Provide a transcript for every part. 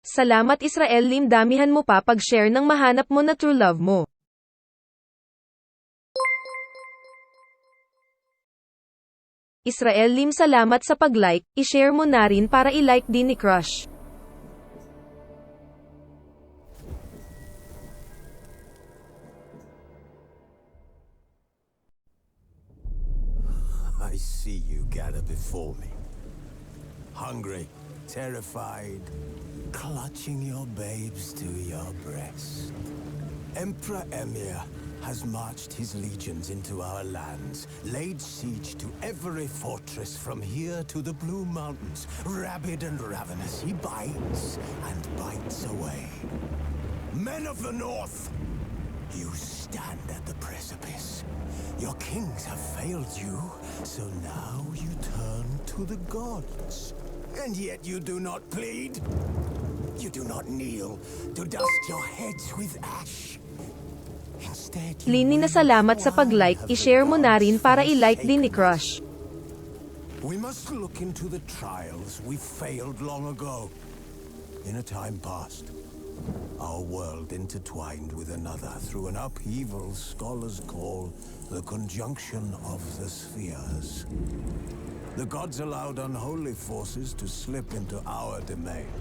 Salamat Israel Lim, damihan mo pa pag-share ng mahanap mo na true love mo. Israel Lim, salamat sa pag-like, i-share mo na rin para i-like din ni crush. I see you gather before me. Hungry, terrified, clutching your babes to your breast. Emperor Emir has marched his legions into our lands, laid siege to every fortress from here to the Blue Mountains. Rabid and ravenous, he bites and bites away. Men of the North, you stand at the precipice. Your kings have failed you, so now you turn to the gods. And yet you do not plead. You do not kneel to dust your heads with ash. Instead, Lini na salamat sa pag-like, i-share mo na rin para i-like din ni crush. We must look into the trials we failed long ago. In a time past, our world intertwined with another through an upheaval scholars call the conjunction of the spheres. The gods allowed unholy forces to slip into our domain.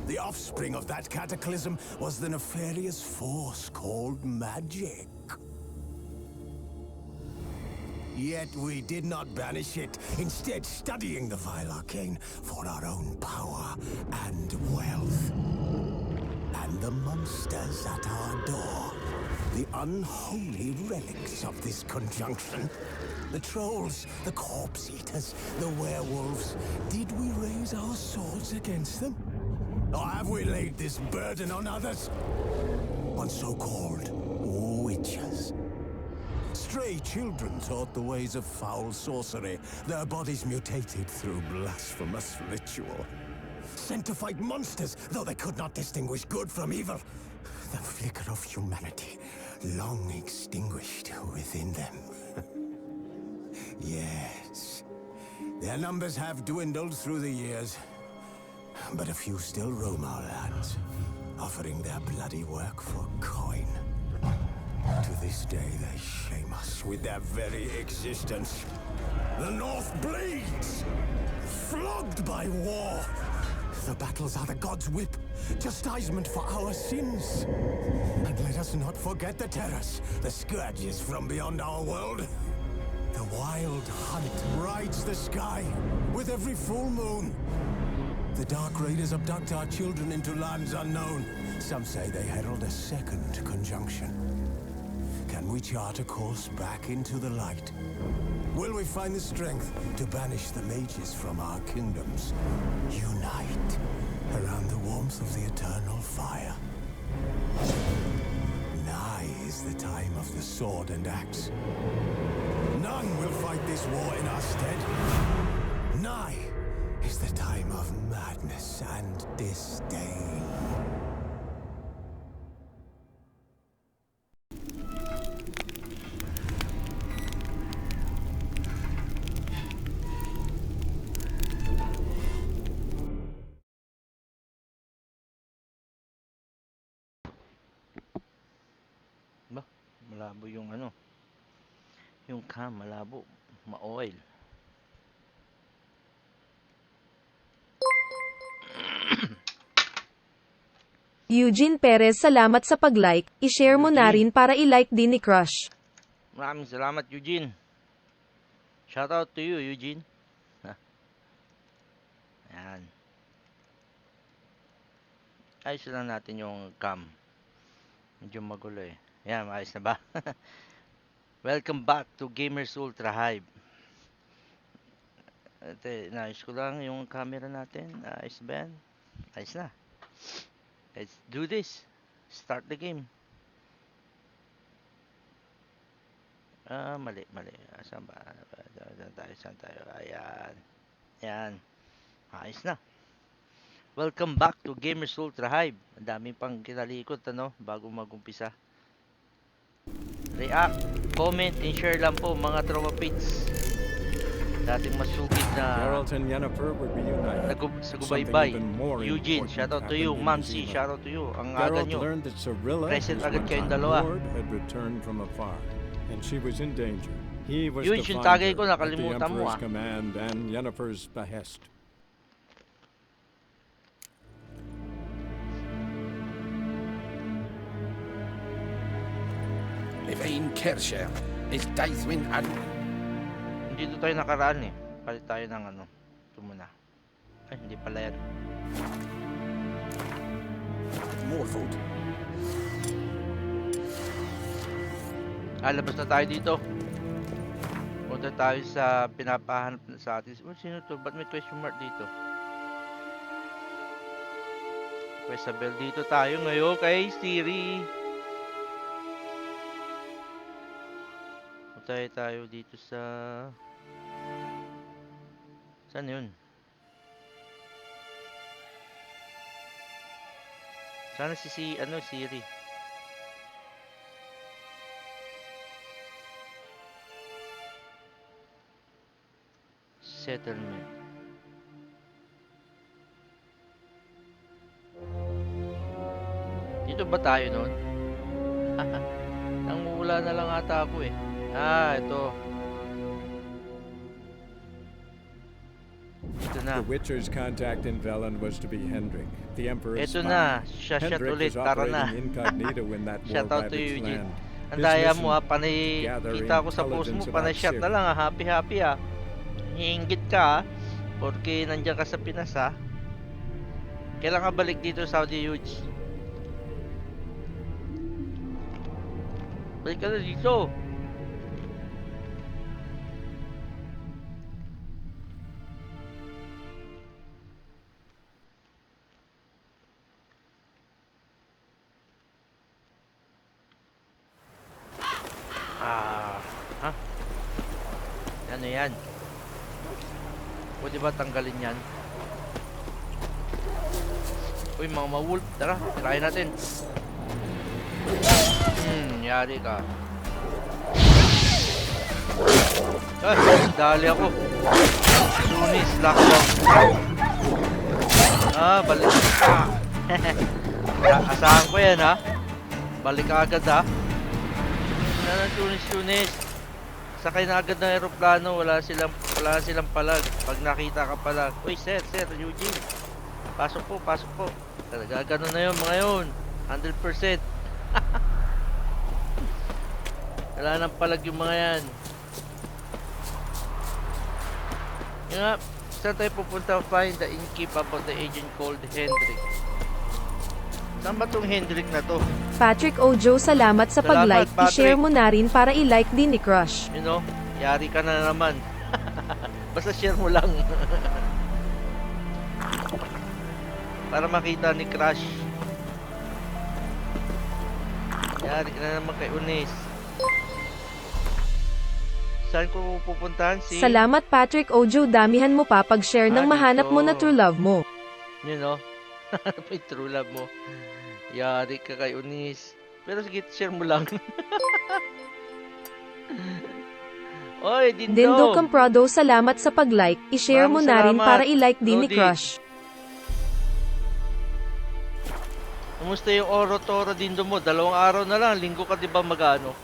The offspring of that cataclysm was the nefarious force called magic. Yet we did not banish it, instead studying the vile arcane for our own power and wealth. And the monsters at our door, the unholy relics of this conjunction. The trolls, the corpse eaters, the werewolves. Did we raise our swords against them? Or have we laid this burden on others? On so-called witches. Stray children taught the ways of foul sorcery, their bodies mutated through blasphemous ritual. Sent to fight monsters, though they could not distinguish good from evil. The flicker of humanity, long extinguished within them. Yes, their numbers have dwindled through the years. But a few still roam our lands, offering their bloody work for coin. To this day, they shame us with their very existence. The North bleeds, flogged by war. The battles are the gods' whip, chastisement for our sins. And let us not forget the terrors, the scourges from beyond our world. The wild hunt rides the sky with every full moon. The Dark Raiders abduct our children into lands unknown. Some say they herald a second conjunction. Can we chart a course back into the light? Will we find the strength to banish the mages from our kingdoms? Unite around the warmth of the eternal fire. Nigh is the time of the sword and axe. None will fight this war in our stead. Nigh is the time of madness and disdain. Ba, malabo yung ano. Yung cam, malabo. Ma-oil. Eugene Perez, salamat sa pag-like, i-share mo na rin para i-like din ni crush. Maraming salamat, Eugene. Shout out to you, Eugene. Ayan. Ayos lang natin yung cam. Medyo magulo eh. Ayan, ayos na ba? Welcome back to Gamers Ultra Hype. Ate, naayos ko lang yung camera natin. Ayos ba yan? Ayos na. Let's do this. Start the game. Mali. Saan ba? Saan tayo? Ayan. Ayan. Ayos na. Welcome back to Gamers Ultra Hype. Ang dami pang kinalikot, ano, bago mag-umpisa. React, comment, and share lang po mga Trauma Pits. dating masugid na Geralt and Yennefer were reunited. sa Something gubaybay. even more Eugene, important shoutout to happened you. in Ma'am New C, Zealand. shoutout to you. Ang aga Geralt nyo. learned that Cirilla, Present his agad kayong one-time dalawa. lord, had returned from afar, and she was in danger. He was Yun, to yung find tagay her ko, at the nakalimutan mo, Emperor's ah. command and Yennefer's behest. Levain Kersher is Daithwin and Dito tayo nakaraan eh. Palit tayo ng ano. Ito muna. Ay, hindi pala yan. more food. Labas na tayo dito. Punta tayo sa pinapahanap na sa atin. Oh, sino to? Ba't may question mark dito? Isabel, dito tayo ngayon kay Siri. Punta tayo dito sa... Saan yun? Sana Siri. Settlement. Dito ba tayo nun? Nangula na lang ata ako eh. Ito. Ito na. The Witcher's contact in Velen was to be Hendrik, the Emperor's Ito spy. na. Shot Hendrik ulit. was Tara na. operating incognito in that Shout out to you, war-ravaged Eugene. land. Ang His daya mission, mo ha. Panay gather kita ko sa post mo. intelligence Panay about shot na Ciri. lang ha. Happy ha. Hiingit ka ha. Porque nandiyan ka sa Pinas ha. Kailan ka balik dito Saudi Huge? Balik ka na dito. Ha? Ano yan? Pwede ba tanggalin yan? Uy, mga ma-wolf. Tara, tirahin natin. Yari ka. Dali ako. Sunis, lockdown. Balik ka. Asahan ko yan ha. Balik ka agad ha. Sunis. Sakay na agad ng aeroplano, wala silang palag. Pag nakita ka pala, uy sir, Eugene. Pasok po. Talaga ganun na yun mga yun. 100%. Wala nang palag yung mga yan. Yung nga, saan tayo pupunta? Find the innkeep about the agent called Hendrik. Saan ba tong Hendrik na to? Patrick Ojo, salamat sa Salamat, pag-like. Patrick. I-share mo na rin para i-like din ni Crush. You know, yari ka na naman. Basta share mo lang. Para makita ni Crush. Yari ka na naman kay Unis. Saan ko pupuntahan si... Salamat Patrick Ojo, damihan mo pa pag-share ng Ah, mahanap mo na dito. true love mo. You know, may true love mo. Yari ka kay Unis. Pero sige, share mo lang. Oy, Dindo! Dindo Comprado, salamat sa pag-like. I-share mo na rin Maraming para salamat, i-like din ni Lodi. Crush. Kumusta yung Oro Toro Dindo mo? 2 araw na lang. Linggo ka 'di ba mag-ano?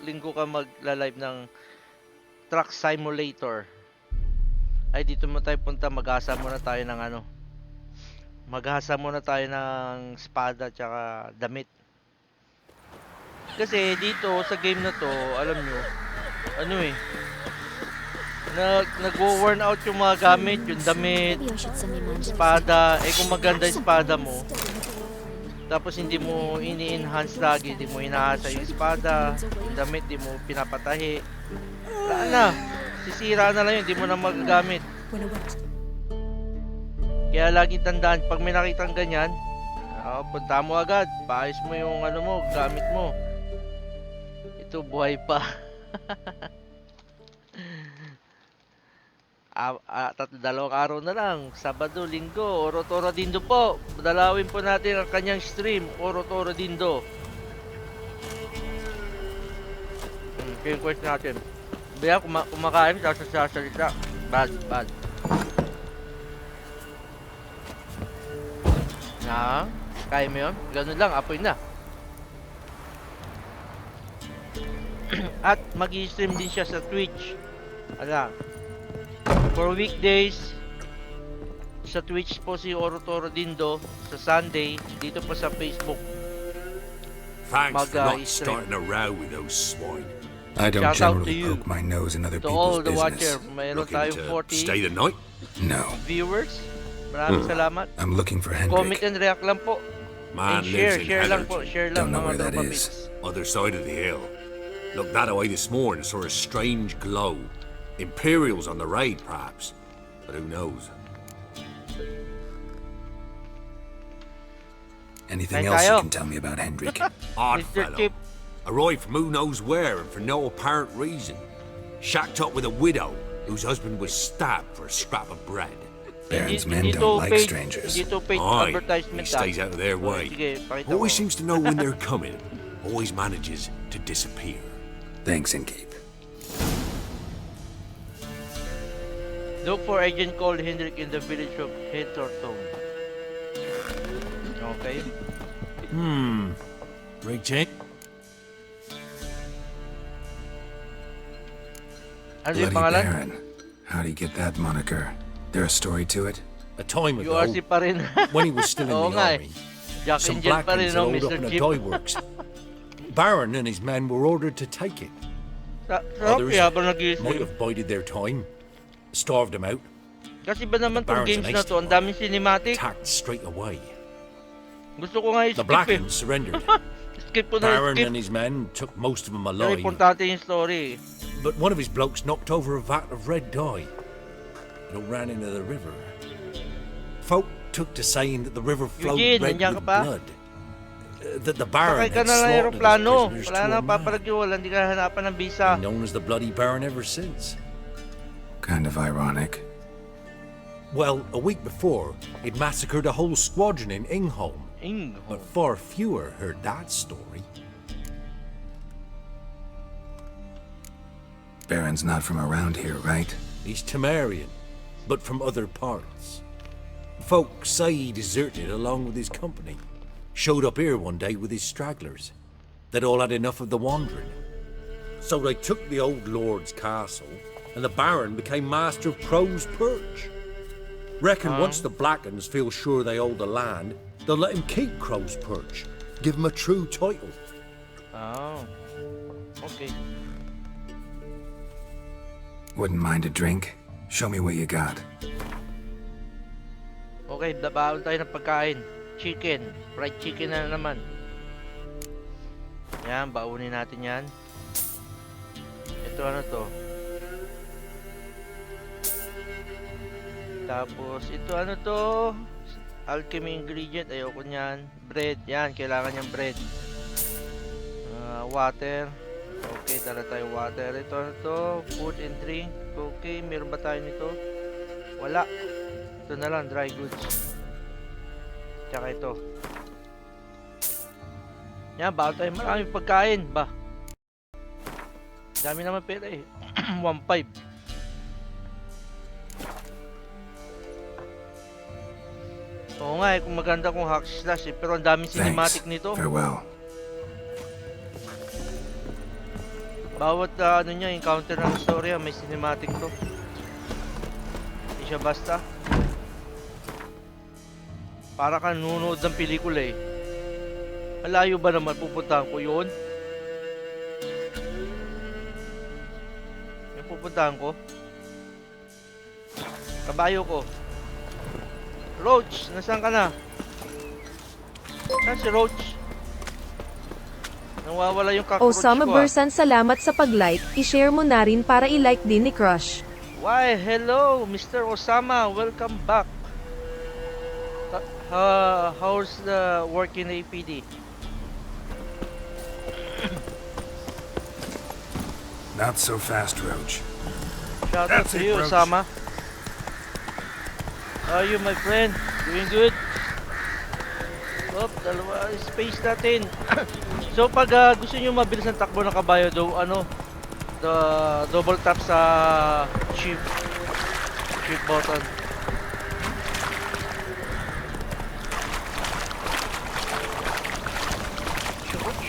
Linggo ka magla-live ng Truck Simulator. Ay, dito mo tayo punta. Maghasa muna tayo ng ano. Maghasa muna tayo ng espada tsaka damit. Kasi dito sa game na to, alam nyo, ano eh, nag-worn out yung mga gamit, yung damit, espada. Kung maganda yung espada mo, tapos hindi mo ini-enhance lagi, hindi mo hinahasa yung espada, yung damit, hindi mo pinapatahi. Wala na, sisira na lang yun, hindi mo na magagamit. Kaya lagi tandaan, pag may nakitang ganyan, punta mo agad, paayos mo yung ano mo, gamit mo. Ito, buhay pa. 2 araw na lang, Sabado, Linggo, Oro Toro Dindo po. Dalawin po natin ang kanyang stream, Oro Toro Dindo. Kaya yung question natin. Kaya kumakain, tapos sasalita. Bad, bad. Kaya mo yun? Ganun lang, apoy na. At mag-i-stream din siya sa Twitch. For weekdays, sa Twitch po si Orotoro Dindo. Sa Sunday, dito po sa Facebook. Thanks for not Mag-i-stream. starting a row with those swine. I don't Shout out to generally you. poke my nose in other To all people's the watcher, business. mayroon Looking tayong to stay the night? No, viewers. Maraming salamat. I'm looking for Comment Hendrik. and react lang po. Man And lives in share lang Heather, po. Share lang Don't know mga where that tropa is. mates. other side of the hill. Looked that away this morning, saw a strange glow. Imperials on the raid, perhaps. But who knows? Anything Thank else you. you can tell me about Hendrik? Odd Mr. fellow. Chip. Arrived from who knows where and for no apparent reason. Shacked up with a widow whose husband was stabbed for a scrap of bread. Baron's men Hindi don't to like paid- strangers. Hindi to paid Aye, advertisement. he stays out of their way. Sige, pakita Always mo. seems to know when they're coming. Always manages to disappear. Thanks, Innkeep. Look for agent called Hendrik in the village of Heatherton. Okay. Reject? Ano yung Bloody pangalan? Baron. How'd he get that moniker? There a story to it? A time ago, URC pa rin. when he was still in Oo the nga army, Jack some and Jill pa rin, Blackens no, rolled Mr. up in a Chip. dye works. Baron and his men were ordered to take it. Sarap Others kaya habang might nag-i-stream. have bided their time, starved them out, Kasi ba naman tong Baron's games an na to, ang daming cinematic. attacked straight away. Gusto ko nga The i-skip eh. Blackens surrendered. Skip ko na Baron skip. and his men took most of them Pero alive, importante yung story. but one of his blokes knocked over a vat of red dye. It all ran into the river. Folk took to saying that the river flowed Eugene, red nandiyan with ka pa? blood. That the Baron Sakay ka had na ng slaughtered his aeroplano. prisoners Wala to na a man. paparagyuwal, hindi ka hanapan ng visa. Known as the Bloody Baron ever since. Kind of ironic. Well, a week before, he'd massacred a whole squadron in Ingholm, but far fewer heard that story. Baron's not from around here, right? He's Temerian, but from other parts. Folk say he deserted along with his company. Showed up here one day with his stragglers. They'd all had enough of the wandering. So they took the old lord's castle, and the Baron became master of Crow's Perch. Reckon once the Blackens feel sure they hold the land, they'll let him keep Crow's Perch. Give him a true title. Oh. Okay. Wouldn't mind a drink? Show me what you got. Okay, baon tayo ng pagkain. Chicken. Fried chicken na naman. Yan, baunin natin yan. Ito ano to? Tapos, ito ano to? Alchemy ingredient. Ayoko niyan. Bread. Yan, kailangan niyang bread. Water. Okay, dala tayo water. Ito ano to? Food and drink. Okay, meron ba tayo nito? Wala. Ito na lang, dry goods. Tsaka ito. Yan, baka tayo maraming pagkain. Ba? Dami naman pera eh. 1.5. Oo nga eh, kung maganda kung hack slash eh. Pero ang daming cinematic Thanks. nito. Farewell. Bawat ano niya, encounter ng story may cinematic to. Hindi siya basta. Para ka nunood ng pelikula eh. Malayo ba naman pupuntahan ko yun? Yung pupuntahan ko? Kabayo ko. Roach, nasaan ka na? Saan si Roach? Nawawala yung cockroach Osama ko ah. Bursan, salamat sa pag-like. I-share mo na rin para i-like din ni Crush. Why, hello, Mr. Osama. Welcome back. How's the work in APD? Not so fast, Roach. Shout out That's to it, you, Roach. Osama. How are you, my friend? Doing good? Dalawa space natin. So pag gusto niyo mabilis ang takbo ng kabayo, do ano, the double tap sa shift. Shift button.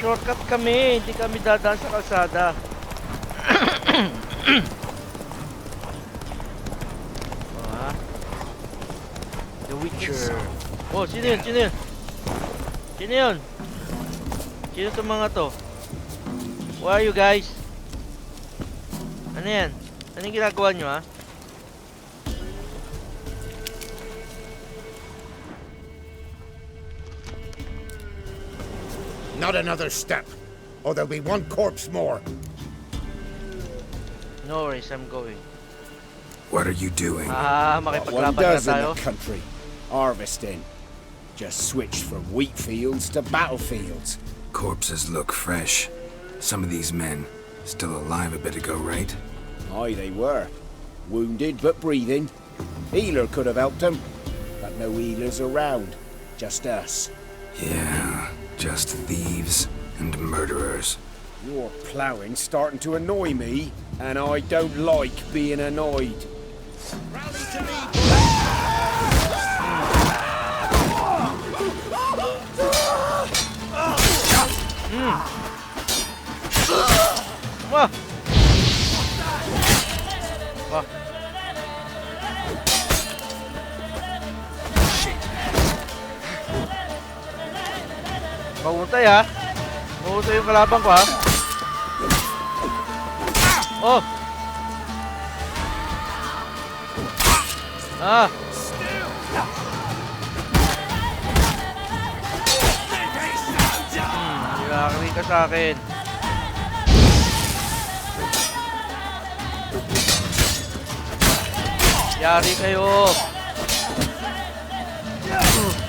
Shortcut kami, hindi kami dadaan sa kalsada. Ah. The Witcher. Oh, sino yun? Sino yun? Sino yun? Sino itong mga to? Where are you guys? Ano yan? Anong ginagawa nyo, ha? Not another step, or there'll be one corpse more. No worries, I'm going. What are you doing? Ah, One makipaglaban na does in tayo. the country. Harvesting. Just switched from wheat fields to battlefields. Corpses look fresh. Some of these men still alive a bit ago, right? Aye, they were. Wounded but breathing. Healer could have helped them. But no healers around. Just us. Yeah, just thieves and murderers. Your ploughing's starting to annoy me, and I don't like being annoyed. Rally to me! Wah! Wah! Mahutay, ha? Mahutay yung kalabang ko, ha? Oh! Ah! Nilakari ka sa akin. Yari kayo.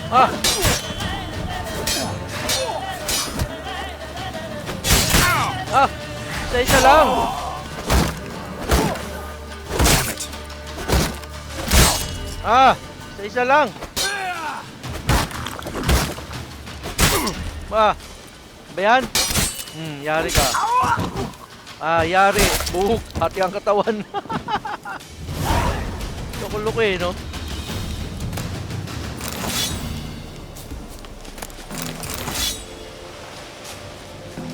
Ah! Ah! Isa lang. Ah! Isa lang. Ah! Ba yan? Yari ka. Ah, yari. Buhok. Hati ang katawan. Loko-loko eh, no?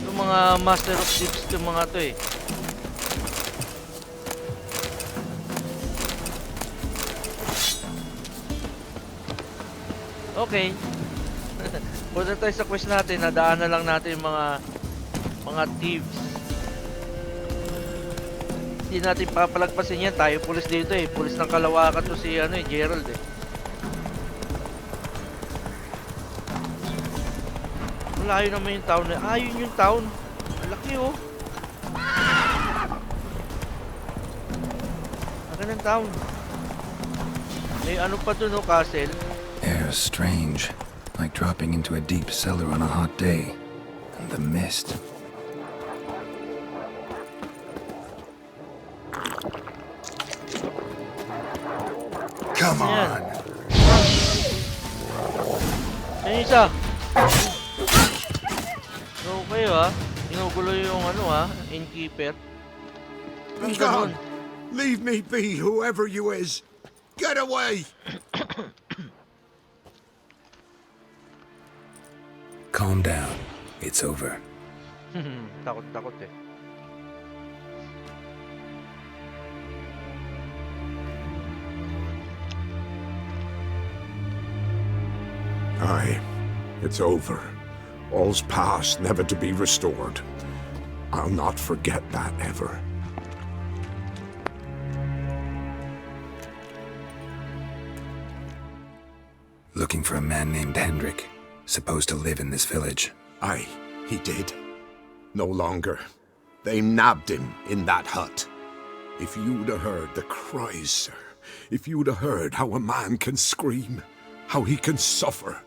Yung mga master of tips yung mga to eh. Okay. Punta tayo sa quest natin. Nadaan na lang natin yung mga thieves. Hindi natin papalagpasin yan. Tayo pulis dito eh. Pulis ng Kalawakan to si Gerald eh. Malayo naman yung town eh. Ah, yun yung town. Laki oh. Laki ng town. May ano pa dun oh, castle. Air's strange, like dropping into a deep cellar on a hot day. And the mist. Come on! Yan isa. So kayo ha. Inugulo yung innkeeper. Be gone! Leave me be, whoever you is! Get away! Calm down. It's over. Takot eh. Aye, it's over. All's past, never to be restored. I'll not forget that ever. Looking for a man named Hendrik, supposed to live in this village. Aye, he did. No longer. They nabbed him in that hut. If you'd have heard the cries, sir. If you'd have heard how a man can scream, how he can suffer.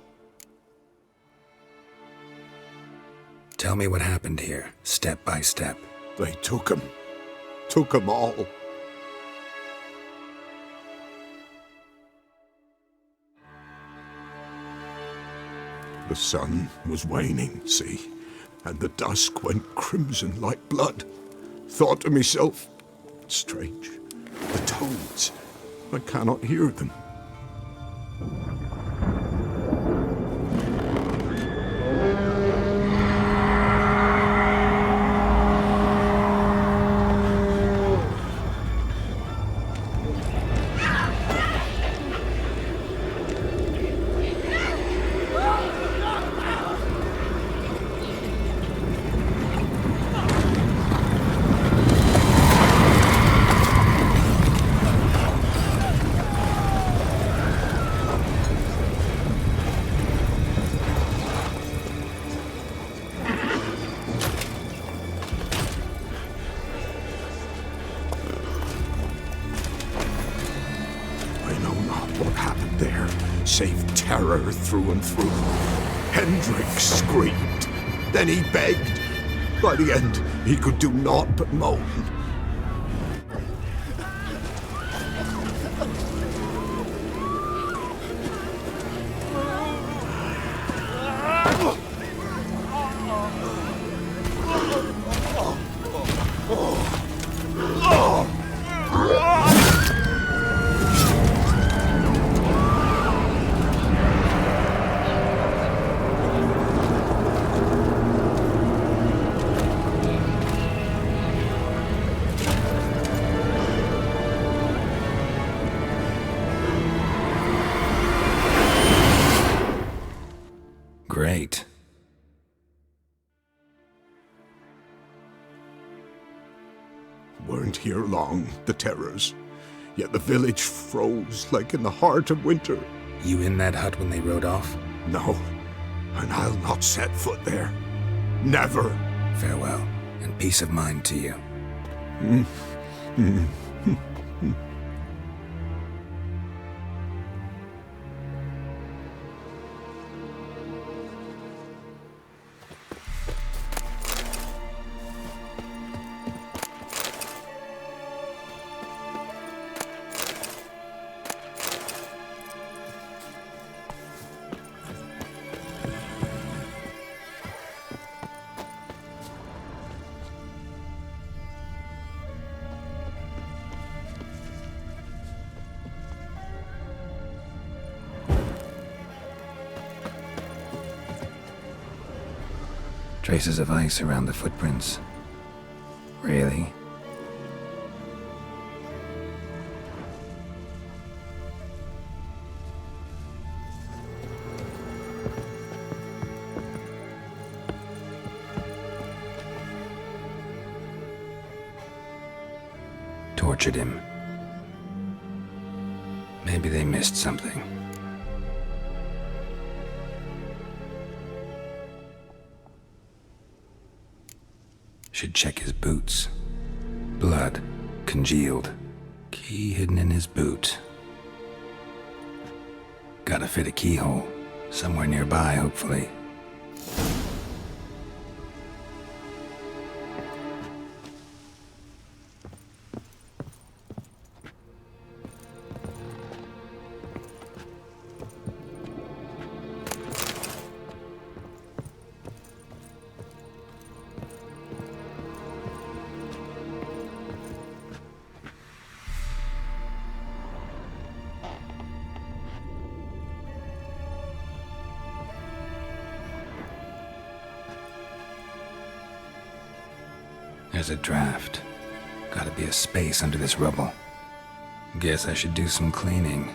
Tell me what happened here, step by step. They took him. Took him all. The sun was waning, see, and the dusk went crimson like blood. Thought to myself, strange, the toads, I cannot hear them. What happened there, save terror through and through. Hendrik screamed. Then he begged. By the end, he could do naught but moan. Great. Weren't here long, the terrors. Yet the village froze like in the heart of winter. You in that hut when they rode off? No, and I'll not set foot there. Never. Farewell, and peace of mind to you. Traces of ice around the footprints. Really? Tortured him. Maybe they missed something. Should check his boots. Blood, congealed. Key hidden in his boot. Gotta fit a keyhole. Somewhere nearby, hopefully. There's a draft. Gotta be a space under this rubble. Guess I should do some cleaning.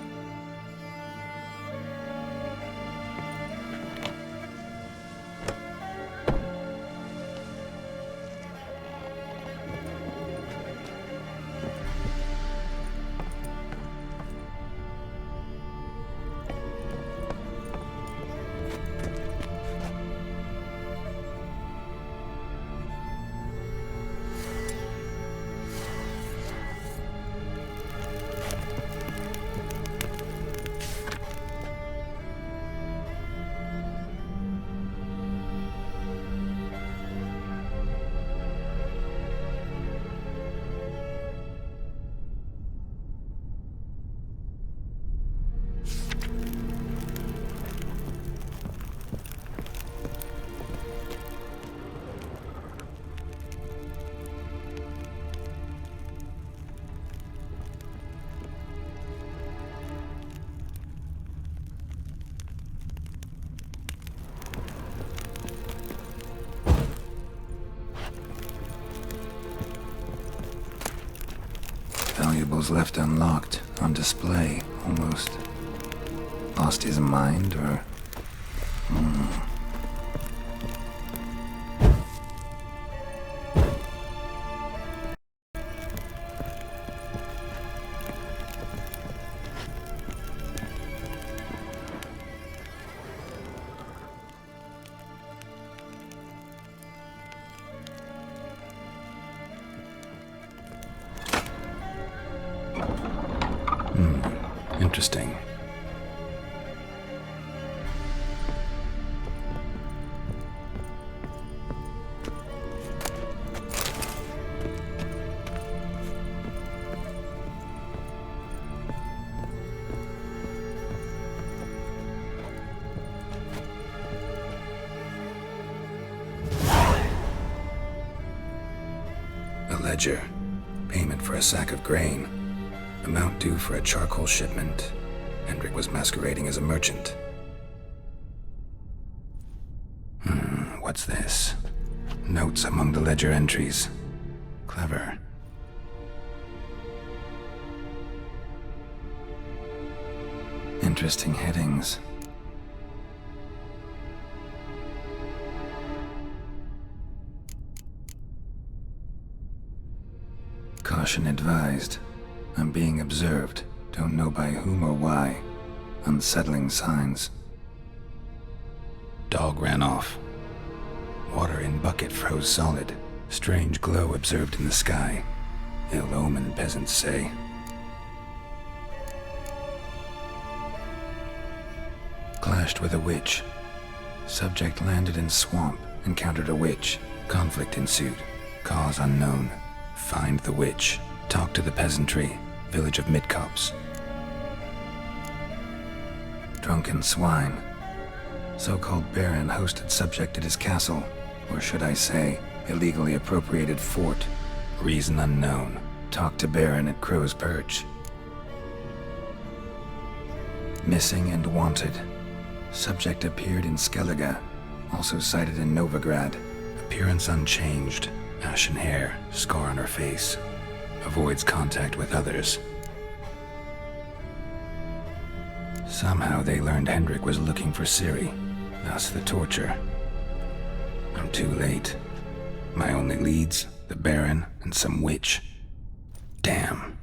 journals left unlocked, on display, almost. Lost his mind, or... Interesting. A ledger. Payment for a sack of grain. Amount due for a charcoal shipment. Hendrik was masquerading as a merchant. What's this? Notes among the ledger entries. Clever. Interesting headings. Caution advised. I'm being observed. Don't know by whom or why. Unsettling signs. Dog ran off. Water in bucket froze solid. Strange glow observed in the sky. Ill omen, peasants say. Clashed with a witch. Subject landed in swamp. Encountered a witch. Conflict ensued. Cause unknown. Find the witch. Talk to the peasantry. Village of Midcops. Drunken swine. So-called baron hosted subject at his castle, or should I say, illegally appropriated fort. Reason unknown. Talk to baron at Crow's Perch. Missing and wanted. Subject appeared in Skellige, also sighted in Novigrad. Appearance unchanged. Ashen hair, scar on her face. Avoids contact with others. Somehow they learned Hendrik was looking for Ciri, thus the torture. I'm too late. My only leads, the Baron and some witch. Damn.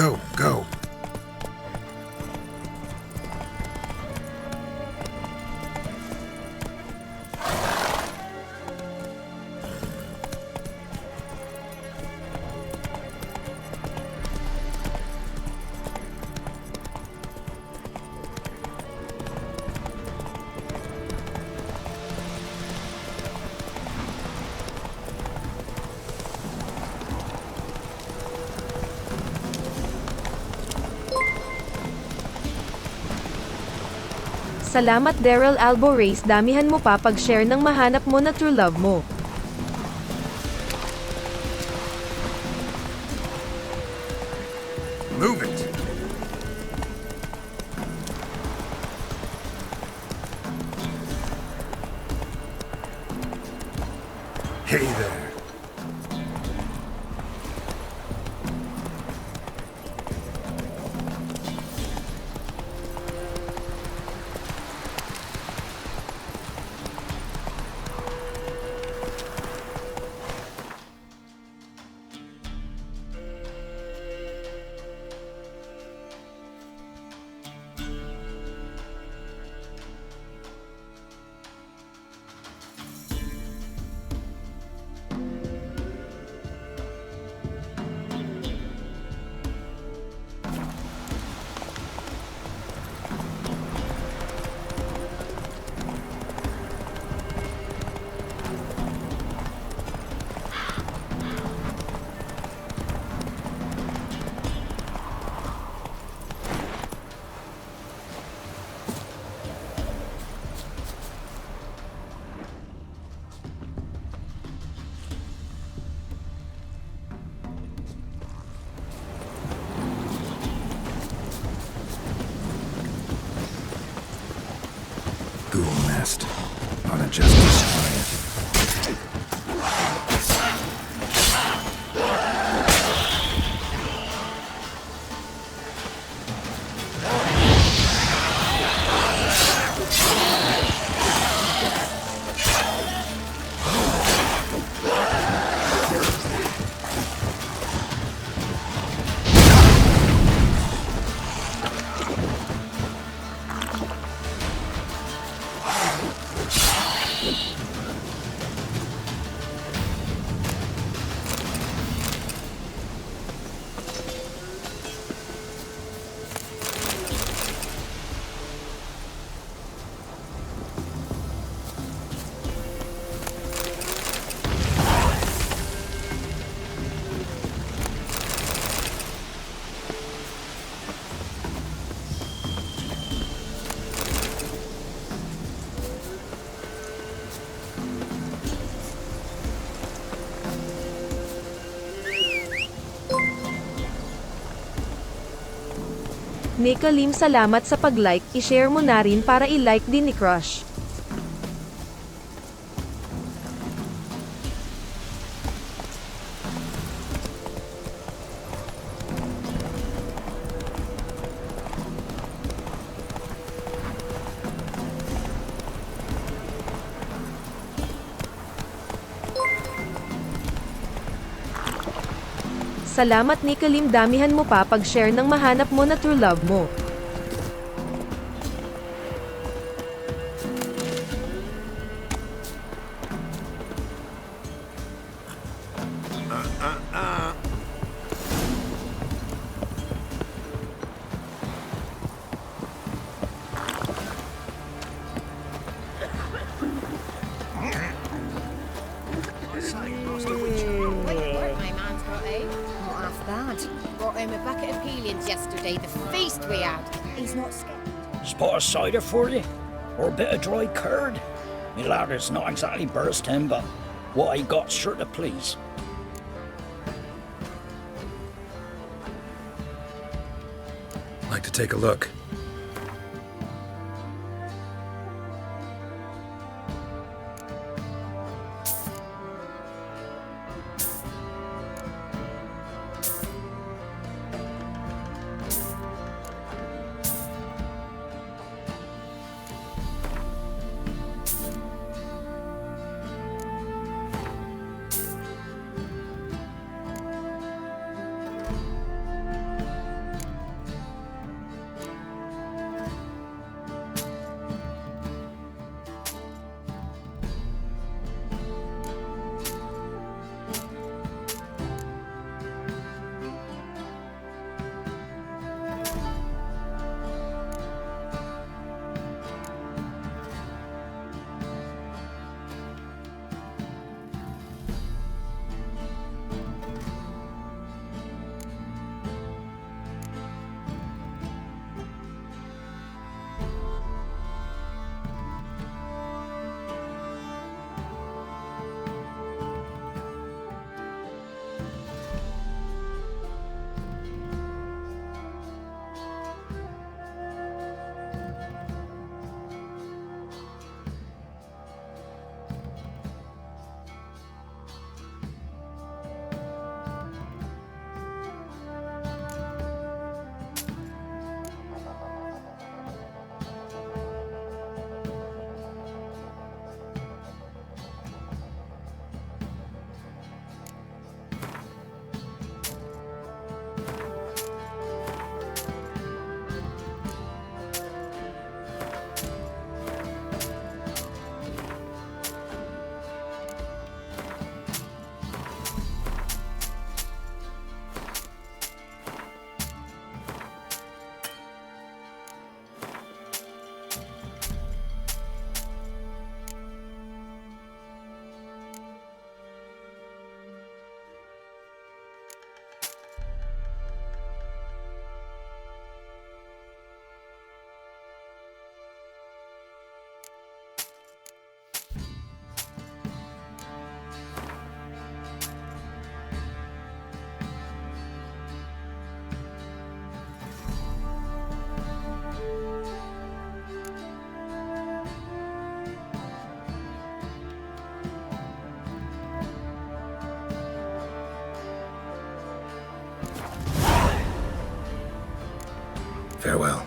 Go, go. Salamat Daryl Alborace, damihan mo pa pag-share ng mahanap mo na true love mo. Move it. Hey there. Ghoul nest. Ought to just destroy it. Nikalim, salamat sa pag-like, i-share mo na rin para i-like din ni Crush. Salamat Nikalim, damihan mo pa pag-share ng mahanap mo na true love mo. My man's got eh? Not half bad. Brought home a bucket of peelings yesterday, the feast we had. He's not scared. Spot of cider for you? Or a bit of dry curd? Me lad, it's not exactly bursting, but what I got's sure to please. Like to take a look. Farewell.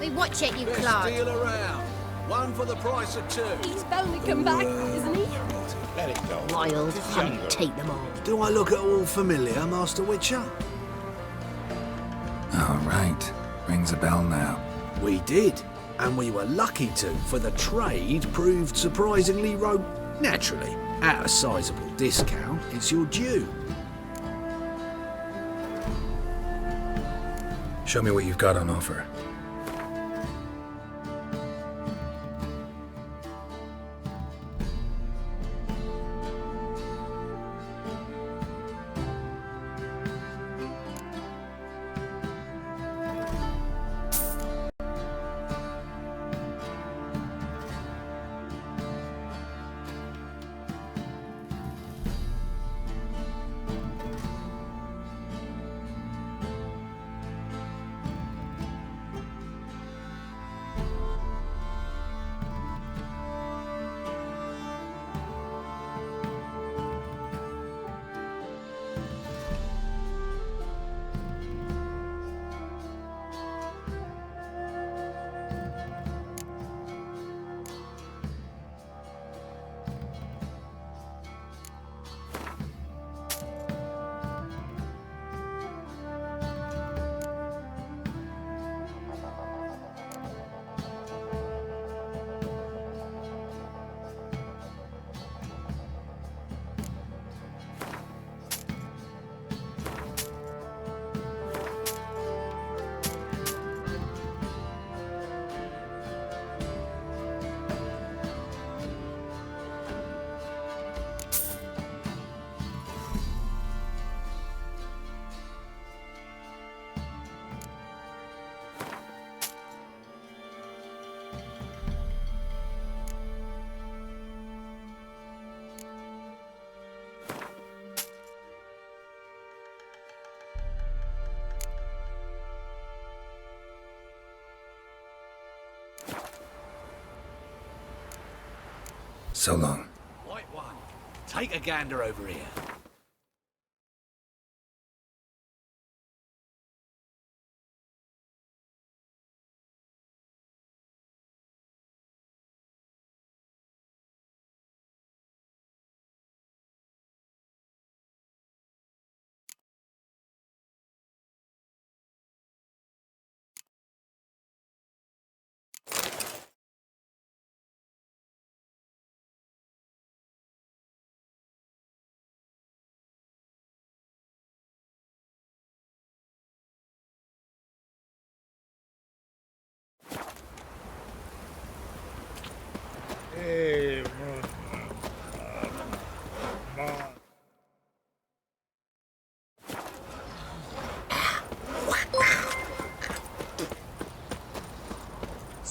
We watch it, you clod. around. One for the price of two. He's bound to come back, isn't he? Let it go. Wild hunt, take them all. Do I look at all familiar, Master Witcher? All right. Rings a bell now. We did, and we were lucky to, for the trade proved surprisingly naturally, at a sizable discount, it's your due. Show me what you've got on offer. So long. White one, take a gander over here.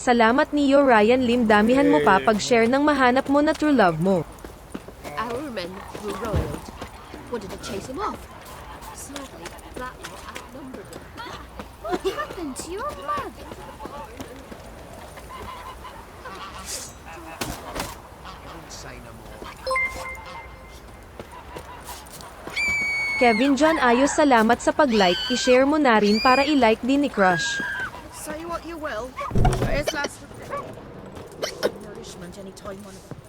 Salamat niyo Ryan Lim, damihan mo pa pag-share ng mahanap mo na true love mo. Our men were roiled. Wanted to chase him off. Sadly, that outnumbered him. What happened to your mug? Kevin John Ayos, salamat sa pag-like, i-share mo na rin para i-like din ni Crush. Say what you will. Where's last nourishment anytime one of them.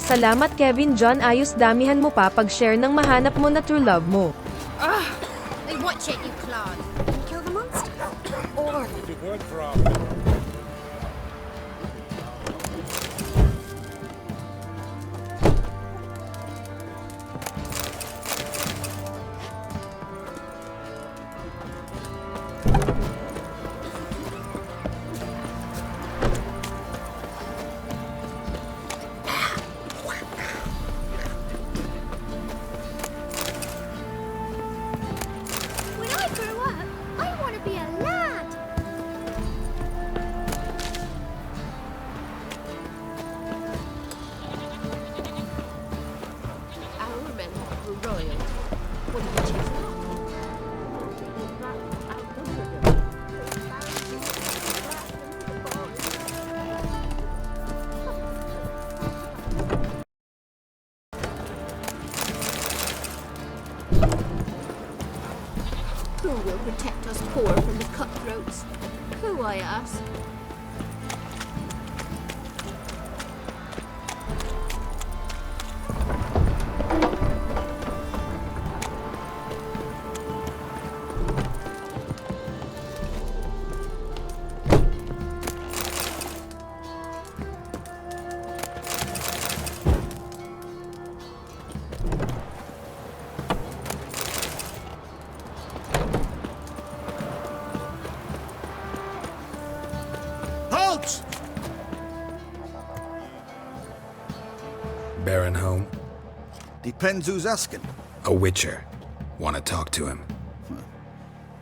Salamat Kevin John Ayos, damihan mo pa pag-share ng mahanap mo na true love mo. They watch it, you clod. Kill the monster. Or when I grow up, I want to be a lad. protect us poor from the cutthroats? Who, I ask? Halt! Baron home? Depends who's asking. A witcher. Want to talk to him.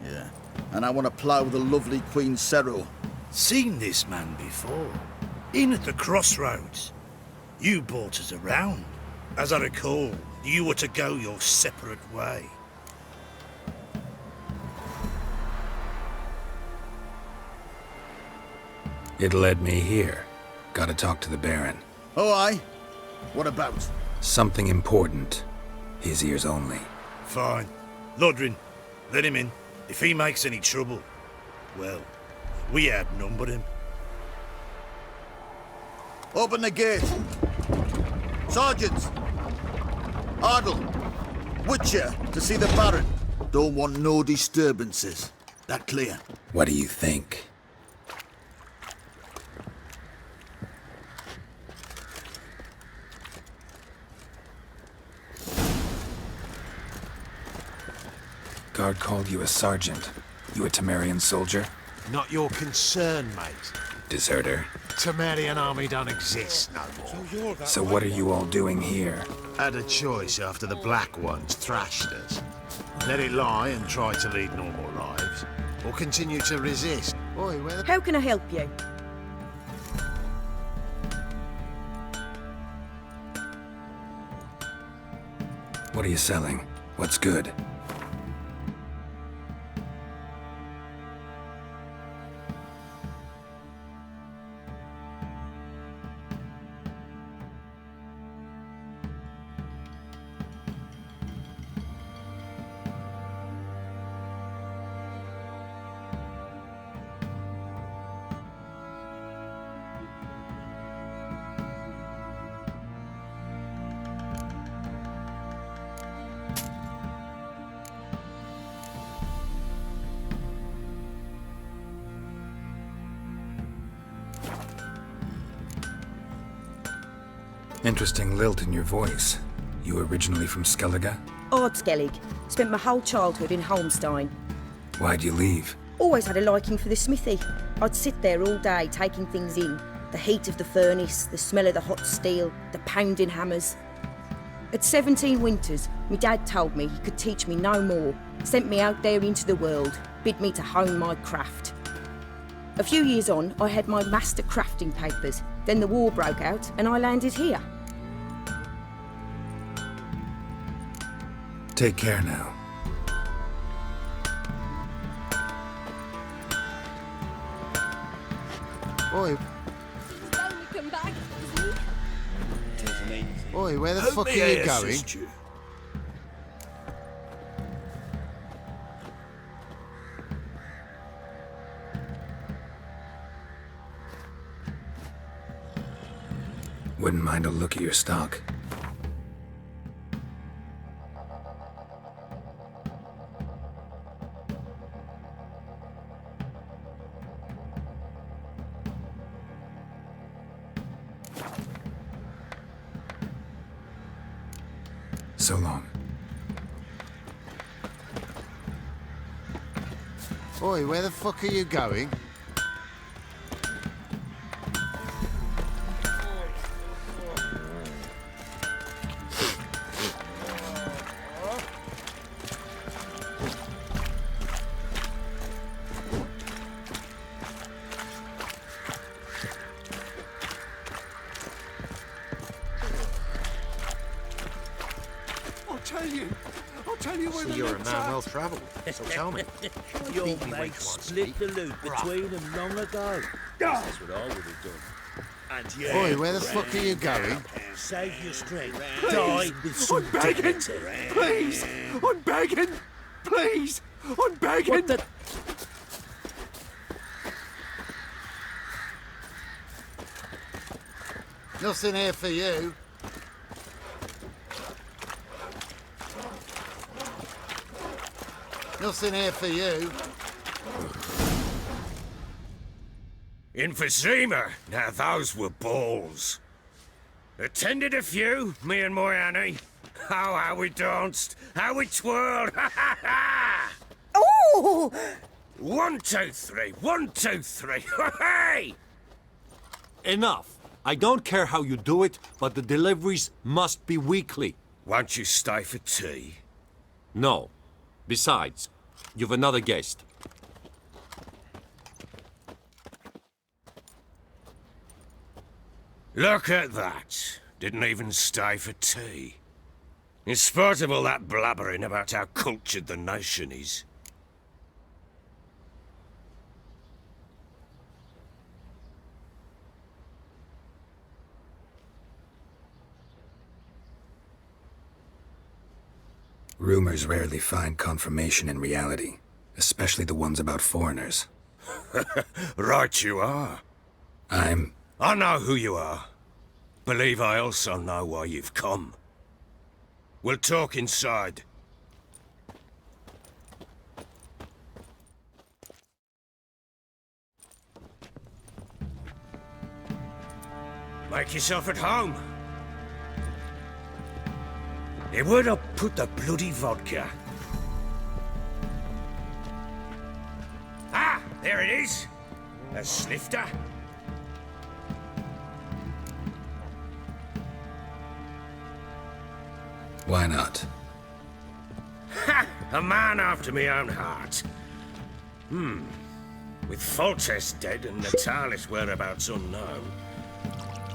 Yeah. And I want to plough the lovely Queen Cero. Seen this man before. In at the crossroads. You brought us around. As I recall, you were to go your separate way. It led me here. Gotta talk to the Baron. Oh, aye? What about? Something important. His ears only. Fine. Lodrin, let him in. If he makes any trouble, well, we outnumber him. Open the gate. Sergeants! Ardle! Witcher, to see the Baron. Don't want no disturbances. That clear? What do you think? Guard called you a sergeant. You a Temerian soldier? Not your concern, mate. Deserter. Temerian army don't exist no more. So what are you all doing here? Had a choice after the Black Ones thrashed us. Let it lie and try to lead normal lives, or continue to resist. Oi, where the... How can I help you? What are you selling? What's good? Interesting lilt in your voice. You originally from Skellige? Ardskellig. Spent my whole childhood in Holmstein. Why'd you leave? Always had a liking for the smithy. I'd sit there all day taking things in. The heat of the furnace, the smell of the hot steel, the pounding hammers. At 17 winters, my dad told me he could teach me no more. Sent me out there into the world, bid me to hone my craft. A few years on, I had my master crafting papers. Then the war broke out and I landed here. Take care now. Oi, He's only come back, isn't he? oi, where the fuck are you going? Wouldn't mind a look at your stock. So long. Oi, where the fuck are you going? I'll tell you where See, you're a man well travelled, so tell me. Your mate split the loot between them long ago. That's what I would have done. And yeah, Oi, where the fuck are you going? Save your strength. Die with some I'm begging! dignity. Please! I'm begging! Please! I'm begging! What the... Nothing here for you. Nothing here for you. Emphysema. Now those were balls. Attended a few, me and my Annie. Oh, how we danced, how we twirled, ha ha ha! Oh! 1, 2, 3, 1, 2, 3, hey! Enough. I don't care how you do it, but the deliveries must be weekly. Won't you stay for tea? No. Besides, you've another guest. Look at that. Didn't even stay for tea. In spite of all that blabbering about how cultured the nation is. Rumors rarely find confirmation in reality, especially the ones about foreigners. Right you are. I know who you are. Believe I also know why you've come. We'll talk inside. Make yourself at home. Hey, where'd I put the bloody vodka? Ah, there it is. A snifter. Why not? Ha! A man after my own heart. With Foltest dead and Natalis whereabouts unknown.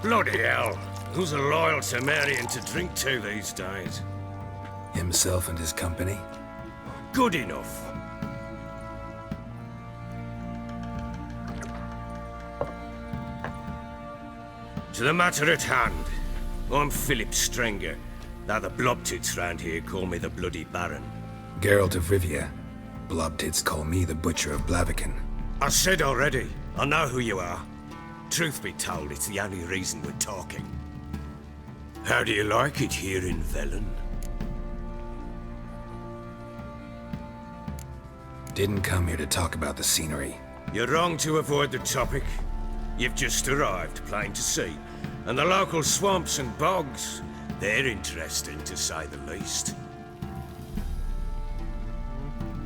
Bloody hell. Who's a loyal Temerian to drink to these days? Himself and his company? Good enough. To the matter at hand. I'm Philip Strenger. Now the blobtits round here call me the Bloody Baron. Geralt of Rivia. Blobtits call me the Butcher of Blaviken. I said already, I know who you are. Truth be told, it's the only reason we're talking. How do you like it here in Velen? Didn't come here to talk about the scenery. You're wrong to avoid the topic. You've just arrived, plain to see. And the local swamps and bogs, they're interesting to say the least.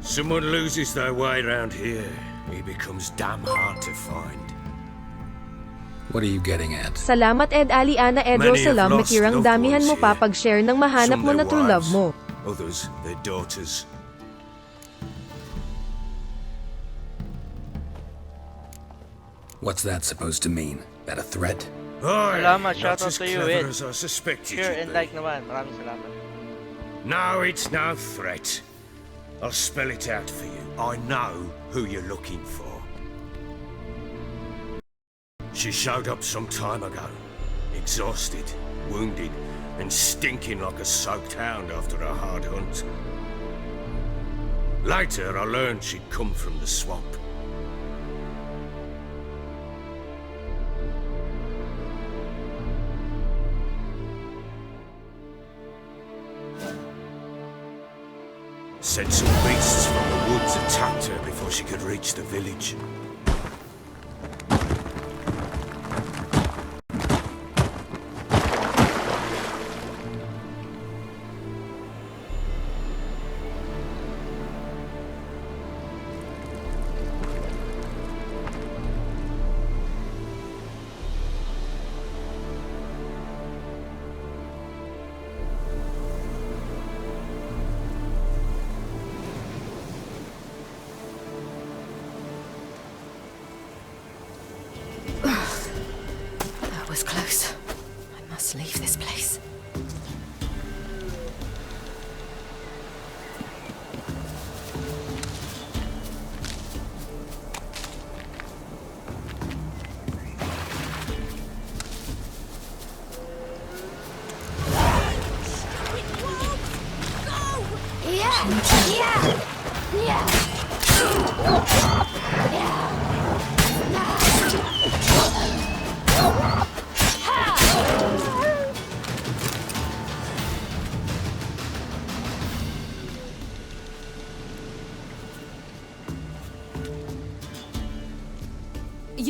Someone loses their way around here, he becomes damn hard to find. What are you getting at? Salamat Ed Aliana Edro Many have Salam lost Nakirang loved damihan ones mo pa here. pag-share ng mahanap Some mo na their true love wives, mo. Others, their daughters. What's that supposed to mean? That a threat? Salamat, not shoutout as to you, clever Ed. as I suspected Share you'd and be. like naman. Maraming salamat. No, it's no threat. I'll spell it out for you. I know who you're looking for. She showed up some time ago. Exhausted, wounded, and stinking like a soaked hound after a hard hunt. Later, I learned she'd come from the swamp. Said some beasts from the woods attacked her before she could reach the village. That was close. I must leave this place. Yeah! Yeah!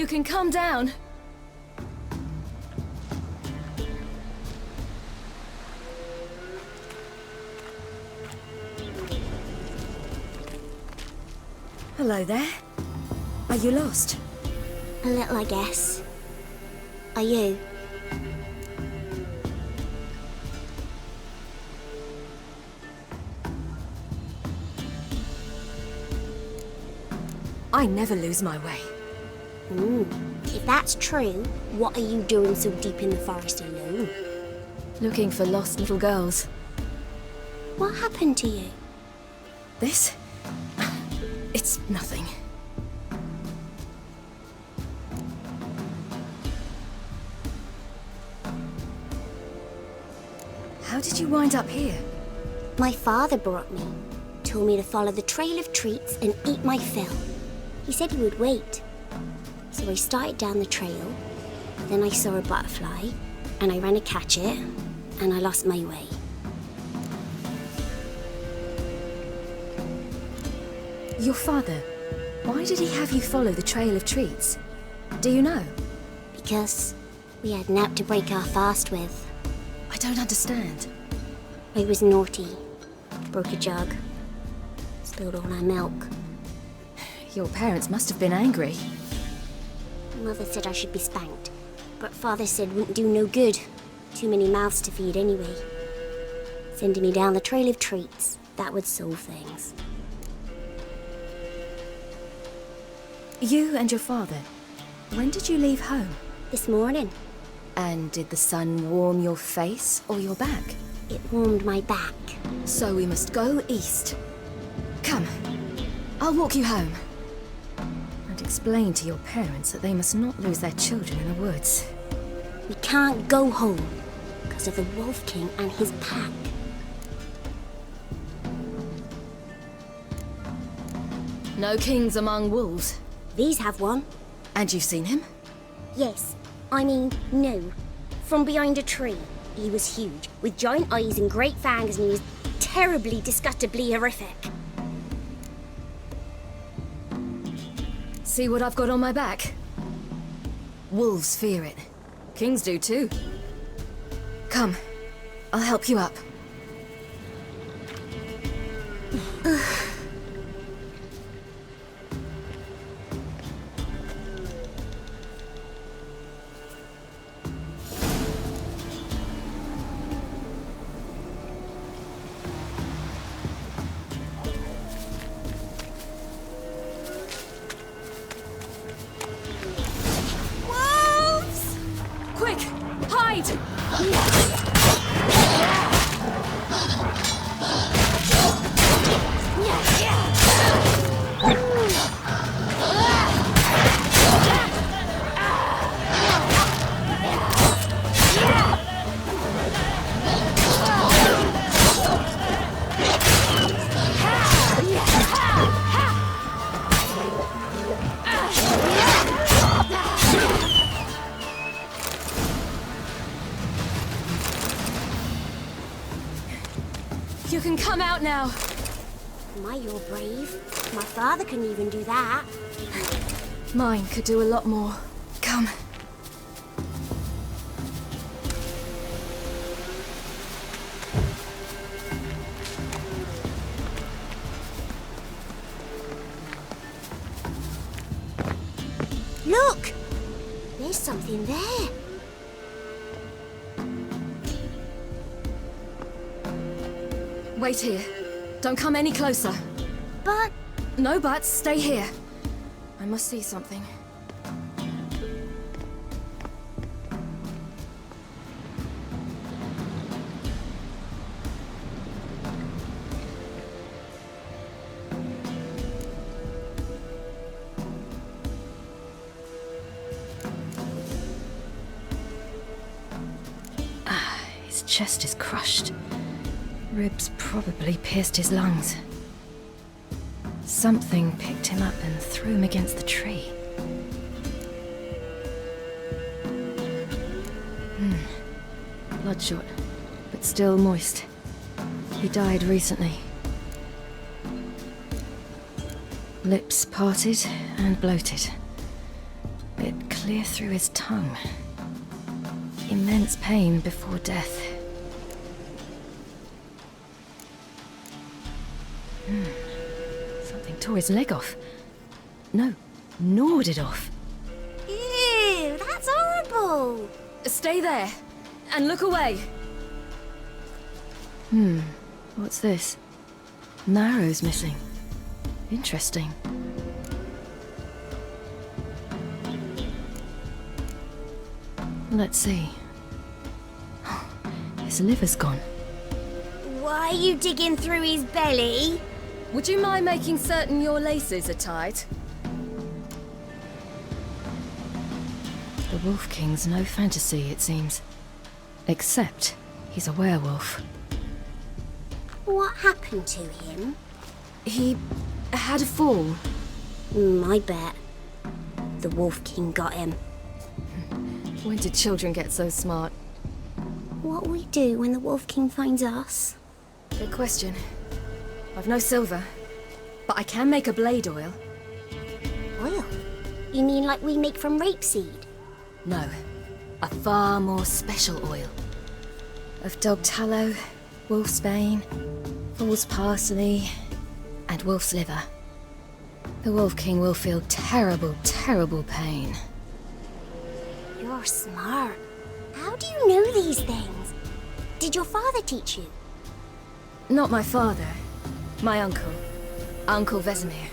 You can come down. Hello there. Are you lost? A little, I guess. Are you? I never lose my way. If that's true, what are you doing so deep in the forest alone? Looking for lost little girls. What happened to you? This? It's nothing. How did you wind up here? My father brought me. Told me to follow the trail of treats and eat my fill. He said he would wait. So I started down the trail. Then I saw a butterfly, and I ran to catch it, and I lost my way. Your father, why did he have you follow the trail of treats? Do you know? Because we had naught to break our fast with. I don't understand. I was naughty. Broke a jug. Spilled all our milk. Your parents must have been angry. Mother said I should be spanked, but Father said wouldn't do no good. Too many mouths to feed anyway. Sending me down the trail of treats, that would solve things. You and your father, when did you leave home? This morning. And did the sun warm your face or your back? It warmed my back. So we must go east. Come, I'll walk you home. And explain to your parents that they must not lose their children in the woods. We can't go home because of the Wolf King and his pack. No kings among wolves. These have one. And you've seen him? Yes. I mean, no. From behind a tree. He was huge, with giant eyes and great fangs, and he was terribly, disgustingly horrific. See what I've got on my back? Wolves fear it. Kings do too. Come, I'll help you up. You can come out now. My, you're brave. My father couldn't even do that. Mine could do a lot more. Come. Look! There's something there. Wait here. Don't come any closer. But... No buts. Stay here. I must see something. His chest is crushed. Ribs probably pierced his lungs. Something picked him up and threw him against the tree. Bloodshot, but still moist. He died recently. Lips parted and bloated. It clear through his tongue. Immense pain before death. Something tore his leg off. No, gnawed it off. Ew, that's horrible. Stay there, and look away. What's this? Marrow's missing. Interesting. Let's see. His liver's gone. Why are you digging through his belly? Would you mind making certain your laces are tied? The Wolf King's no fantasy, it seems. Except he's a werewolf. What happened to him? He had a fall. I bet. The Wolf King got him. When did children get so smart? What will we do when the Wolf King finds us? Good question. I've no silver, but I can make a blade oil. Oil? You mean like we make from rapeseed? No, a far more special oil. Of dog tallow, wolf's bane, fool's parsley, and wolf's liver. The Wolf King will feel terrible, terrible pain. You're smart. How do you know these things? Did your father teach you? Not my father. My uncle. Uncle Vesemir.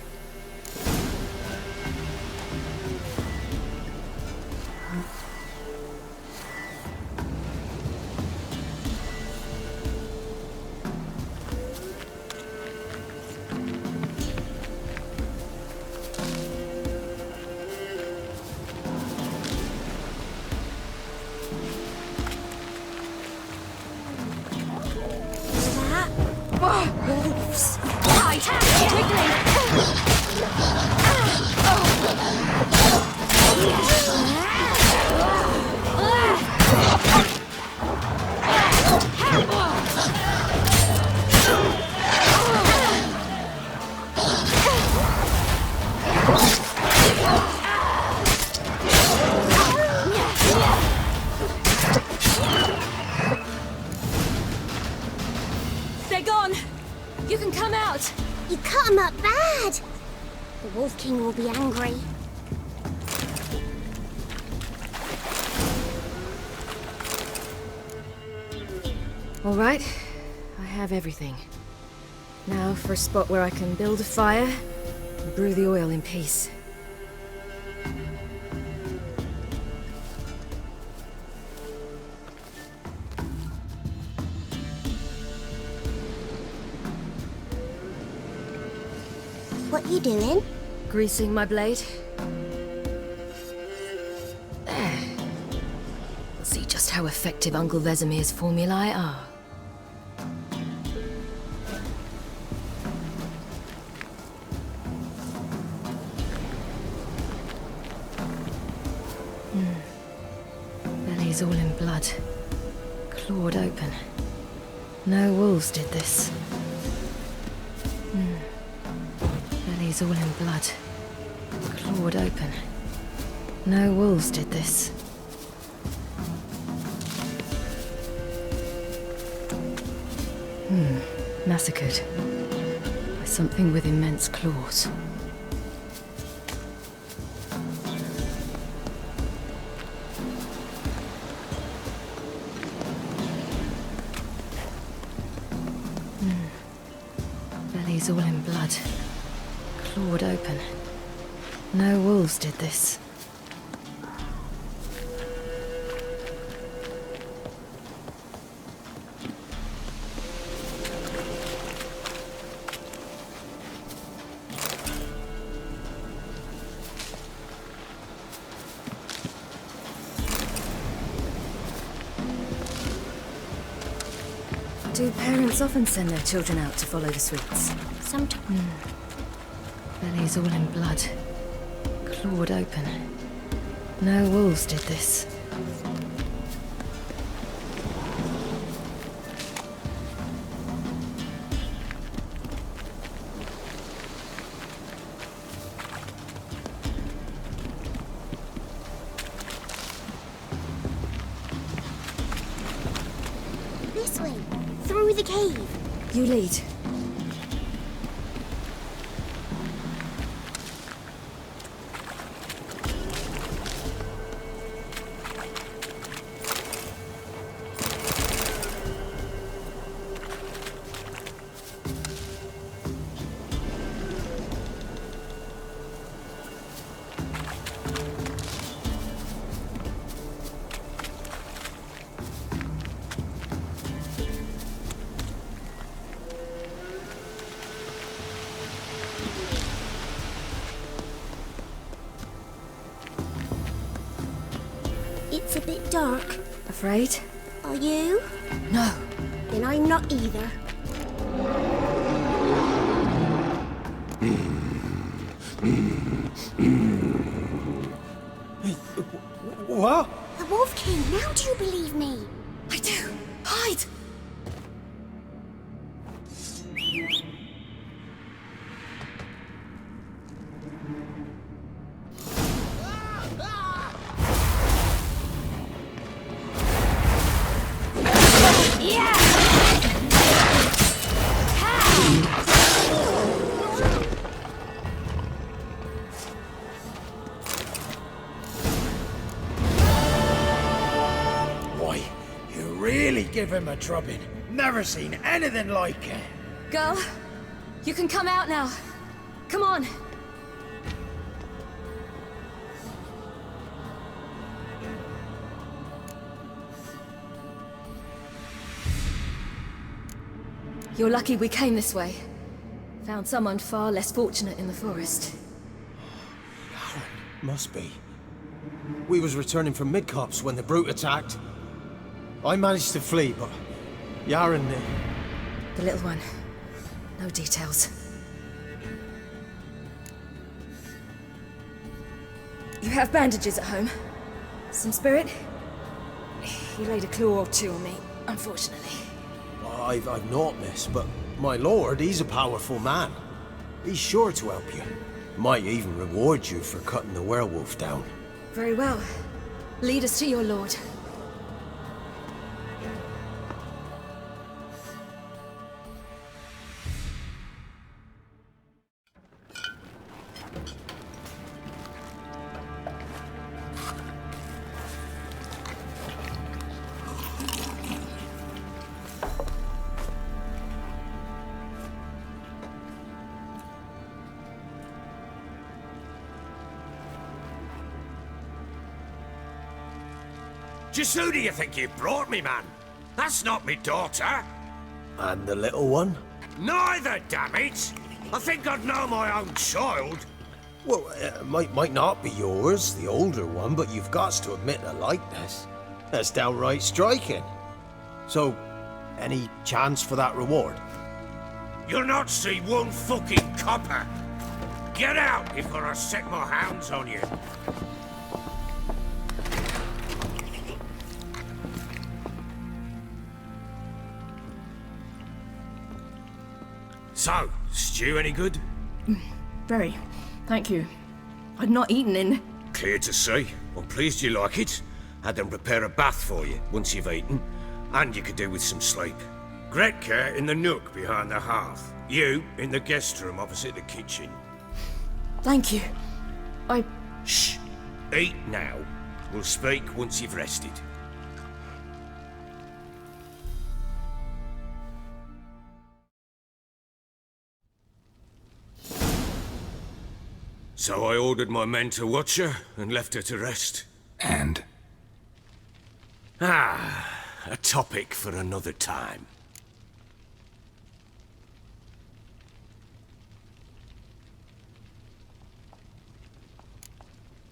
Wolves! They're gone! You can come out! You cut him up bad! The Wolf King will be angry. All right, I have everything. Now for a spot where I can build a fire and brew the oil in peace. What you doing? Greasing my blade. There. We'll see just how effective Uncle Vesemir's formulae are. Belly's all in blood. Clawed open. No wolves did this. Belly's all in blood. Clawed open. No wolves did this. Massacred. By something with immense claws. Belly's all in blood. Clawed open. No wolves did this. Do parents often send their children out to follow the sweets? Sometimes. Belly's all in blood. Clawed open. No wolves did this. This way, through the cave. You lead. It's a bit dark. Afraid? Are you? No. Then I'm not either. What? The Wolf King, now do you believe me? I do. Hide! Why, you really give him a drubbing. Never seen anything like it. Girl, you can come out now. Come on. You're lucky we came this way. Found someone far less fortunate in the forest. Must be. We was returning from Midcops when the brute attacked. I managed to flee, but Yaren... The little one. No details. You have bandages at home? Some spirit? He laid a claw or two on me, unfortunately. I've not, miss, but my lord, he's a powerful man. He's sure to help you. Might even reward you for cutting the werewolf down. Very well. Lead us to your lord. Just who do you think you brought me, man? That's not me daughter. And the little one? Neither, damn it! I think I'd know my own child. Well, it might not be yours, the older one, but you've got to admit the likeness. That's downright striking. So, any chance for that reward? You'll not see one fucking copper. Get out before I set my hounds on you. So, stew any good? Very. Thank you. I'd not eaten in... Clear to see. I'm pleased you like it. Had them prepare a bath for you once you've eaten. And you could do with some sleep. Gretka in the nook behind the hearth. You in the guest room opposite the kitchen. Thank you. Shh. Eat now. We'll speak once you've rested. So I ordered my men to watch her and left her to rest. And? A topic for another time.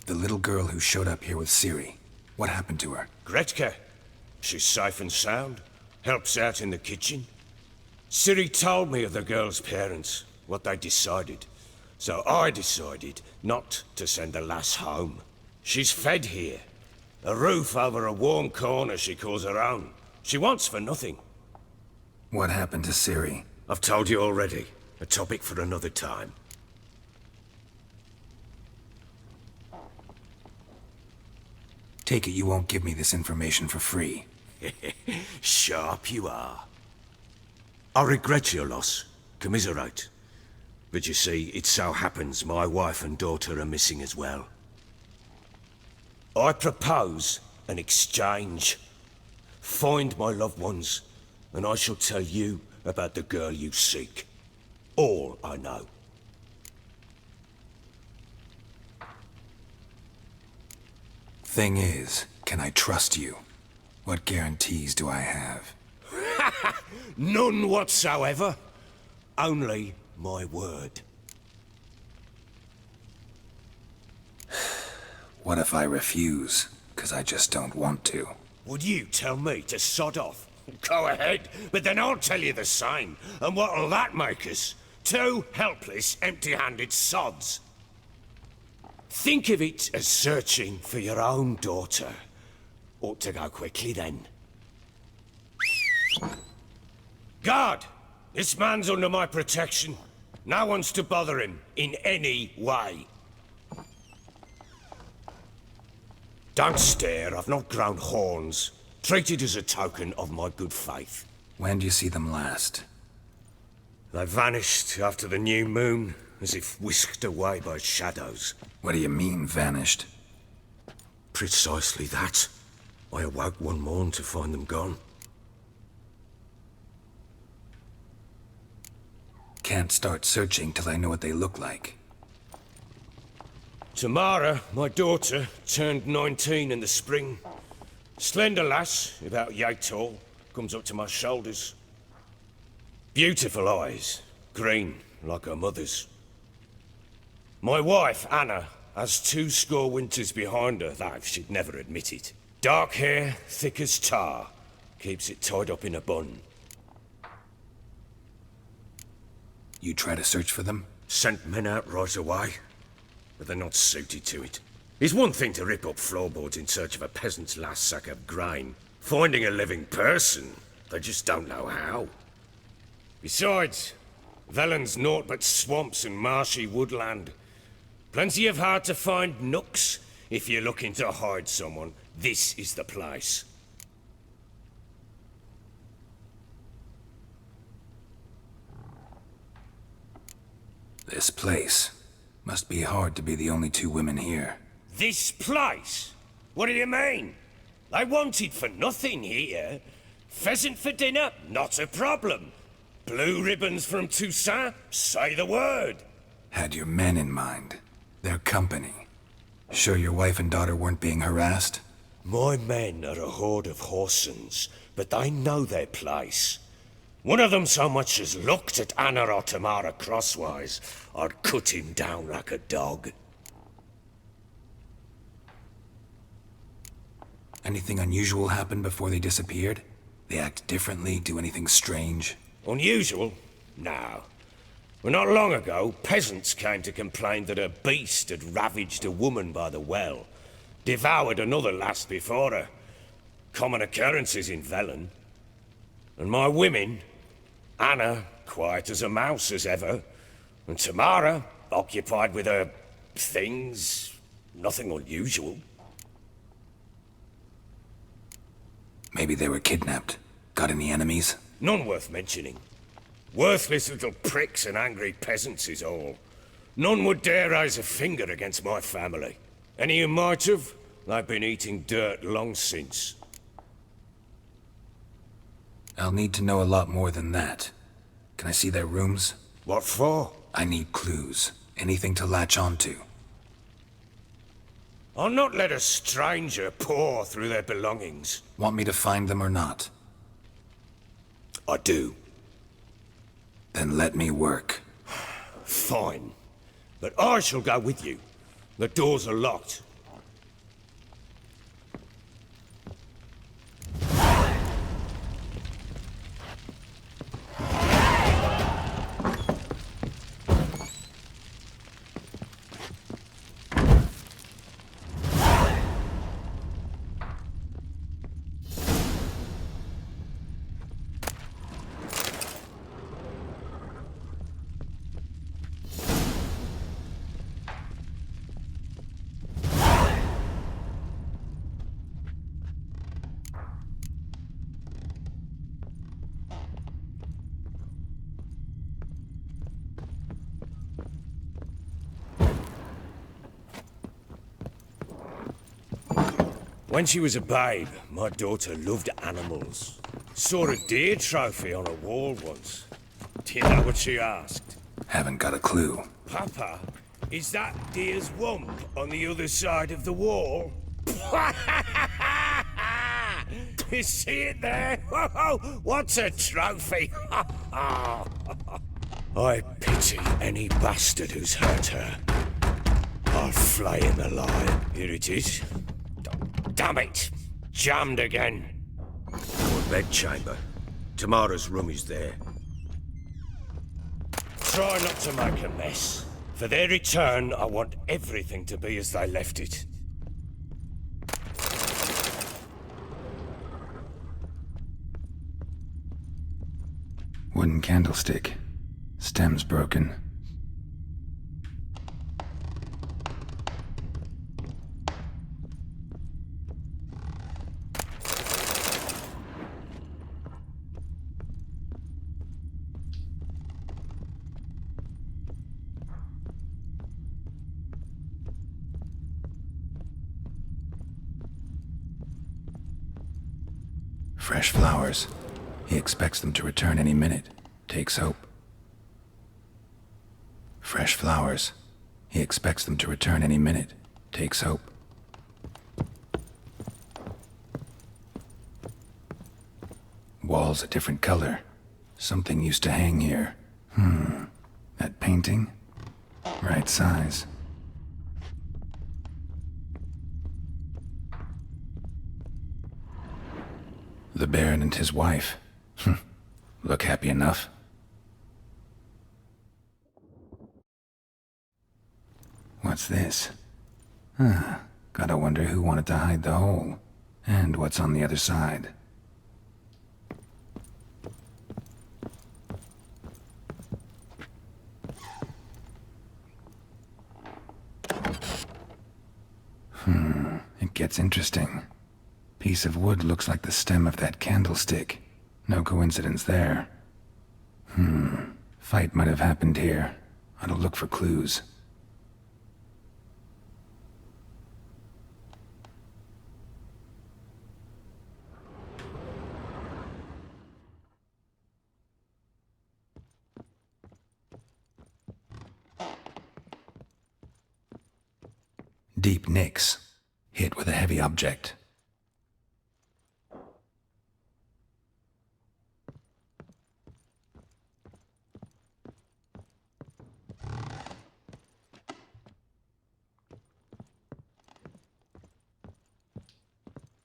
The little girl who showed up here with Ciri. What happened to her? Gretka. She's safe and sound. Helps out in the kitchen. Ciri told me of the girl's parents, what they decided. So I decided not to send the lass home. She's fed here. A roof over a warm corner she calls her own. She wants for nothing. What happened to Ciri? I've told you already. A topic for another time. Take it you won't give me this information for free. Sharp you are. I regret your loss. Commiserate. But you see, it so happens my wife and daughter are missing as well. I propose an exchange. Find my loved ones, and I shall tell you about the girl you seek. All I know. Thing is, can I trust you? What guarantees do I have? None whatsoever. Only my word. What if I refuse? 'Cause I just don't want to. Would you tell me to sod off? Go ahead, but then I'll tell you the same. And what'll that make us? Two helpless, empty-handed sods. Think of it as searching for your own daughter. Ought to go quickly then. Guard! This man's under my protection. No one's to bother him in any way. Don't stare, I've not grown horns. Treat it as a token of my good faith. When do you see them last? They vanished after the new moon, as if whisked away by shadows. What do you mean, vanished? Precisely that. I awoke one morn to find them gone. Can't start searching till I know what they look like. Tamara, my daughter, turned 19 in the spring. Slender lass, about yay tall, comes up to my shoulders. Beautiful eyes, green like her mother's. My wife, Anna, has 20 winters behind her, though she'd never admit it. Dark hair, thick as tar, keeps it tied up in a bun. You try to search for them? Sent men out right away, but they're not suited to it. It's one thing to rip up floorboards in search of a peasant's last sack of grain. Finding a living person, they just don't know how. Besides, Velen's naught but swamps and marshy woodland. Plenty of hard-to-find nooks. If you're looking to hide someone, this is the place. This place. Must be hard to be the only two women here. This place? What do you mean? They wanted for nothing here. Pheasant for dinner? Not a problem. Blue ribbons from Toussaint? Say the word. Had your men in mind. Their company. Sure your wife and daughter weren't being harassed? My men are a horde of whoresons, but they know their place. One of them so much as looked at Anna or Tamara crosswise, I'd cut him down like a dog. Anything unusual happen before they disappeared? They act differently, do anything strange? Unusual? No. Well, not long ago, peasants came to complain that a beast had ravaged a woman by the well. Devoured another lass before her. Common occurrences in Velen. And my women, Anna, quiet as a mouse as ever, and Tamara, occupied with her things, nothing unusual. Maybe they were kidnapped. Got any enemies? None worth mentioning. Worthless little pricks and angry peasants is all. None would dare raise a finger against my family. Any who might have, they've been eating dirt long since. I'll need to know a lot more than that. Can I see their rooms? What for? I need clues. Anything to latch onto. I'll not let a stranger pore through their belongings. Want me to find them or not? I do. Then let me work. Fine. But I shall go with you. The doors are locked. When she was a babe, my daughter loved animals. Saw a deer trophy on a wall once. Do you know what she asked? Haven't got a clue. Papa, is that deer's wump on the other side of the wall? You see it there? What's a trophy? I pity any bastard who's hurt her. I'll flay him alive. Here it is. Damn it! Jammed again. Our bedchamber. Tamara's room is there. Try not to make a mess. For their return, I want everything to be as they left it. Wooden candlestick. Stem's broken. Fresh flowers. He expects them to return any minute. Takes hope. Fresh flowers. He expects them to return any minute. Takes hope. Walls a different color. Something used to hang here. That painting? Right size. The Baron and his wife. Look happy enough. What's this? Gotta wonder who wanted to hide the hole. And what's on the other side. It gets interesting. Piece of wood looks like the stem of that candlestick. No coincidence there. Fight might have happened here. Ought to look for clues. Deep nicks. Hit with a heavy object.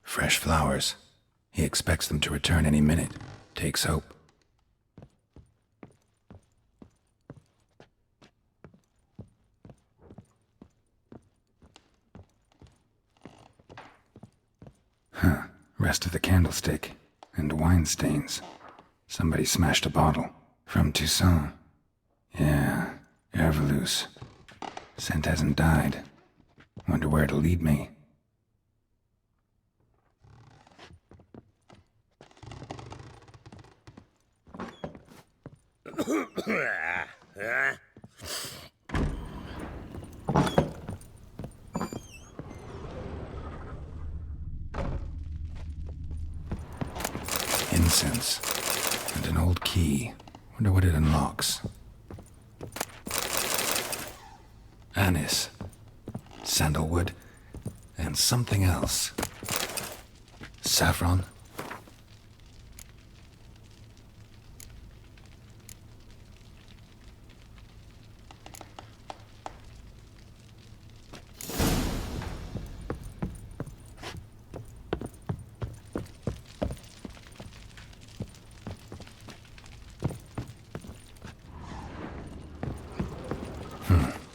Fresh flowers. He expects them to return any minute. Takes hope. Rest of the candlestick. And wine stains. Somebody smashed a bottle. From Toussaint. Yeah, Herveloos. Scent hasn't died. Wonder where it'll lead me. Incense. And an old key. Wonder what it unlocks. Anise. Sandalwood. And something else. Saffron.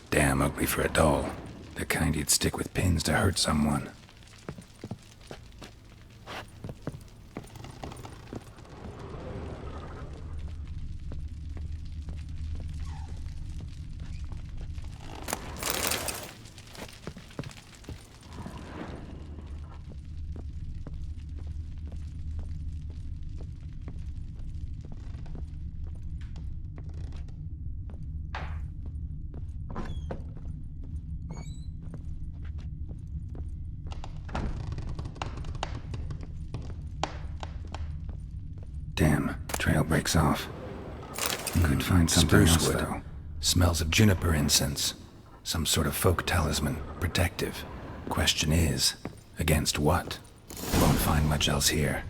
Damn ugly for a doll. The kind you'd stick with pins to hurt someone. Damn, trail breaks off. Could find something else, though. Smells of juniper incense. Some sort of folk talisman, protective. Question is, against what? Won't find much else here.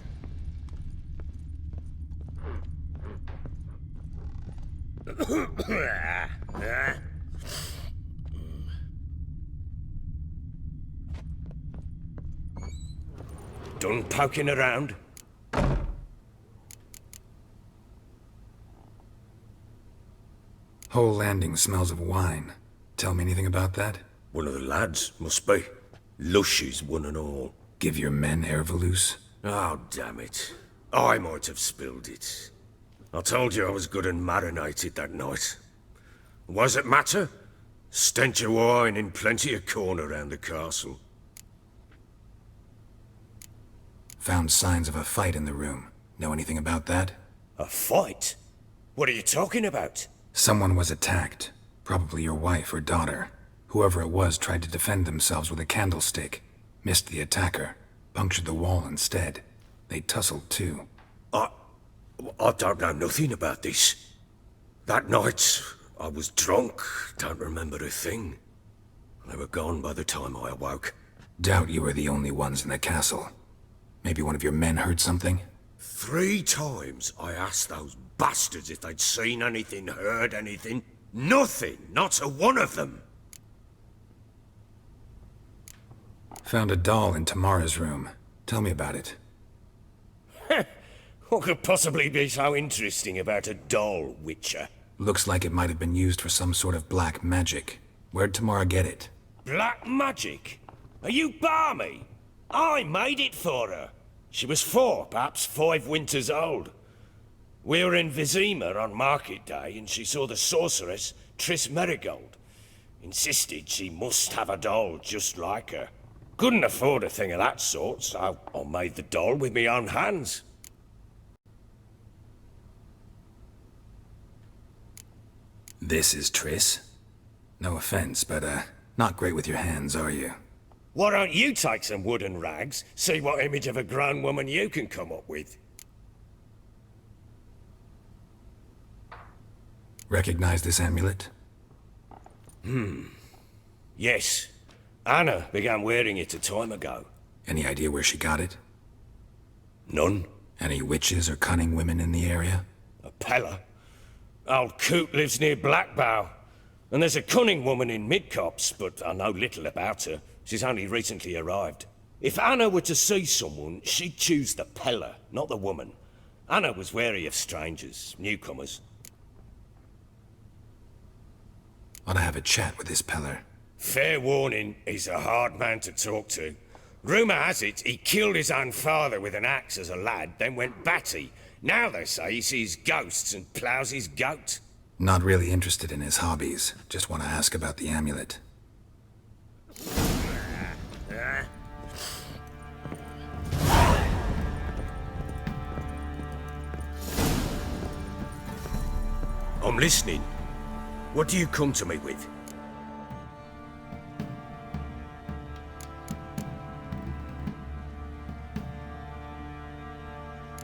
Done poking around? Whole landing smells of wine. Tell me anything about that? One of the lads, must be. Lushes, one and all. Give your men Ervalus? Oh, damn it. I might have spilled it. I told you I was good and marinated that night. What does it matter? Stench of wine in plenty of corn around the castle. Found signs of a fight in the room. Know anything about that? A fight? What are you talking about? Someone was attacked. Probably your wife or daughter. Whoever it was tried to defend themselves with a candlestick. Missed the attacker. Punctured the wall instead. They tussled too. I don't know nothing about this. That night, I was drunk. Don't remember a thing. They were gone by the time I awoke. Doubt you were the only ones in the castle. Maybe one of your men heard something? 3 times I asked those bastards if they'd seen anything, heard anything. Nothing! Not a one of them! Found a doll in Tamara's room. Tell me about it. What could possibly be so interesting about a doll, Witcher? Looks like it might have been used for some sort of black magic. Where'd Tamara get it? Black magic? Are you balmy? I made it for her. She was 4, perhaps 5 winters old. We were in Vizima on market day, and she saw the sorceress, Triss Merigold. Insisted she must have a doll just like her. Couldn't afford a thing of that sort, so I made the doll with my own hands. This is Triss? No offense, but, not great with your hands, are you? Why don't you take some wooden rags, see what image of a grown woman you can come up with? Recognize this amulet? Yes. Anna began wearing it a time ago. Any idea where she got it? None. Any witches or cunning women in the area? A Pella. Old Coot lives near Blackbow. And there's a cunning woman in Midcopse, but I know little about her. She's only recently arrived. If Anna were to see someone, she'd choose the Pella, not the woman. Anna was wary of strangers, newcomers. Ought to have a chat with this Peller. Fair warning, he's a hard man to talk to. Rumour has it he killed his own father with an axe as a lad, then went batty. Now they say he sees ghosts and ploughs his goat. Not really interested in his hobbies. Just want to ask about the amulet. I'm listening. What do you come to me with?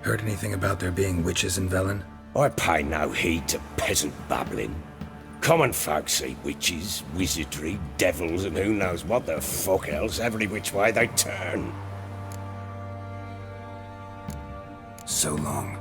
Heard anything about there being witches in Velen? I pay no heed to peasant babbling. Common folk see witches, wizardry, devils, and who knows what the fuck else every which way they turn. So long.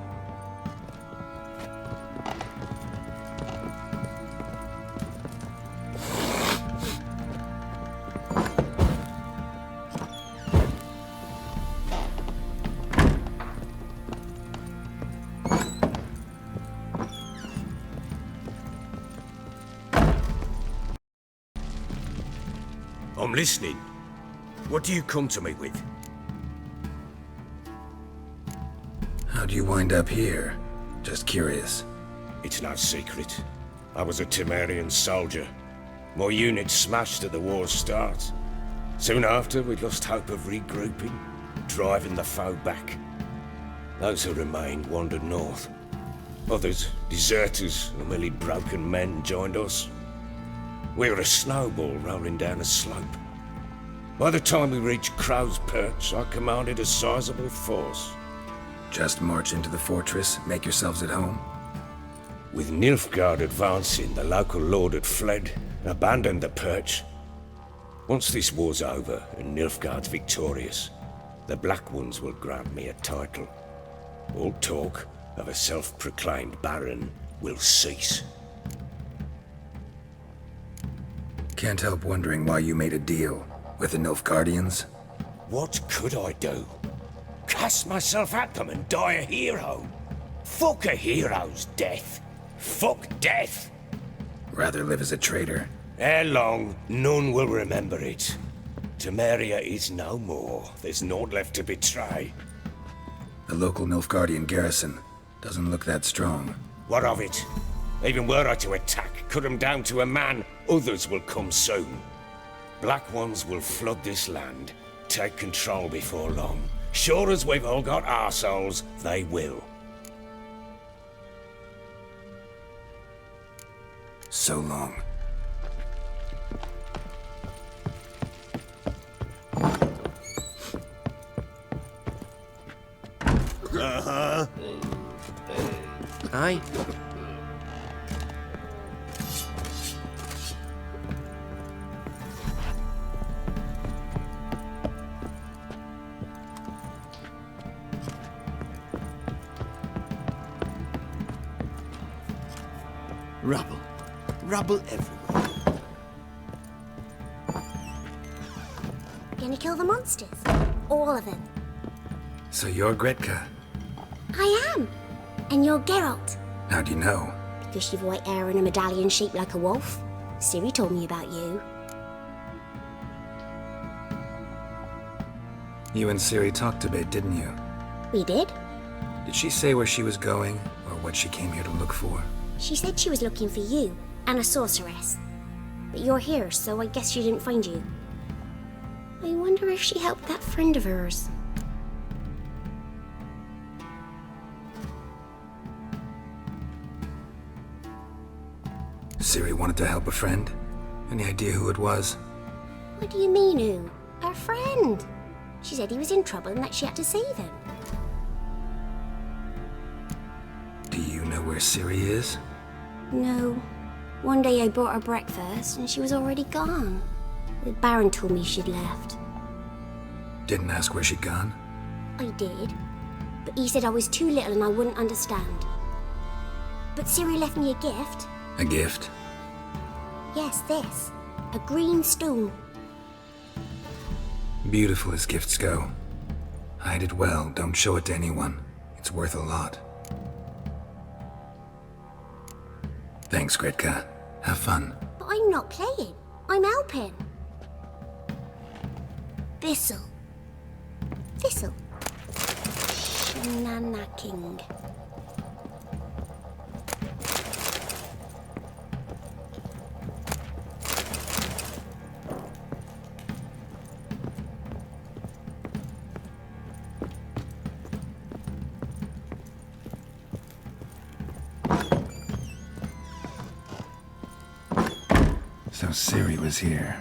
I'm listening. What do you come to me with? How'd you wind up here? Just curious. It's no secret. I was a Temerian soldier. My unit smashed at the war's start. Soon after, we lost hope of regrouping, driving the foe back. Those who remained wandered north. Others, deserters or merely broken men, joined us. We were a snowball rolling down a slope. By the time we reached Crow's Perch, I commanded a sizable force. Just march into the fortress, make yourselves at home? With Nilfgaard advancing, the local lord had fled, abandoned the perch. Once this war's over and Nilfgaard's victorious, the Black Ones will grant me a title. All talk of a self-proclaimed baron will cease. Can't help wondering why you made a deal with the Nilfgaardians. What could I do? Cast myself at them and die a hero? Fuck a hero's death. Fuck death. Rather live as a traitor. Ere long, none will remember it. Temeria is no more. There's naught left to betray. The local Nilfgaardian garrison doesn't look that strong. What of it? Even were I to attack, cut them down to a man, others will come soon. Black Ones will flood this land, take control before long. Sure as we've all got arseholes, they will. So long. Uh-huh. Aye. Rubble. Rubble everywhere. Gonna kill the monsters? All of them. So you're Gretka. I am. And you're Geralt. How do you know? Because you've white hair and a medallion shaped like a wolf. Siri told me about you. You and Ciri talked a bit, didn't you? We did. Did she say where she was going, or what she came here to look for? She said she was looking for you and a sorceress. But you're here, so I guess she didn't find you. I wonder if she helped that friend of hers. Ciri wanted to help a friend? Any idea who it was? What do you mean, who? Her friend. She said he was in trouble and that she had to save him. Do you know where Ciri is? No. One day I bought her breakfast and she was already gone. The Baron told me she'd left. Didn't ask where she'd gone? I did. But he said I was too little and I wouldn't understand. But Ciri left me a gift. A gift? Yes, this. A green stone. Beautiful as gifts go. Hide it well, don't show it to anyone. It's worth a lot. Thanks, Gretka. Have fun. But I'm not playing. I'm helping. Thistle. Thistle. Shenanacking. So Ciri was here.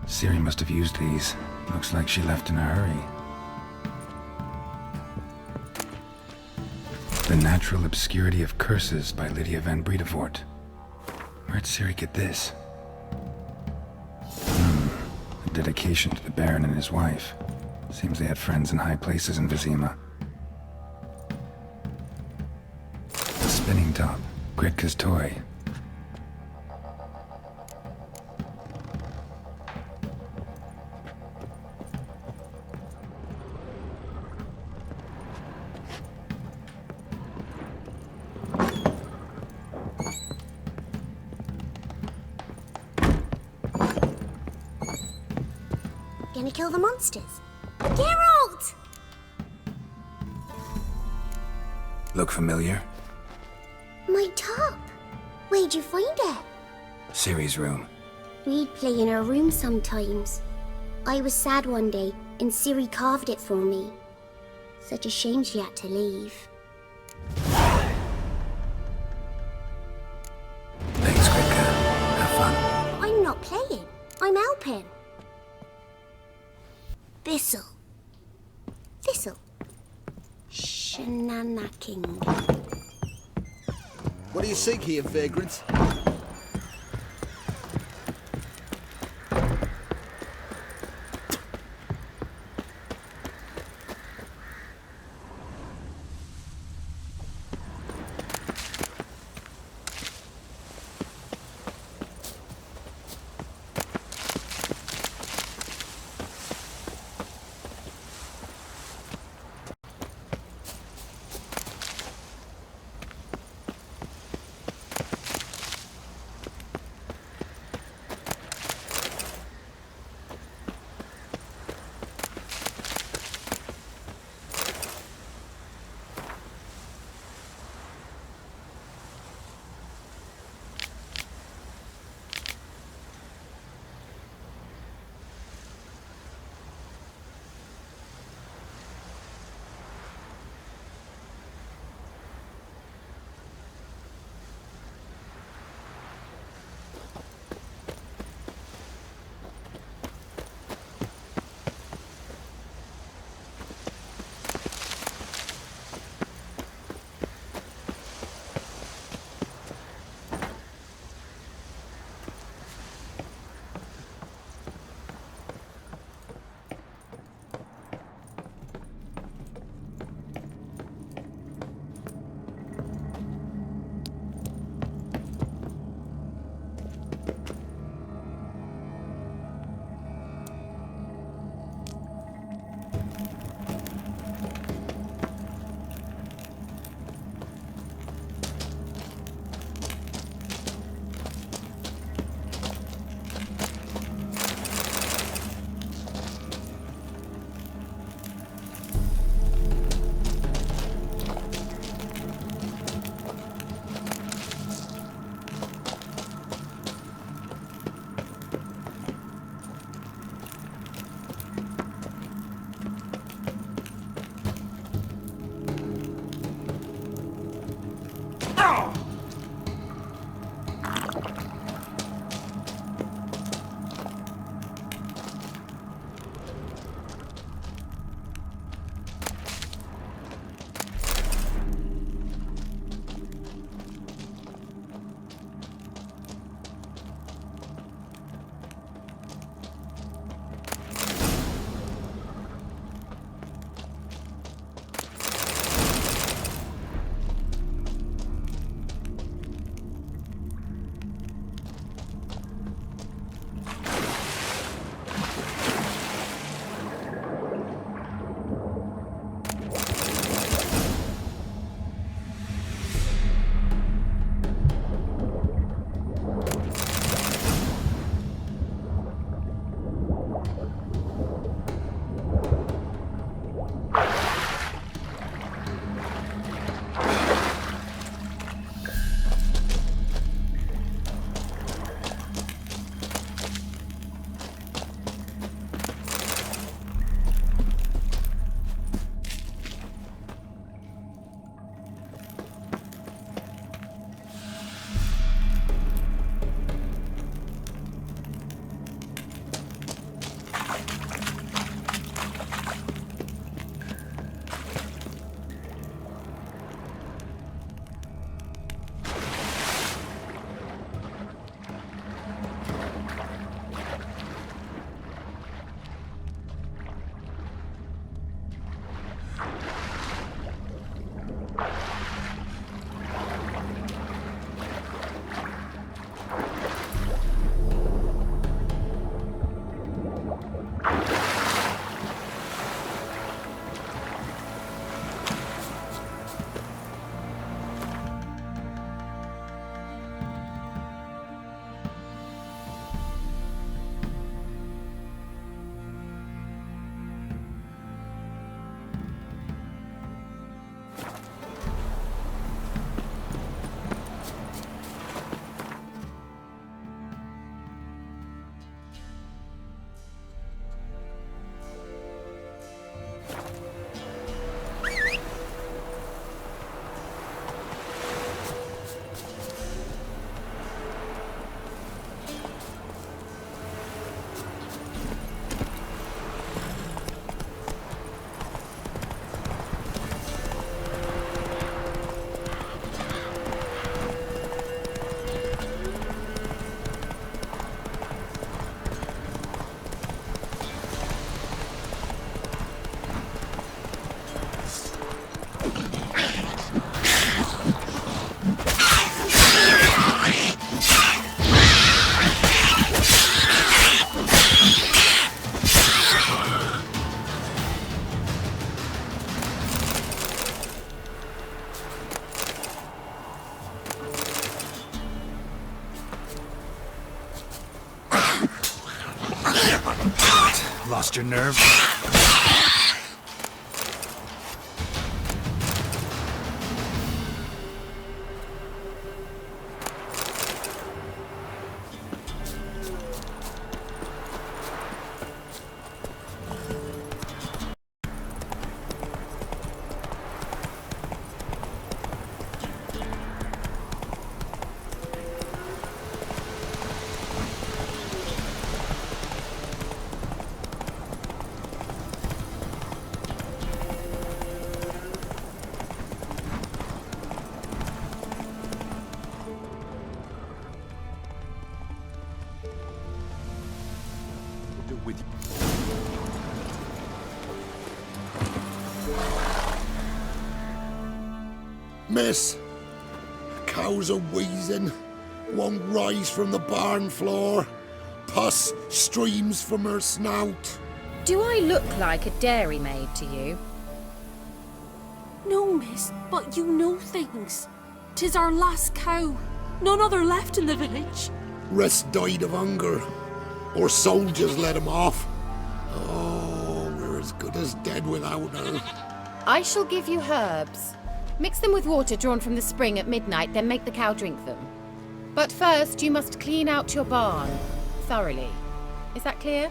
Ciri must have used these. Looks like she left in a hurry. The Natural Obscurity of Curses by Lydia van Bredevoort. Where'd Ciri get this? A dedication to the Baron and his wife. Seems they had friends in high places in Vizima. The spinning top. Gretka's toy. Gonna kill the monsters. Geralt! Look familiar? My top. Where'd you find it? Ciri's room. We'd play in her room sometimes. I was sad one day, and Ciri carved it for me. Such a shame she had to leave. Thanks, Gretka. Have fun. I'm not playing. I'm helping. Thistle. Thistle. Shenanacking. What do you seek here, vagrant? Lost your nerve? With you. Miss, cows are wheezing, won't rise from the barn floor. Pus streams from her snout. Do I look like a dairymaid to you? No, miss, but you know things. 'Tis our last cow. None other left in the village. Rest died of hunger, or soldiers let him off. Oh, we're as good as dead without her. I shall give you herbs. Mix them with water drawn from the spring at midnight, then make the cow drink them. But first, you must clean out your barn thoroughly. Is that clear?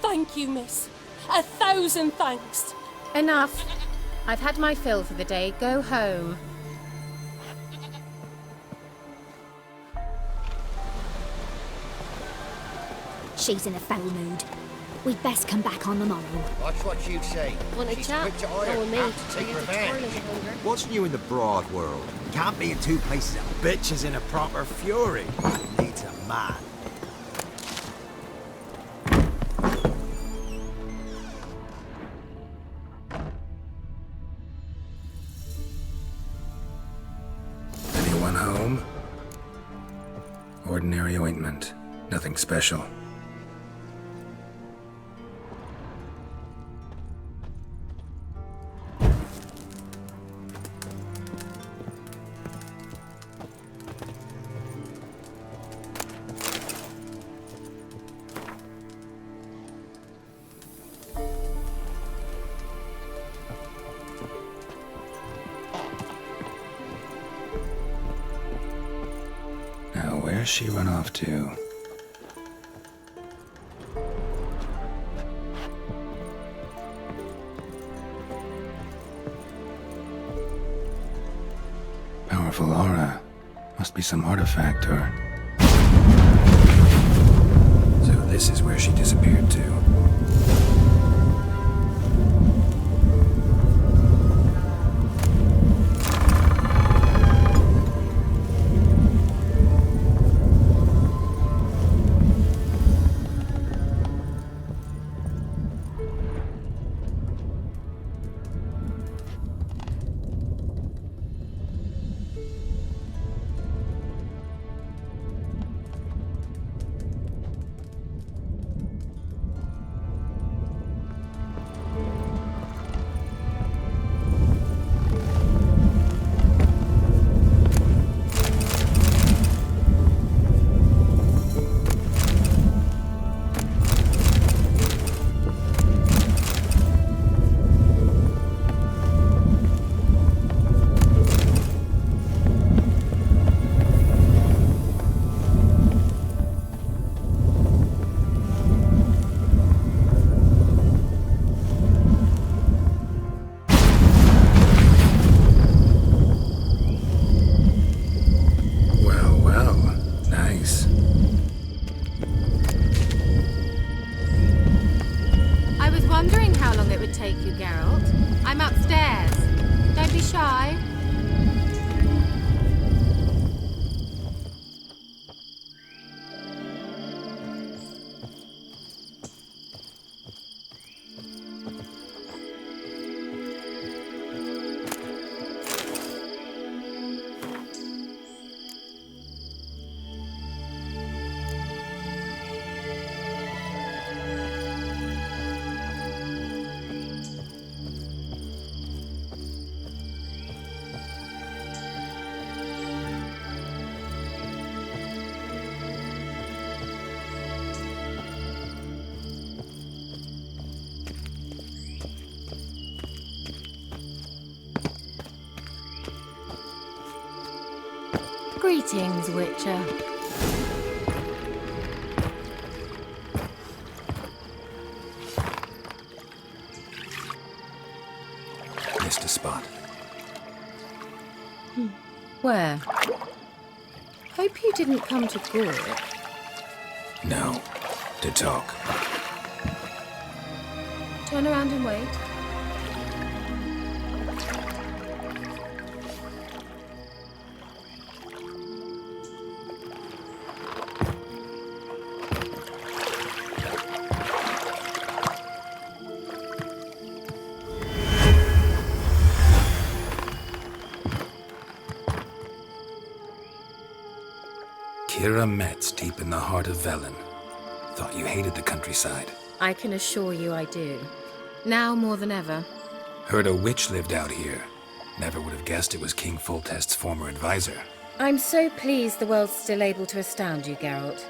Thank you, miss. 1,000 thanks. Enough. I've had my fill for the day. Go home. She's in a foul mood. We'd best come back on the morrow. Watch what you say. Want a She's chat? quick to order, Go with me. apt to take Need to revenge. turn his hunger. What's new in the broad world? Can't be in two places. A bitch is in a proper fury. Needs a man. Anyone home? Ordinary ointment. Nothing special. Now, where's she run off to? Powerful aura. Must be some artifact or... So this is where she disappeared to. Greetings, Witcher. Missed a spot. Where? Hope you didn't come to gore. No. To talk. Turn around and wait. Kira Metz, deep in the heart of Velen. Thought you hated the countryside. I can assure you I do. Now more than ever. Heard a witch lived out here. Never would have guessed it was King Foltest's former advisor. I'm so pleased the world's still able to astound you, Geralt.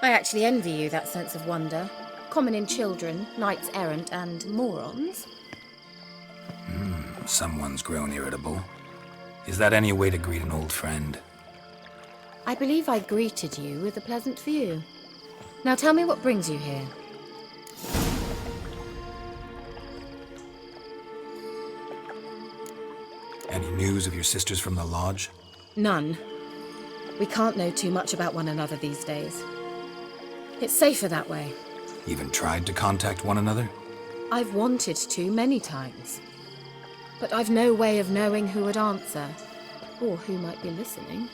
I actually envy you that sense of wonder. Common in children, knights errant, and morons. Someone's grown irritable. Is that any way to greet an old friend? I believe I greeted you with a pleasant view. Now tell me what brings you here. Any news of your sisters from the lodge? None. We can't know too much about one another these days. It's safer that way. Even tried to contact one another? I've wanted to many times. But I've no way of knowing who would answer, or who might be listening.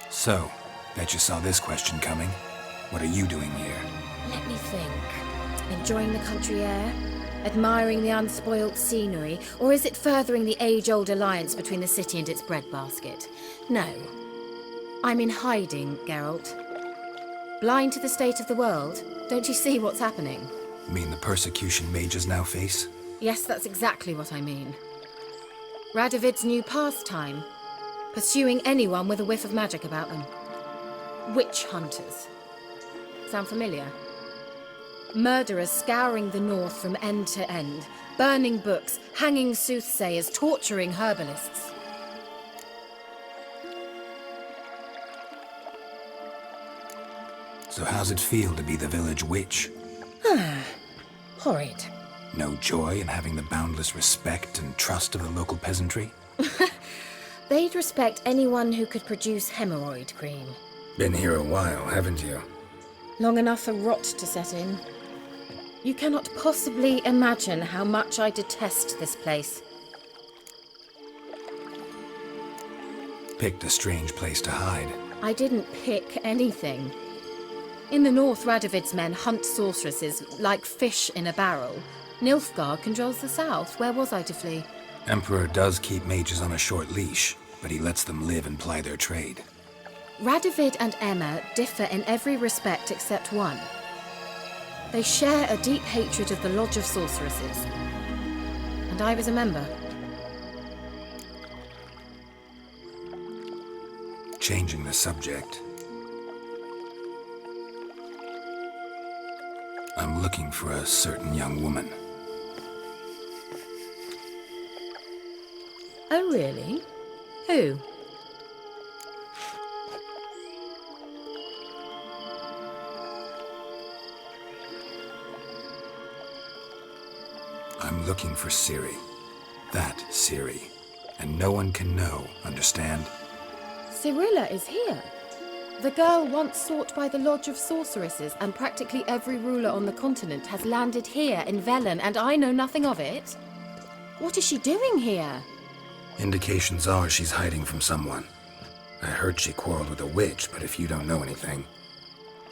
So, bet you saw this question coming. What are you doing here? Let me think. Enjoying the country air? Admiring the unspoilt scenery? Or is it furthering the age-old alliance between the city and its breadbasket? No. I'm in hiding, Geralt. Blind to the state of the world? Don't you see what's happening? You mean the persecution mages now face? Yes, that's exactly what I mean. Radovid's new pastime. Pursuing anyone with a whiff of magic about them. Witch hunters. Sound familiar? Murderers scouring the north from end to end, burning books, hanging soothsayers, torturing herbalists. So how's it feel to be the village witch? Horrid. No joy in having the boundless respect and trust of the local peasantry? They'd respect anyone who could produce hemorrhoid cream. Been here a while, haven't you? Long enough for rot to set in. You cannot possibly imagine how much I detest this place. Picked a strange place to hide. I didn't pick anything. In the north, Radovid's men hunt sorceresses like fish in a barrel. Nilfgaard controls the south. Where was I to flee? Emperor does keep mages on a short leash, but he lets them live and ply their trade. Radovid and Emma differ in every respect except one. They share a deep hatred of the Lodge of Sorceresses. And I was a member. Changing the subject. I'm looking for a certain young woman. Oh, really? Who? I'm looking for Ciri. That Ciri. And no one can know, understand? Cirilla is here. The girl once sought by the Lodge of Sorceresses, and practically every ruler on the continent has landed here in Velen, and I know nothing of it. What is she doing here? Indications are she's hiding from someone. I heard she quarreled with a witch, but if you don't know anything,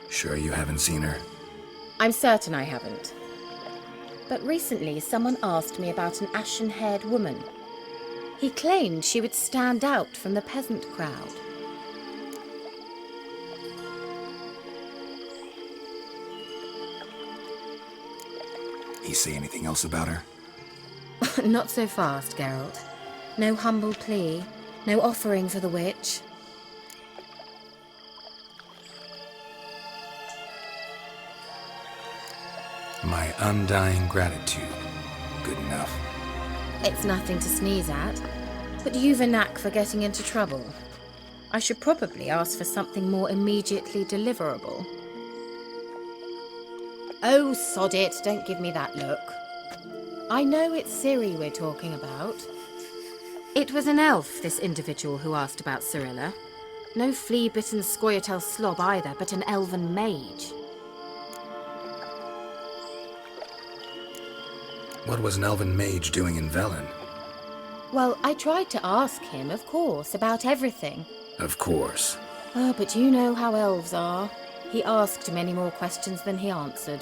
sure you haven't seen her? I'm certain I haven't. But recently someone asked me about an ashen-haired woman. He claimed she would stand out from the peasant crowd. He say anything else about her? Not so fast, Geralt. No humble plea, no offering for the witch. My undying gratitude. Good enough. It's nothing to sneeze at, but you've a knack for getting into trouble. I should probably ask for something more immediately deliverable. Oh, sod it, don't give me that look. I know it's Ciri we're talking about. It was an elf, this individual who asked about Cirilla. No flea-bitten Scoia'tael slob either, but an elven mage. What was an elven mage doing in Velen? Well, I tried to ask him, of course, about everything. Of course. Oh, but you know how elves are. He asked many more questions than he answered.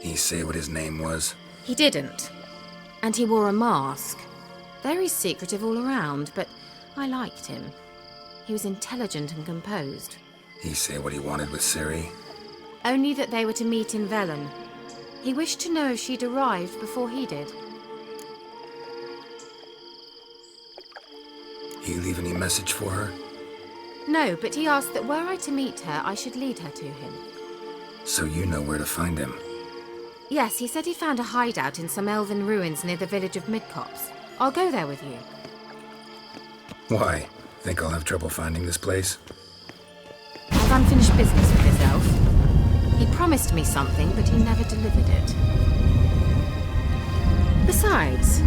He say what his name was? He didn't. And he wore a mask. Very secretive all around, but I liked him. He was intelligent and composed. He say what he wanted with Ciri? Only that they were to meet in Velen. He wished to know if she'd arrived before he did. He leave any message for her? No, but he asked that were I to meet her, I should lead her to him. So you know where to find him? Yes, he said he found a hideout in some elven ruins near the village of Midcopse. I'll go there with you. Why? Think I'll have trouble finding this place? I've unfinished business with this elf. He promised me something, but he never delivered it. Besides,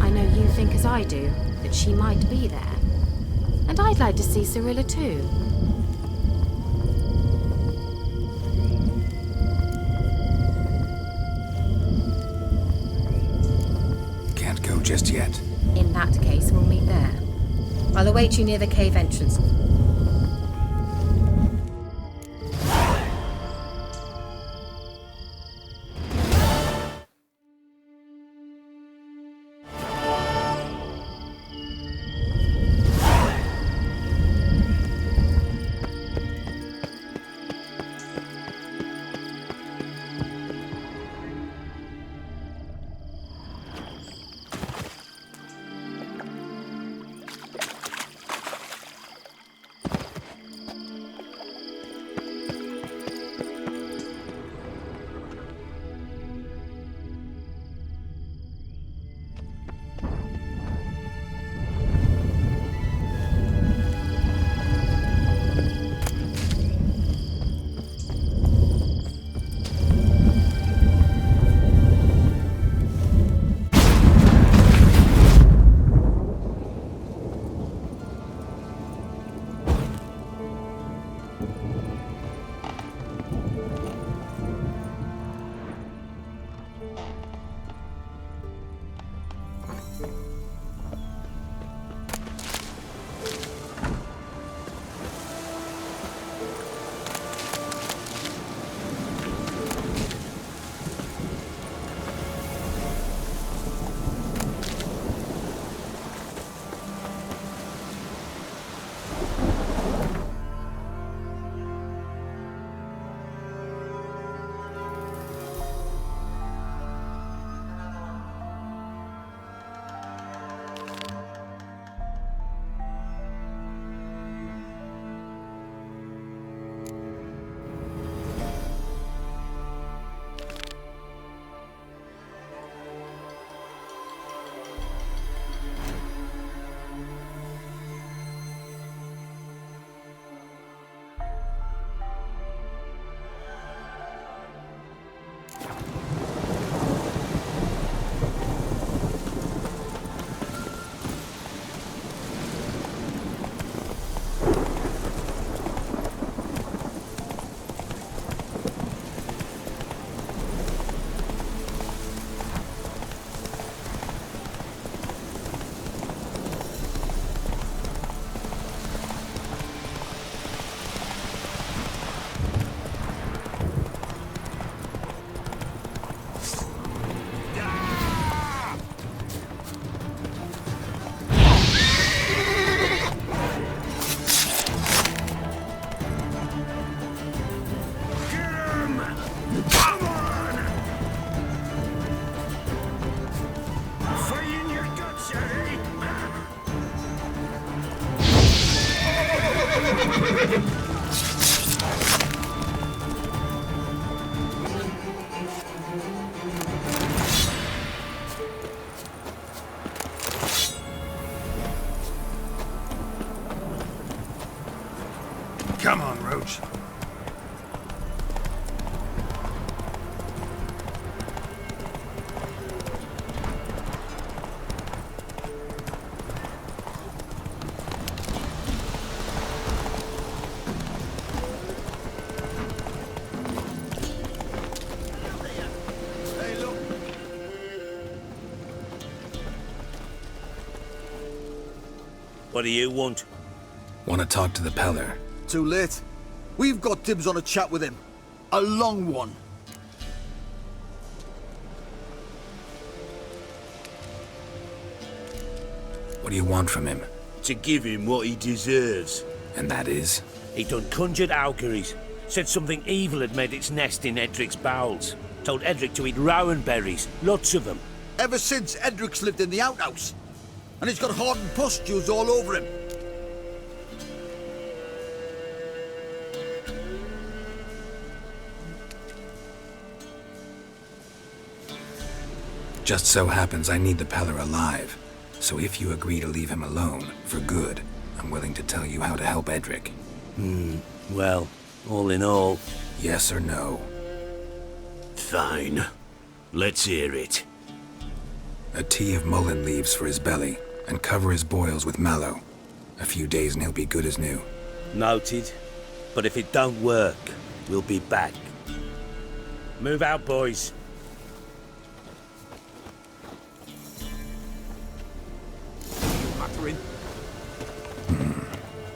I know you think as I do, that she might be there. And I'd like to see Cirilla too. Can't go just yet. In that case, we'll meet there. I'll await you near the cave entrance. What do you want? Want to talk to the Peller. Too late. We've got dibs on a chat with him. A long one. What do you want from him? To give him what he deserves. And that is? He done conjured auguries. Said something evil had made its nest in Edric's bowels. Told Edric to eat rowan berries. Lots of them. Ever since Edric's lived in the outhouse. And he's got hardened pustules all over him. Just so happens I need the Peller alive. So if you agree to leave him alone, for good, I'm willing to tell you how to help Edric. Well, all in all... Yes or no? Fine. Let's hear it. A tea of mullein leaves for his belly, and cover his boils with mallow. A few days and he'll be good as new. Noted. But if it don't work, we'll be back. Move out, boys.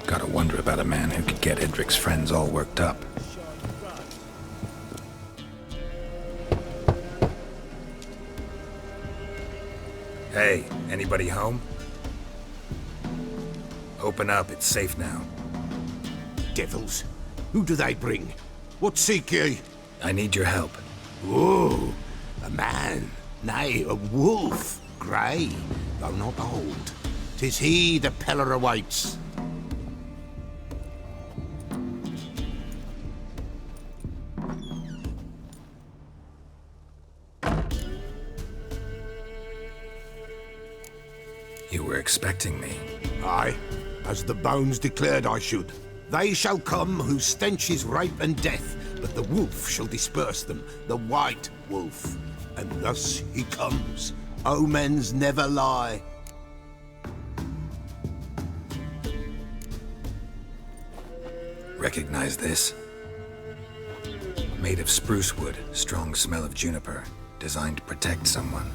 Gotta wonder about a man who could get Edric's friends all worked up. Hey, anybody home? Open up, it's safe now. Devils? Who do they bring? What seek ye? I need your help. Oh, a man. Nay, a wolf. Grey, though not old. 'Tis he the Peller awaits. You were expecting me. Aye, as the bones declared I should. They shall come whose stench is rape and death, but the wolf shall disperse them, the white wolf. And thus he comes. Omens never lie. Recognize this? Made of spruce wood, strong smell of juniper, designed to protect someone.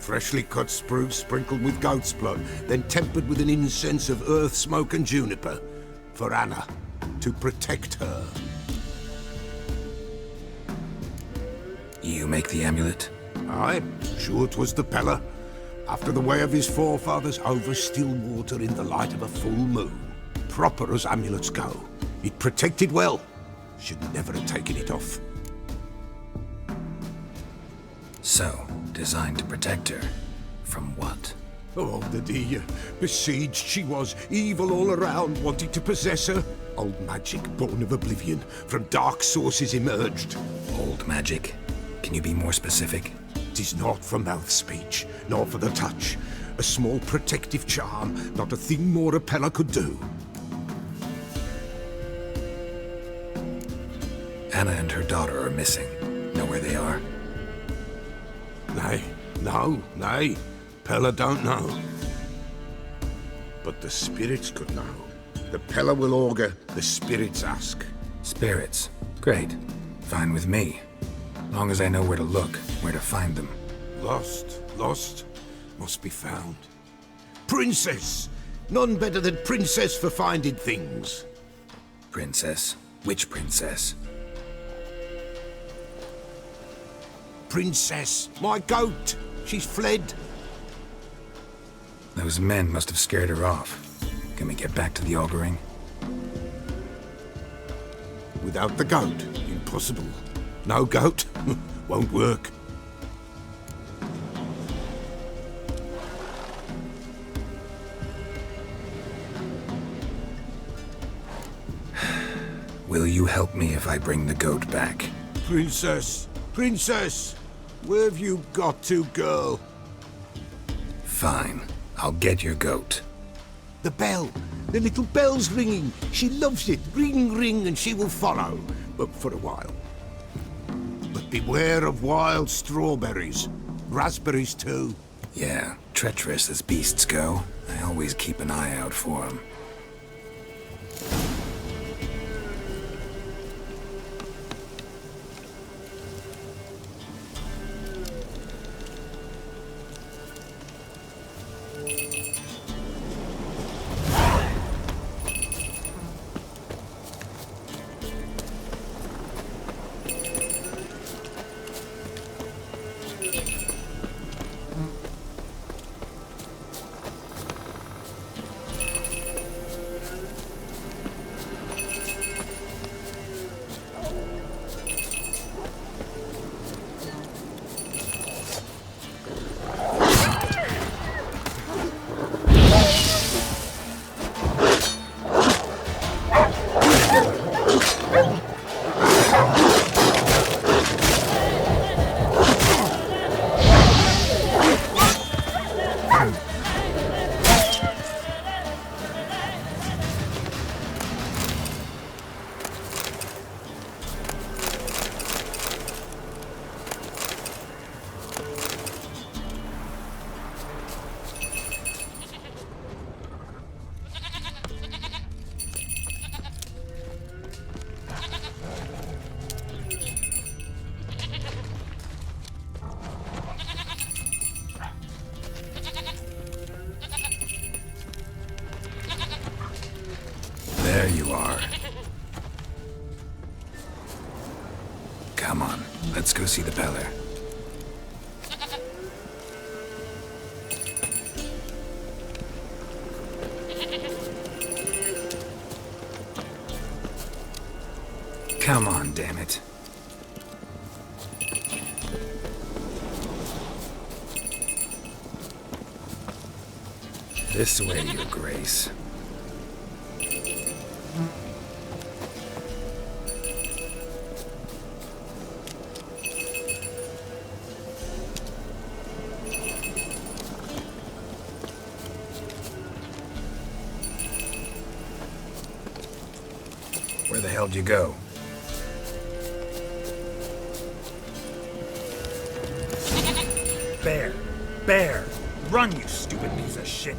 Freshly cut spruce sprinkled with goat's blood, then tempered with an incense of earth, smoke and juniper. For Anna, to protect her. You make the amulet? Aye, sure 'twas the Peller. After the way of his forefathers, over still water in the light of a full moon. Proper as amulets go. It protected well. Should never have taken it off. So, designed to protect her. From what? Oh, the dear. Besieged she was, evil all around, wanting to possess her. Old magic, born of oblivion, from dark sources emerged. Old magic? Can you be more specific? 'Tis not for mouth speech, nor for the touch. A small protective charm, not a thing more a Peller could do. Anna and her daughter are missing. Know where they are? Nay, nay. Peller don't know. But the spirits could know. The Peller will augur, the spirits ask. Spirits? Great. Fine with me. Long as I know where to look, where to find them. Lost, must be found. Princess! None better than Princess for finding things. Princess? Which princess? Princess, my goat! She's fled. Those men must have scared her off. Can we get back to the auguring? Without the goat, impossible. No goat, won't work. Will you help me if I bring the goat back? Princess! Where have you got to, girl? Fine. I'll get your goat. The bell! The little bell's ringing. She loves it. Ring, ring, and she will follow. But for a while. But beware of wild strawberries. Raspberries, too. Yeah, treacherous as beasts go. I always keep an eye out for them. There you are. Come on, let's go see the Peller. Come on, damn it. This way, Your Grace. Where the hell did you go? Bear! Bear! Run, you stupid piece of shit!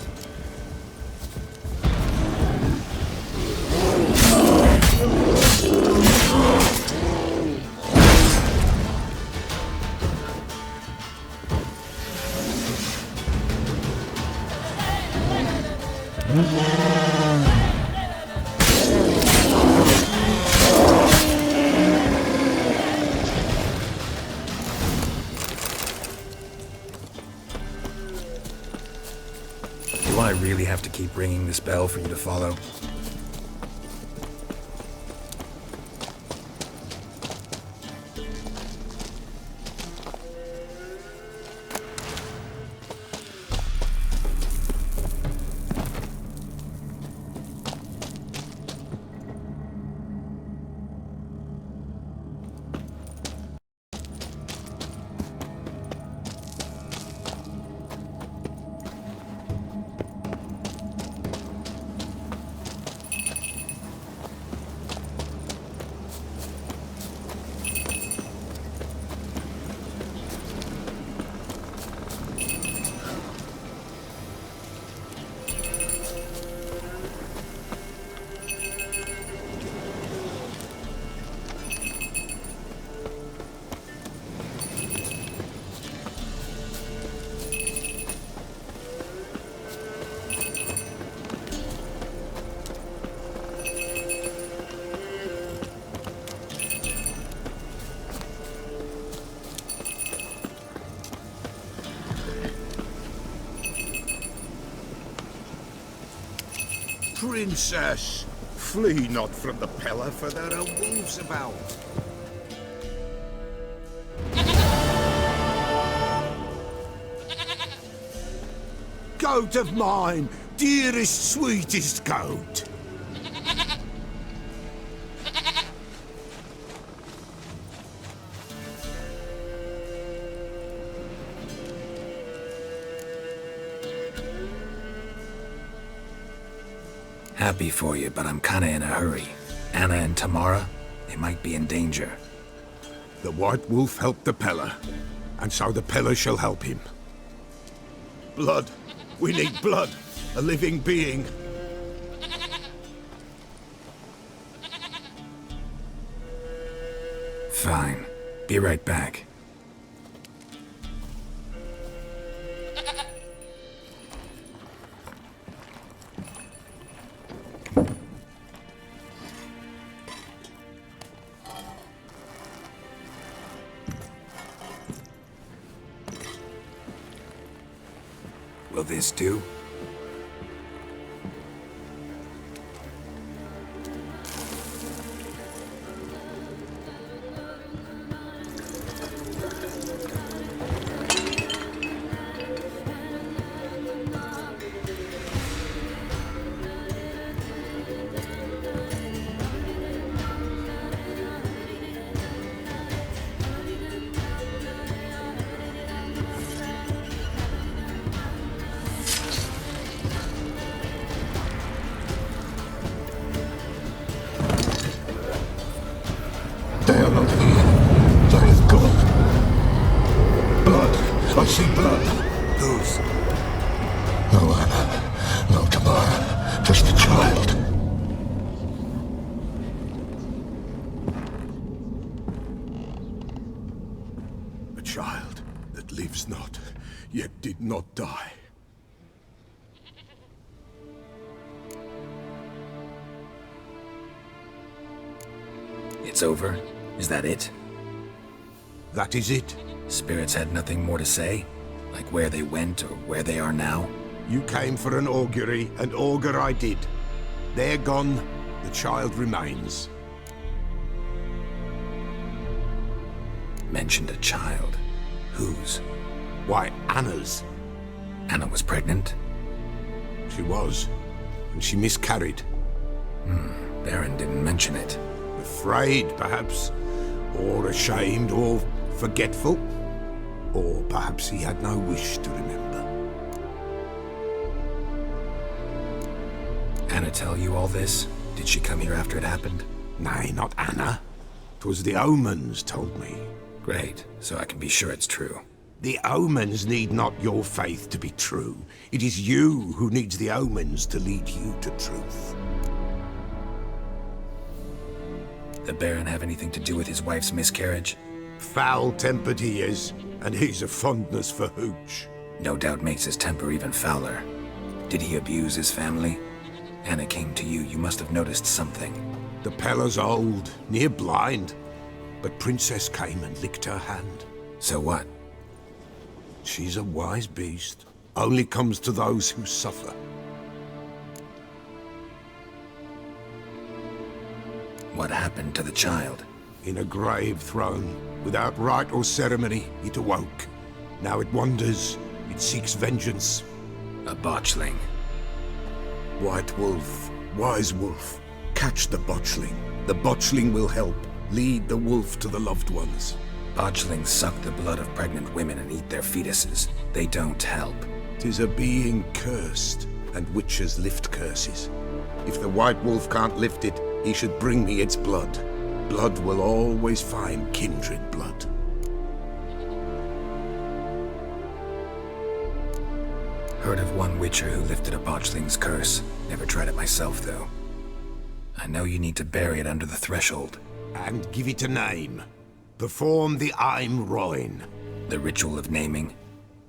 Do I really have to keep ringing this bell for you to follow? Princess, flee not from the Peller, for there are wolves about. Goat of mine, dearest, sweetest goat. Happy for you, but I'm kinda in a hurry. Anna and Tamara, they might be in danger. The White Wolf helped the Peller, and so the Peller shall help him. Blood. We need blood. A living being. Fine. Be right back. Will this do? They are not here. There is God. Blood. I see blood. Whose? No Anna. No Tamara. Just a child. A child that lives not, yet did not die. It's over? Is that it? That is it. Spirits had nothing more to say? Like where they went or where they are now? You came for an augury, and augur I did. They're gone, the child remains. Mentioned a child. Whose? Why, Anna's. Anna was pregnant? She was, and she miscarried. Baron didn't mention it. Afraid, perhaps, or ashamed, or forgetful. Or perhaps he had no wish to remember. Anna tell you all this? Did she come here after it happened? Nay, not Anna. 'Twas the omens told me. Great, so I can be sure it's true. The omens need not your faith to be true. It is you who needs the omens to lead you to truth. The Baron have anything to do with his wife's miscarriage? Foul-tempered he is, and he's a fondness for hooch. No doubt makes his temper even fouler. Did he abuse his family? Anna came to you, you must have noticed something. The Pella's old, near blind, but Princess came and licked her hand. So what? She's a wise beast. Only comes to those who suffer. What happened to the child? In a grave thrown. Without rite or ceremony, it awoke. Now it wanders. It seeks vengeance. A botchling. White wolf, wise wolf. Catch the botchling. The botchling will help. Lead the wolf to the loved ones. Botchlings suck the blood of pregnant women and eat their fetuses. They don't help. 'Tis a being cursed, and witches lift curses. If the white wolf can't lift it, he should bring me its blood. Blood will always find kindred blood. Heard of one witcher who lifted a botchling's curse. Never tried it myself, though. I know you need to bury it under the threshold. And give it a name. Perform the Aim Roin. The ritual of naming?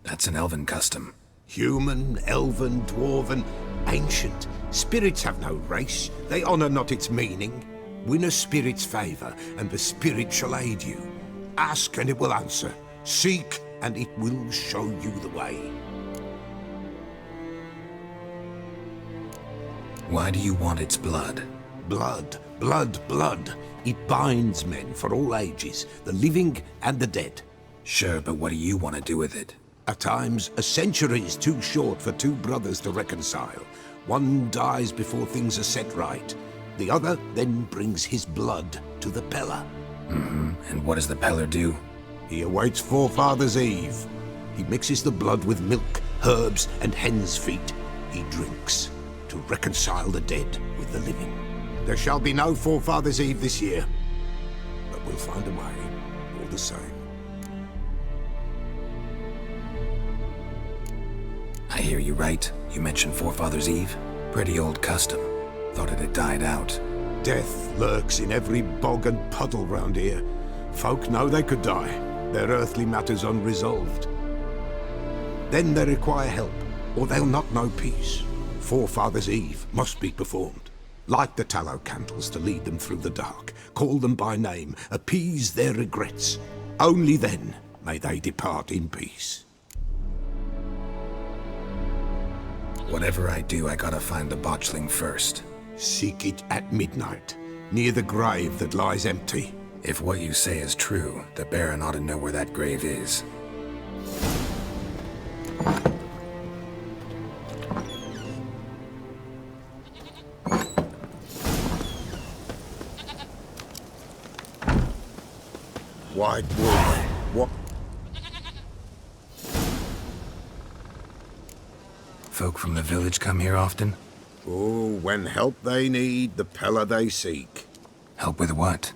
That's an elven custom. Human, elven, dwarven, ancient. Spirits have no race. They honor not its meaning. Win a spirit's favor, and the spirit shall aid you. Ask, and it will answer. Seek, and it will show you the way. Why do you want its blood? Blood, blood, blood. It binds men for all ages, the living and the dead. Sure, but what do you want to do with it? At times, a century is too short for two brothers to reconcile. One dies before things are set right. The other then brings his blood to the Pella. And what does the Peller do? He awaits Forefather's Eve. He mixes the blood with milk, herbs, and hen's feet. He drinks to reconcile the dead with the living. There shall be no Forefather's Eve this year, but we'll find a way, all the same. I hear you right. You mentioned Forefather's Eve? Pretty old custom. Thought it had died out. Death lurks in every bog and puddle round here. Folk know they could die, their earthly matters unresolved. Then they require help, or they'll not know peace. Forefather's Eve must be performed. Light the tallow candles to lead them through the dark. Call them by name, appease their regrets. Only then may they depart in peace. Whatever I do, I gotta find the botchling first. Seek it at midnight, near the grave that lies empty. If what you say is true, the Baron ought to know where that grave is. White wolf, what? Folk from the village come here often? Oh, when help they need, the Pella they seek. Help with what?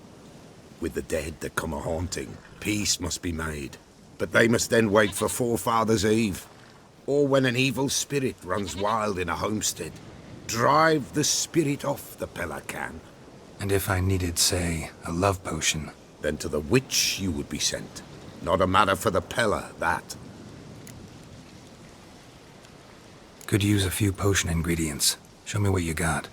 With the dead that come a-haunting. Peace must be made. But they must then wait for Forefather's Eve. Or when an evil spirit runs wild in a homestead. Drive the spirit off, the Pella can. And if I needed, say, a love potion? Then to the witch you would be sent. Not a matter for the Pella, that. Could use a few potion ingredients. Show me what you got.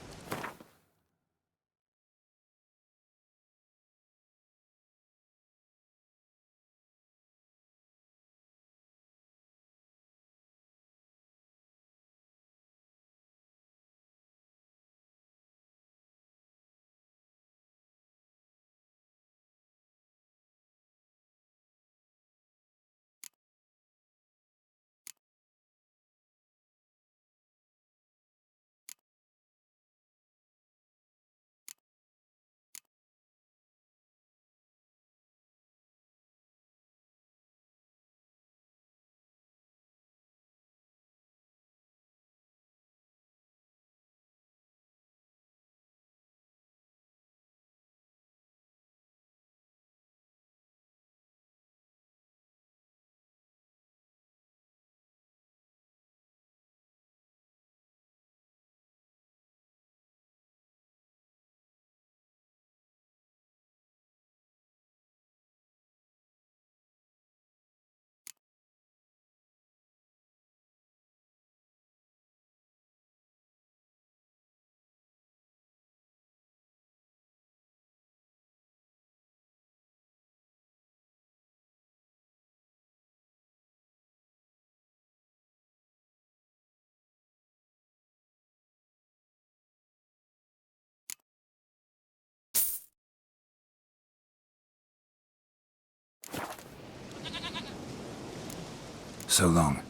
So long.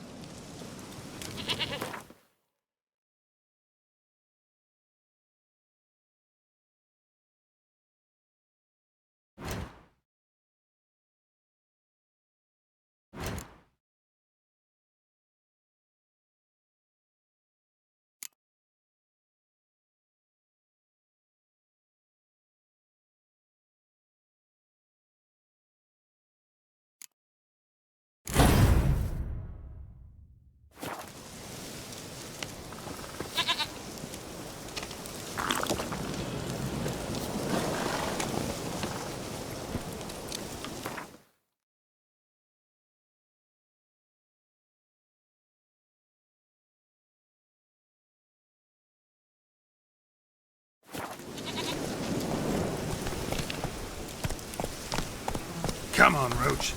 Come on, Roach.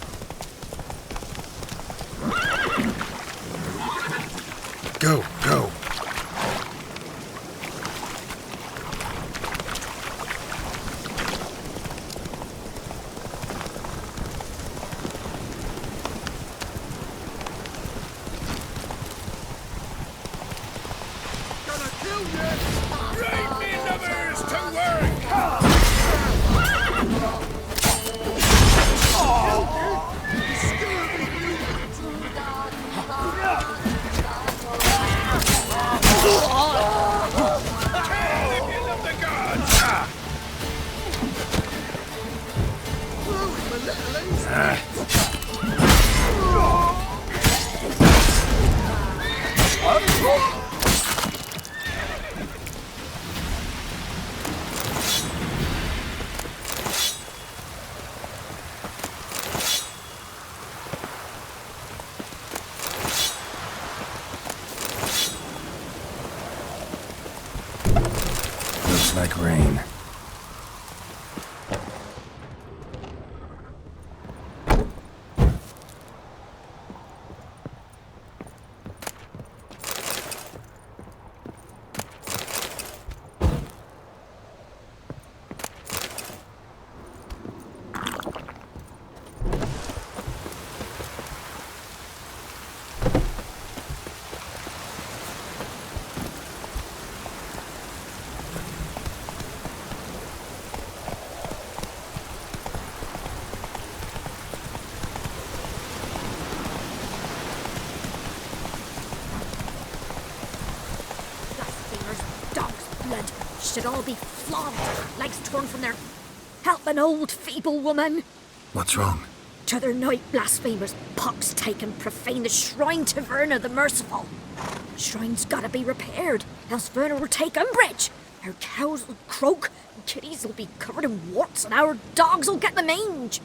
Go, go. Gonna kill you! Right, me lovers, to work! Looks like rain. Should all be flogged, legs torn from their... Help an old, feeble woman! What's wrong? T'other night, blasphemers, pox taken, profane the shrine to Verna the Merciful. The shrine's gotta be repaired, else Verna will take umbrage. Our cows will croak, and kitties will be covered in warts, and our dogs will get the mange.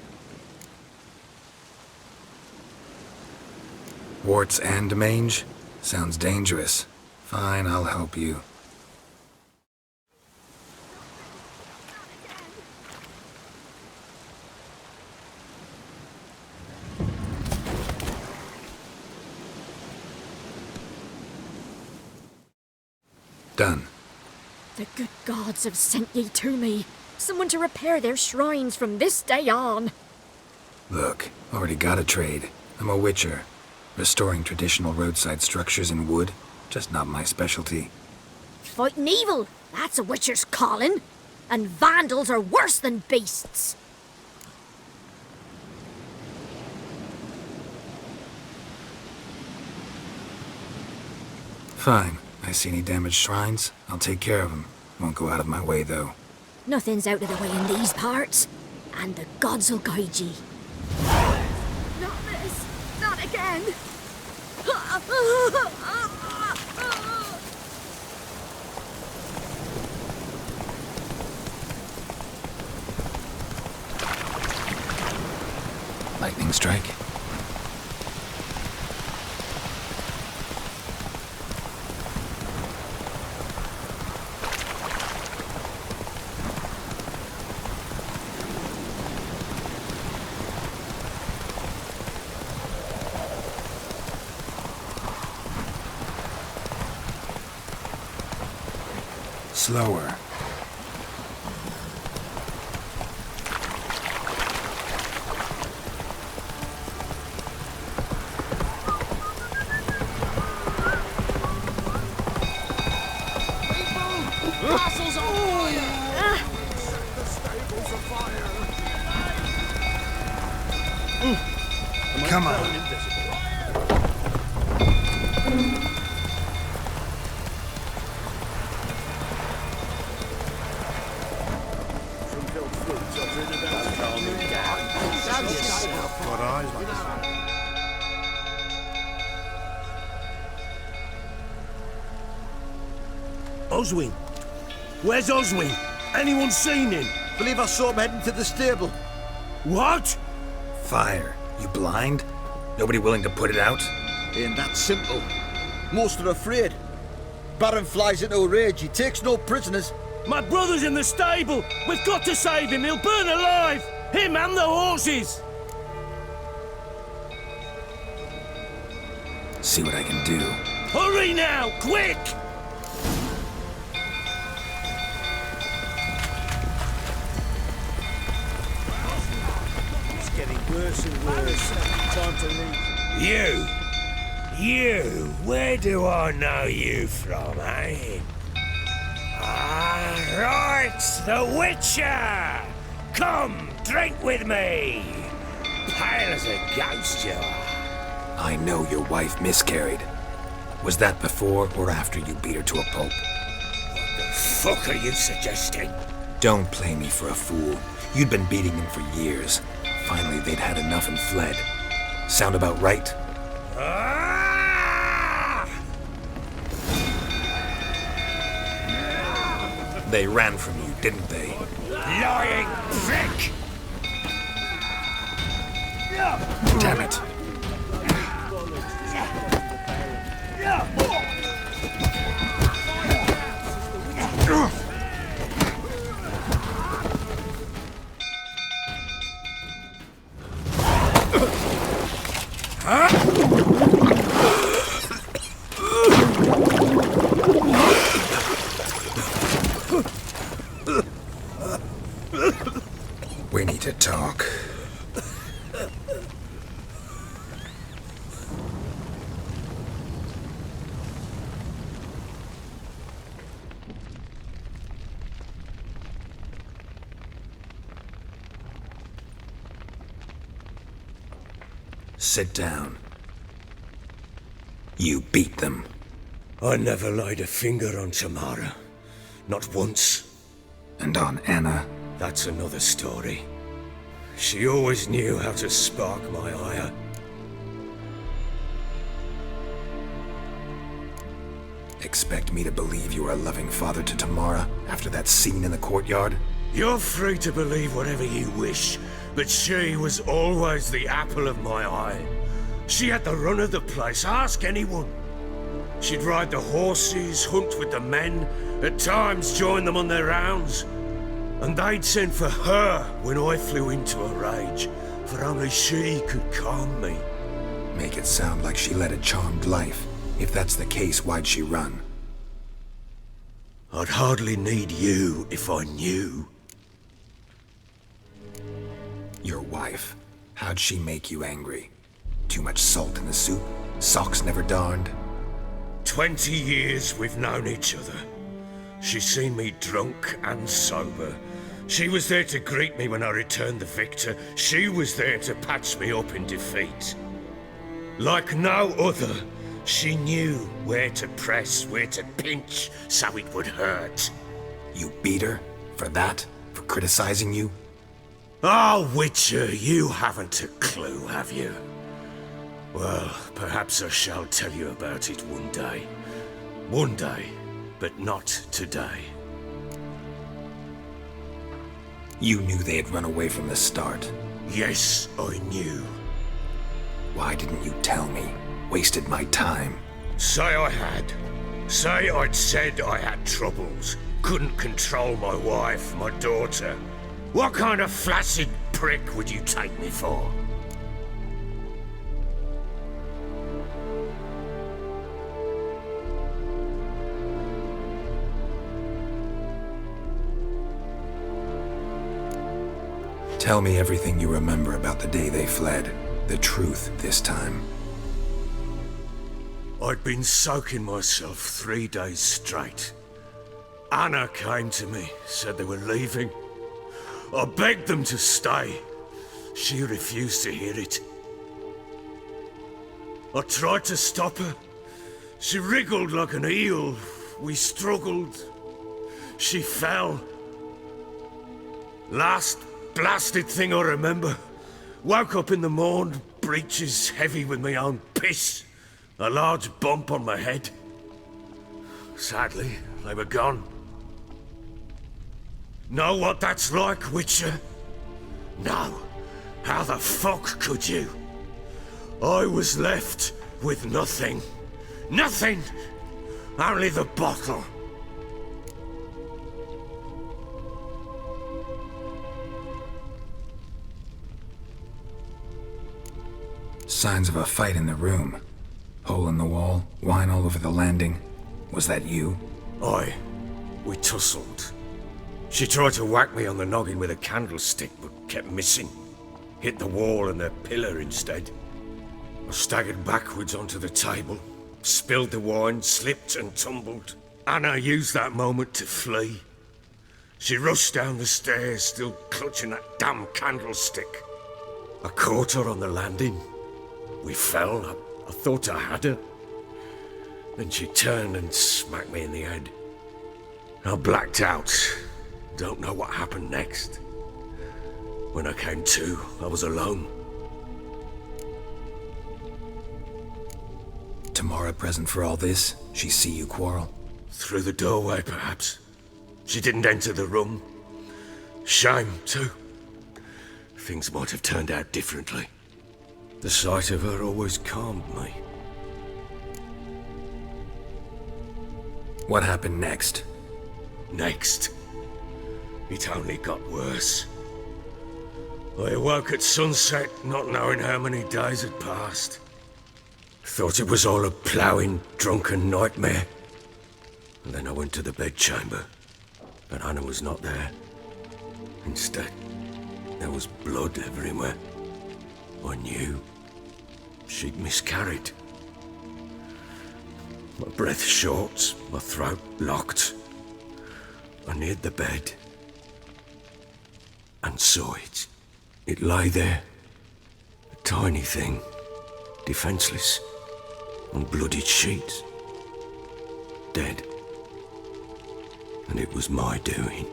Warts and mange? Sounds dangerous. Fine, I'll help you. Done. The good gods have sent ye to me. Someone to repair their shrines from this day on. Look, already got a trade. I'm a witcher. Restoring traditional roadside structures in wood, just not my specialty. Fighting evil, that's a witcher's calling. And vandals are worse than beasts. Fine. I see any damaged shrines, I'll take care of them. Won't go out of my way, though. Nothing's out of the way in these parts, and the gods will guide ye. Not this! Not again! Lightning strike? Slower. Come on. Got eyes like this. Oswin? Where's Oswin? Anyone seen him? Believe I saw him heading to the stable. What? Fire. You blind? Nobody willing to put it out? Ain't that simple. Most are afraid. Baron flies into a rage. He takes no prisoners. My brother's in the stable. We've got to save him. He'll burn alive. Him and the horses. See what I can do. Hurry now, quick! It's getting worse and worse. Time to leave. You, where do I know you from, eh? Ah, right, the Witcher! Come, drink with me! Pale as a ghost you are. I know your wife miscarried. Was that before or after you beat her to a pulp? What the fuck are you suggesting? Don't play me for a fool. You'd been beating them for years. Finally, they'd had enough and fled. Sound about right? They ran from you, didn't they? Lying prick! Damn it. We need to talk. Sit down. You beat them. I never laid a finger on Tamara. Not once. And on Anna? That's another story. She always knew how to spark my ire. Expect me to believe you are a loving father to Tamara after that scene in the courtyard? You're free to believe whatever you wish, but she was always the apple of my eye. She had the run of the place, ask anyone. She'd ride the horses, hunt with the men, at times join them on their rounds. And they'd send for her when I flew into a rage, for only she could calm me. Make it sound like she led a charmed life. If that's the case, why'd she run? I'd hardly need you if I knew. Your wife. How'd she make you angry? Too much salt in the soup? Socks never darned? 20 years we've known each other. She's seen me drunk and sober. She was there to greet me when I returned the victor. She was there to patch me up in defeat. Like no other, she knew where to press, where to pinch, so it would hurt. You beat her? For that? For criticizing you? Oh, Witcher, you haven't a clue, have you? Well, perhaps I shall tell you about it one day. One day, but not today. You knew they had run away from the start? Yes, I knew. Why didn't you tell me? Wasted my time. Say I had. Say I'd said I had troubles. Couldn't control my wife, my daughter. What kind of flaccid prick would you take me for? Tell me everything you remember about the day they fled. The truth this time. I'd been soaking myself 3 days straight. Anna came to me, said they were leaving. I begged them to stay. She refused to hear it. I tried to stop her. She wriggled like an eel. We struggled. She fell. Last blasted thing I remember. Woke up in the morn, breeches heavy with my own piss. A large bump on my head. Sadly, they were gone. Know what that's like, Witcher? No. How the fuck could you? I was left with nothing. Nothing! Only the bottle. Signs of a fight in the room. Hole in the wall, wine all over the landing. Was that you? Aye. We tussled. She tried to whack me on the noggin with a candlestick, but kept missing. Hit the wall and the pillar instead. I staggered backwards onto the table, spilled the wine, slipped and tumbled. Anna used that moment to flee. She rushed down the stairs, still clutching that damn candlestick. I caught her on the landing. We fell. I thought I had her. Then she turned and smacked me in the head. I blacked out. Don't know what happened next. When I came to, I was alone. Tamara present for all this? She see you quarrel? Through the doorway, perhaps. She didn't enter the room. Shame, too. Things might have turned out differently. The sight of her always calmed me. What happened next? Next? It only got worse. I awoke at sunset, not knowing how many days had passed. Thought it was all a ploughing, drunken nightmare. And then I went to the bedchamber, but Anna was not there. Instead, there was blood everywhere. I knew she'd miscarried. My breath short, my throat locked. I neared the bed and saw it. It lay there, a tiny thing, defenseless, on bloodied sheets, dead. And it was my doing.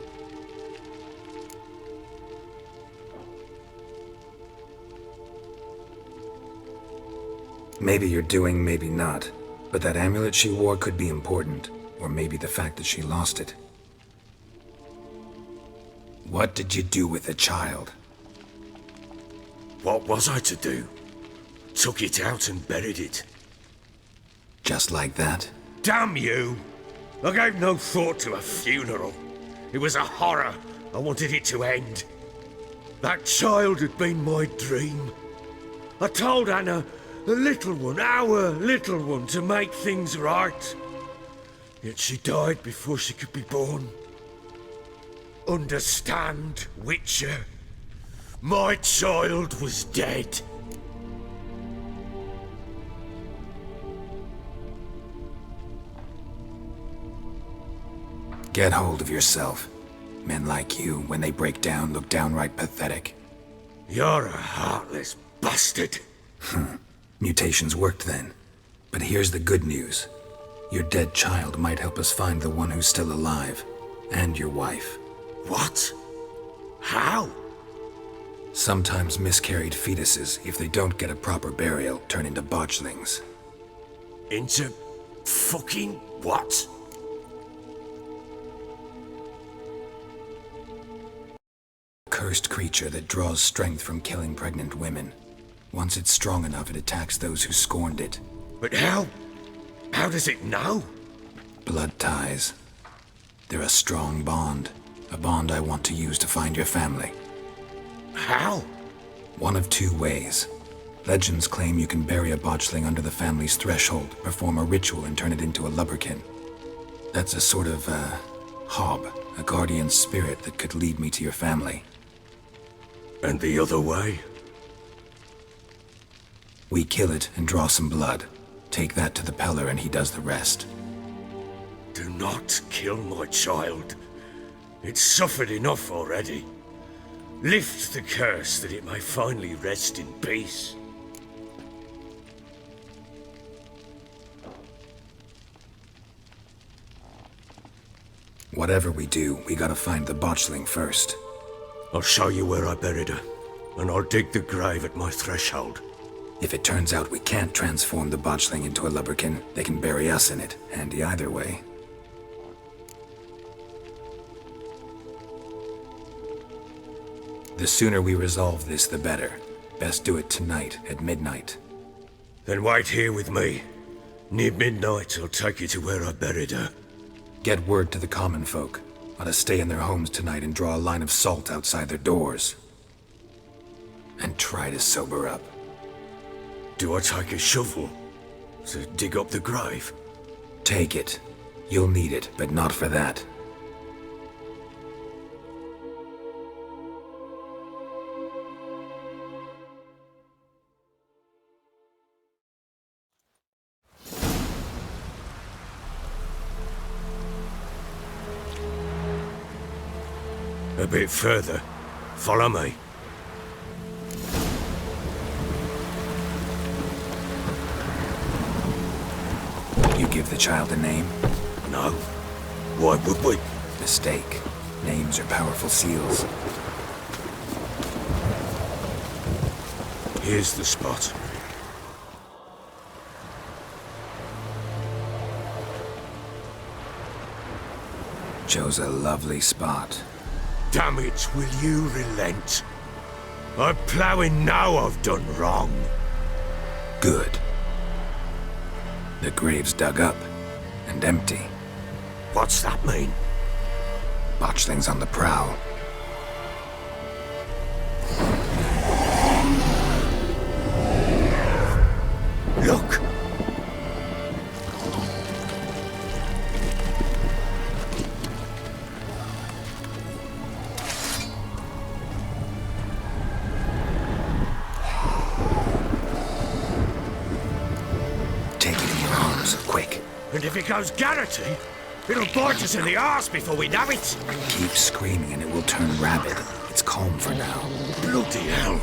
Maybe you're doing, maybe not. But that amulet she wore could be important. Or maybe the fact that she lost it. What did you do with the child? What was I to do? Took it out and buried it. Just like that? Damn you! I gave no thought to a funeral. It was a horror. I wanted it to end. That child had been my dream. I told Anna, the little one, our little one, to make things right. Yet she died before she could be born. Understand, Witcher? My child was dead. Get hold of yourself. Men like you, when they break down, look downright pathetic. You're a heartless bastard. Mutations worked then. But here's the good news. Your dead child might help us find the one who's still alive. And your wife. What? How? Sometimes miscarried fetuses, if they don't get a proper burial, turn into botchlings. Into fucking what? Cursed creature that draws strength from killing pregnant women. Once it's strong enough, it attacks those who scorned it. But how? How does it know? Blood ties. They're a strong bond. A bond I want to use to find your family. How? One of two ways. Legends claim you can bury a botchling under the family's threshold, perform a ritual, and turn it into a lubberkin. That's a sort of, hob, a guardian spirit that could lead me to your family. And the other way? We kill it and draw some blood. Take that to the Peller and he does the rest. Do not kill my child. It's suffered enough already. Lift the curse that it may finally rest in peace. Whatever we do, we gotta find the botchling first. I'll show you where I buried her, and I'll dig the grave at my threshold. If it turns out we can't transform the botchling into a lubberkin, they can bury us in it. Handy either way. The sooner we resolve this, the better. Best do it tonight, at midnight. Then wait here with me. Near midnight, I'll take you to where I buried her. Get word to the common folk. Ought to stay in their homes tonight and draw a line of salt outside their doors. And try to sober up. Do I take a shovel to dig up the grave? Take it. You'll need it, but not for that. A bit further. Follow me. You give the child a name? No. Why would we? Mistake. Names are powerful seals. Here's the spot. Chose a lovely spot. Damn it, will you relent? I'm ploughing now I've done wrong. Good. The grave's dug up and empty. What's that mean? Botchling's on the prowl. Look! And if it goes garroty, it'll bite us in the arse before we know it. Keep screaming and it will turn rabid. It's calm for now. Bloody hell.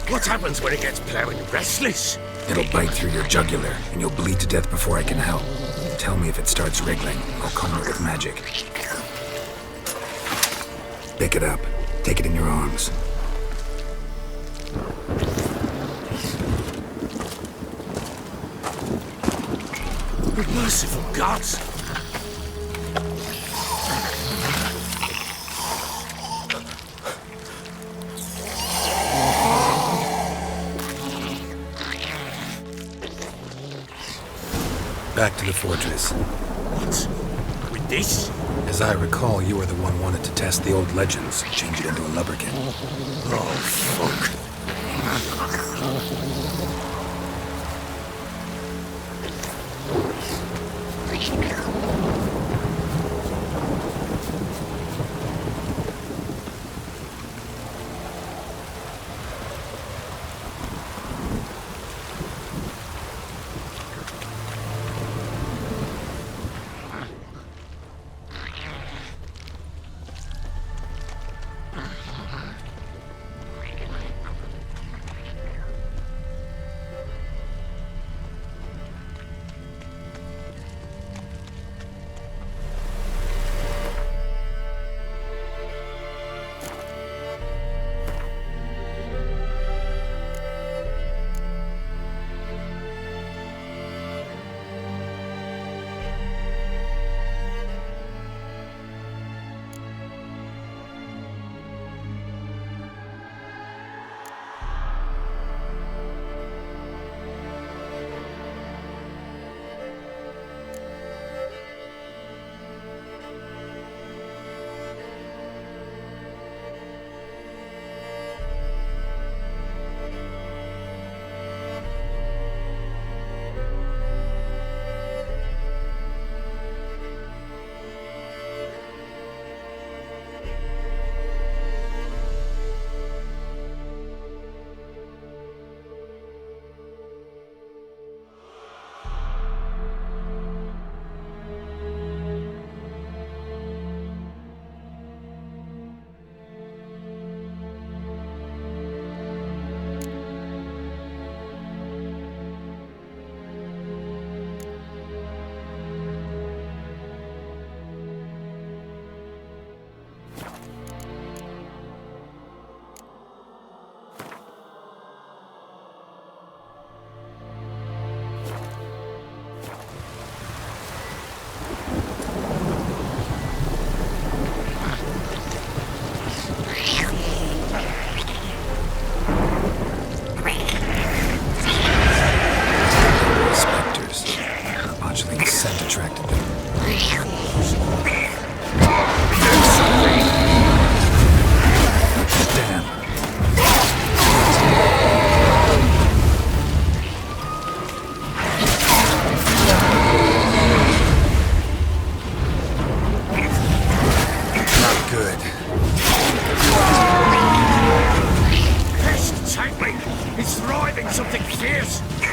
What happens when it gets ploughing restless? It'll bite through your jugular and you'll bleed to death before I can help. Tell me if it starts wriggling. I'll calm it with magic. Pick it up. Take it in your arms. Merciful gods! Back to the fortress. What? With this? As I recall, you were the one wanted to test the old legends, change it into a lubberkin. Oh, fuck.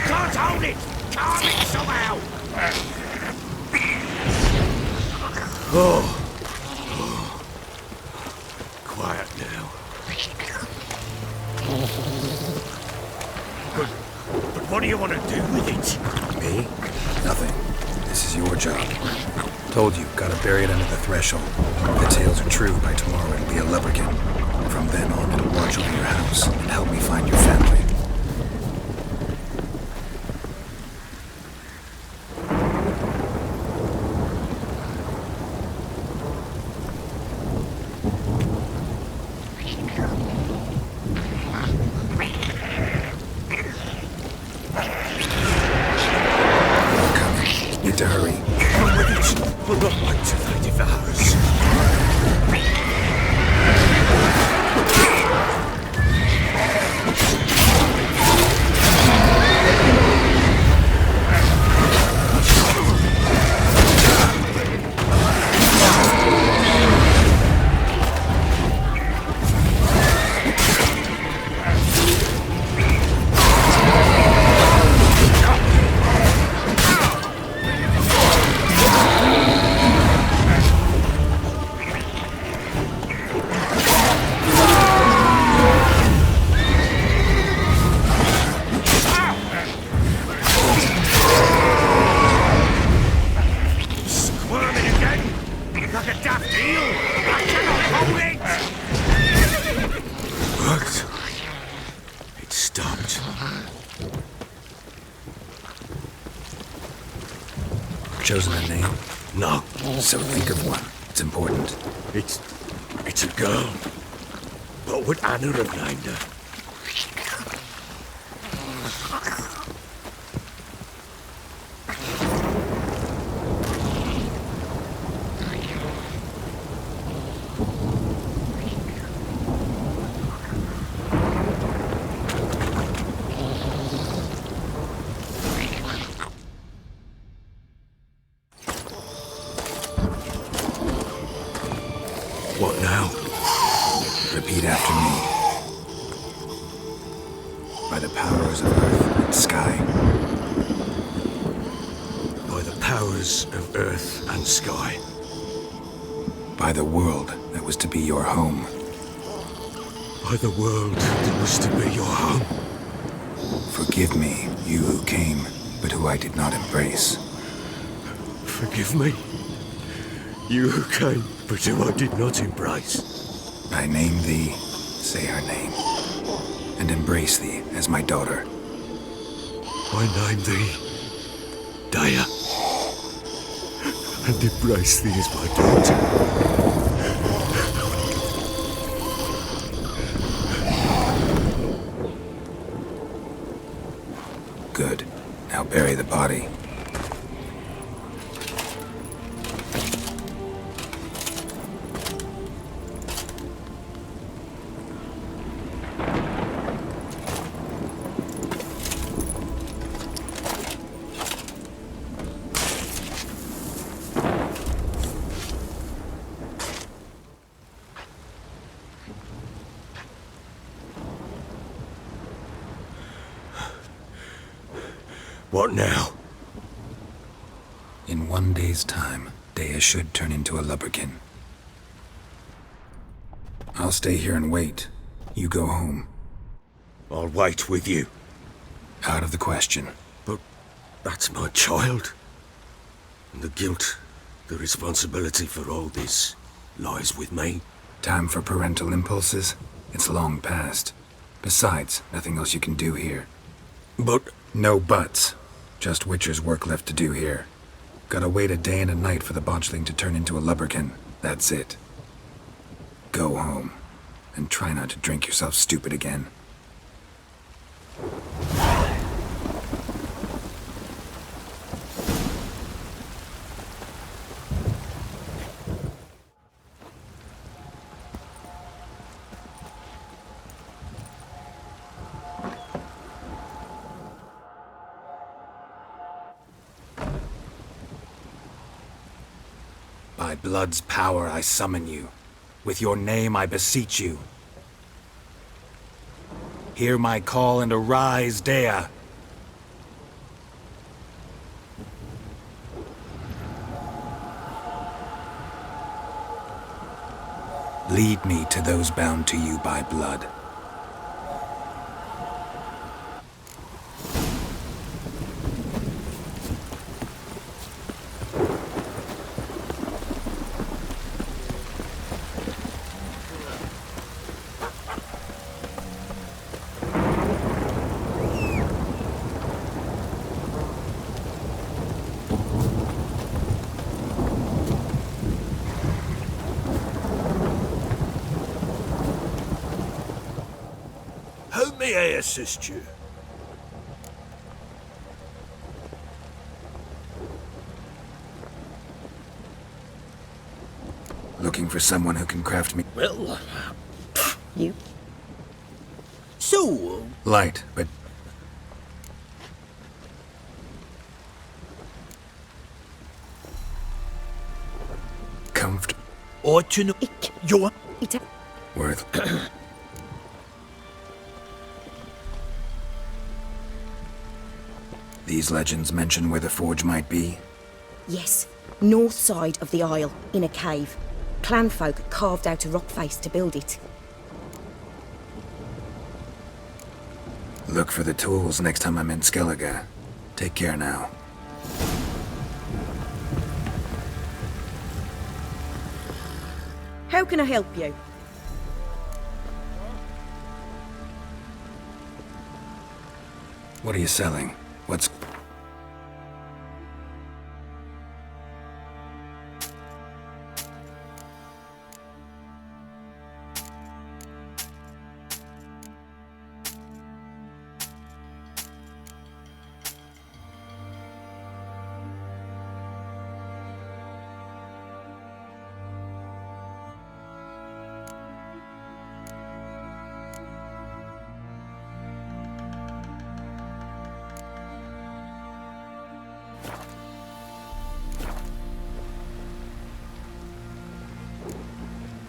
Can't hold it! Calm it somehow! Quiet now. But what do you want to do with it? Me? Nothing. This is your job. Told you, gotta bury it under the threshold. If the tales are true, by tomorrow it'll be a lubberkin. From then on, it'll watch over your house and help me find your family. Need to hurry. Come with it. We'll not wait till they devour us. Chosen a name? No. So think of one. It's important. It's a girl. What would Anna have named her? What now? Repeat after me. By the powers of earth and sky. By the powers of earth and sky. By the world that was to be your home. By the world that was to be your home. Forgive me, you who came, but who I did not embrace. Forgive me. You who came, but who I did not embrace. I name thee, say her name, and embrace thee as my daughter. I name thee, Daya, and embrace thee as my daughter. Good. Now bury the body. What now? In 1 day's time, Daya should turn into a lubberkin. I'll stay here and wait. You go home. I'll wait with you. Out of the question. But that's my child. And the guilt, the responsibility for all this lies with me. Time for parental impulses? It's long past. Besides, nothing else you can do here. But... No buts. Just Witcher's work left to do here. Gotta wait a day and a night for the botchling to turn into a lubberkin. That's it. Go home. And try not to drink yourself stupid again. By blood's power I summon you. With your name I beseech you. Hear my call and arise, Daya. Lead me to those bound to you by blood. How may I assist you? Looking for someone who can craft me. Well, You? so, Light, but comfort. Ought to know. You Worth. These legends mention where the forge might be. Yes, north side of the Isle, in a cave. Clan folk carved out a rock face to build it. Look for the tools next time I'm in Skellige. Take care now. How can I help you? What are you selling? What's...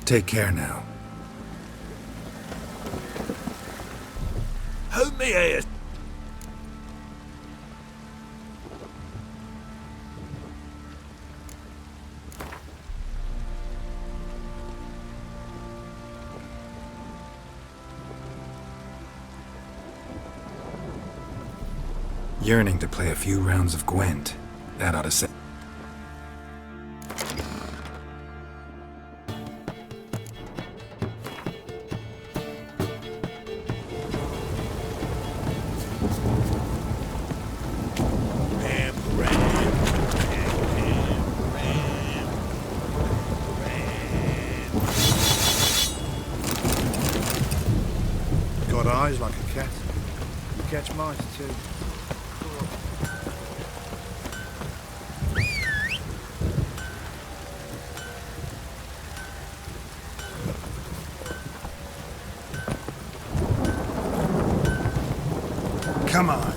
Take care now. How may I Yearning to play a few rounds of Gwent. That ought to say... Got eyes like a cat. You catch mice too. Come on.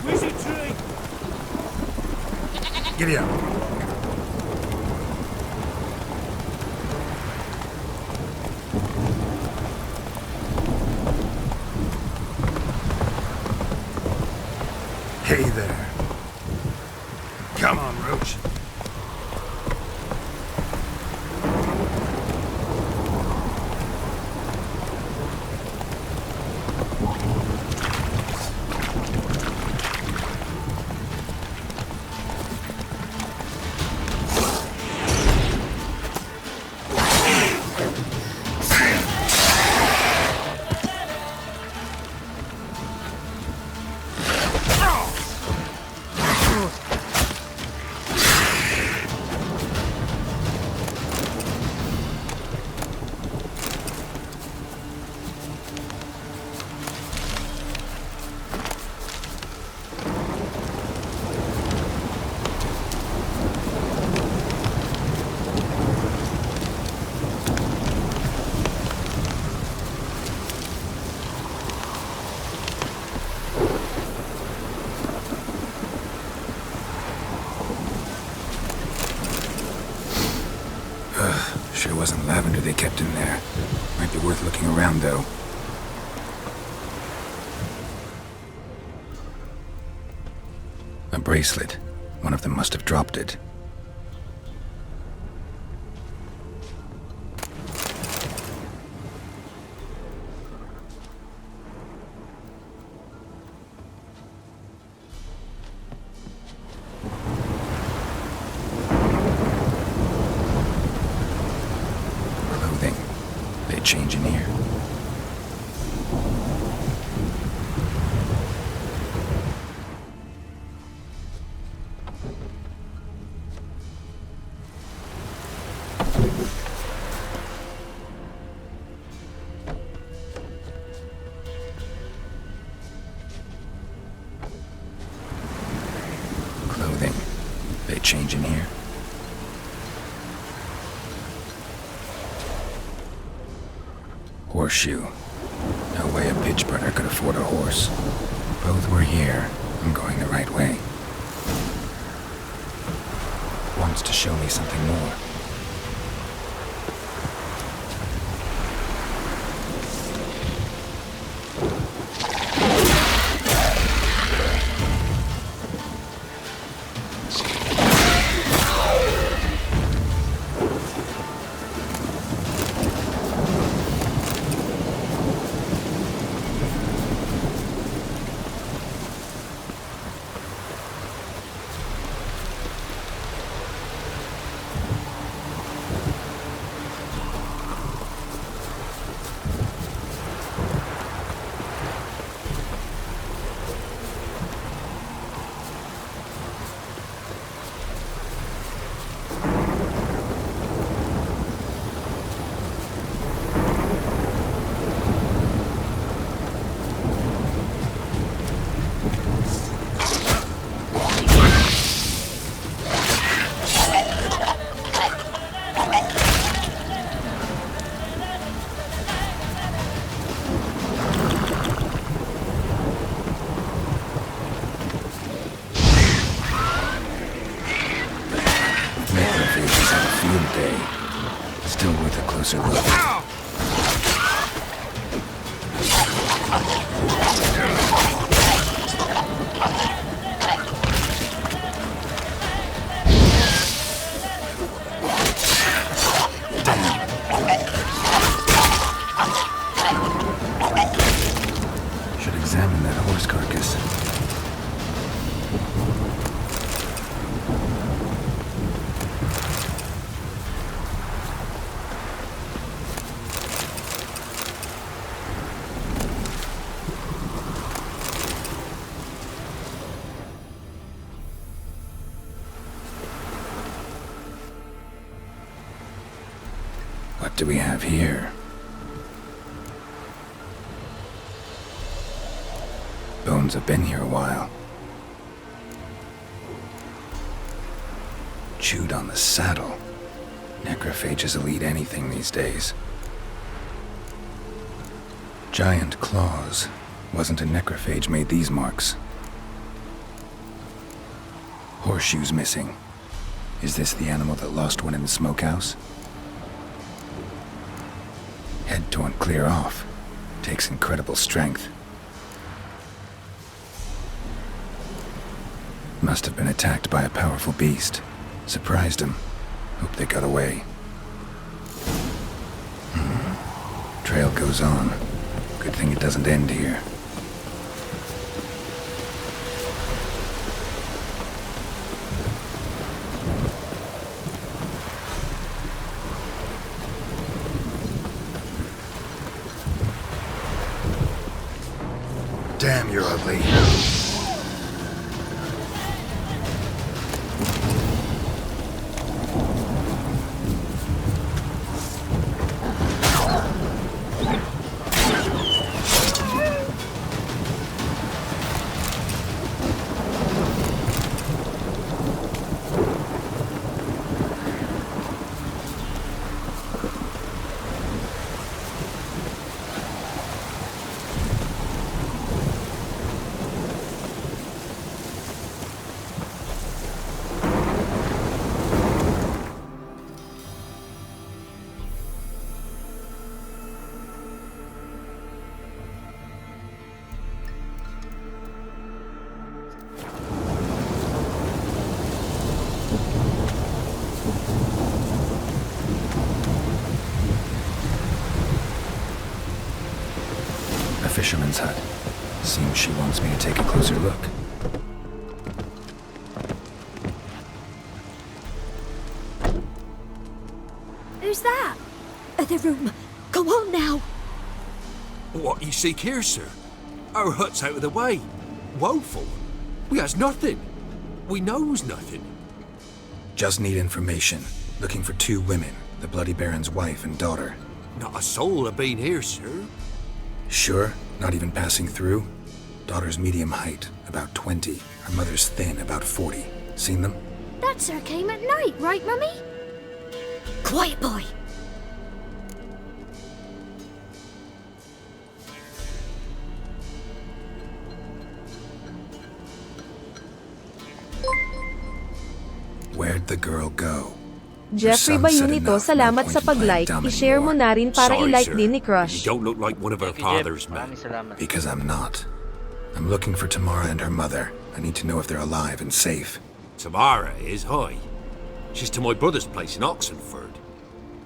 Wizard tree? Giddy up. Hey there. Come on, Roach. some lavender they kept in there. Might be worth looking around, though. A bracelet. One of them must have dropped it. Clothing. They change in here. Clothing. They change in here. Horseshoe. No way a pitch burner could afford a horse. Both were here. I'm going the right way. Wants to show me something more. Still worth a closer look. Should examine that horse carcass. What do we have here? Bones have been here a while. Chewed on the saddle. Necrophages will eat anything these days. Giant claws. Wasn't a necrophage made these marks. Horseshoes missing. Is this the animal that lost one in the smokehouse? Head torn clear off. Takes incredible strength. Must have been attacked by a powerful beast. Surprised him. Hope they got away. Trail goes on. Good thing it doesn't end here. Damn, you're ugly. fisherman's hut. Seems she wants me to take a closer look. Who's that? The room. Go on now. What you seek here, sir? Our hut's out of the way. Woeful. We has nothing. We knows nothing. Just need information. Looking for 2 women, the Bloody Baron's wife and daughter. Not a soul have been here, sir. Sure? Not even passing through? Daughter's medium height, about 20. Her mother's thin, about 40. Seen them? That sir came at night, right, Mummy? Quiet, boy. Where'd the girl go? Jeffrey ba yun ito? Salamat sa pag-like. I-share mo na rin para Sorry, i-like sir. din ni Crush. You don't look like one of our father's men. Because I'm not. I'm looking for Tamara and her mother. I need to know if they're alive and safe. Tamara is, aye. She's to my brother's place in Oxenford.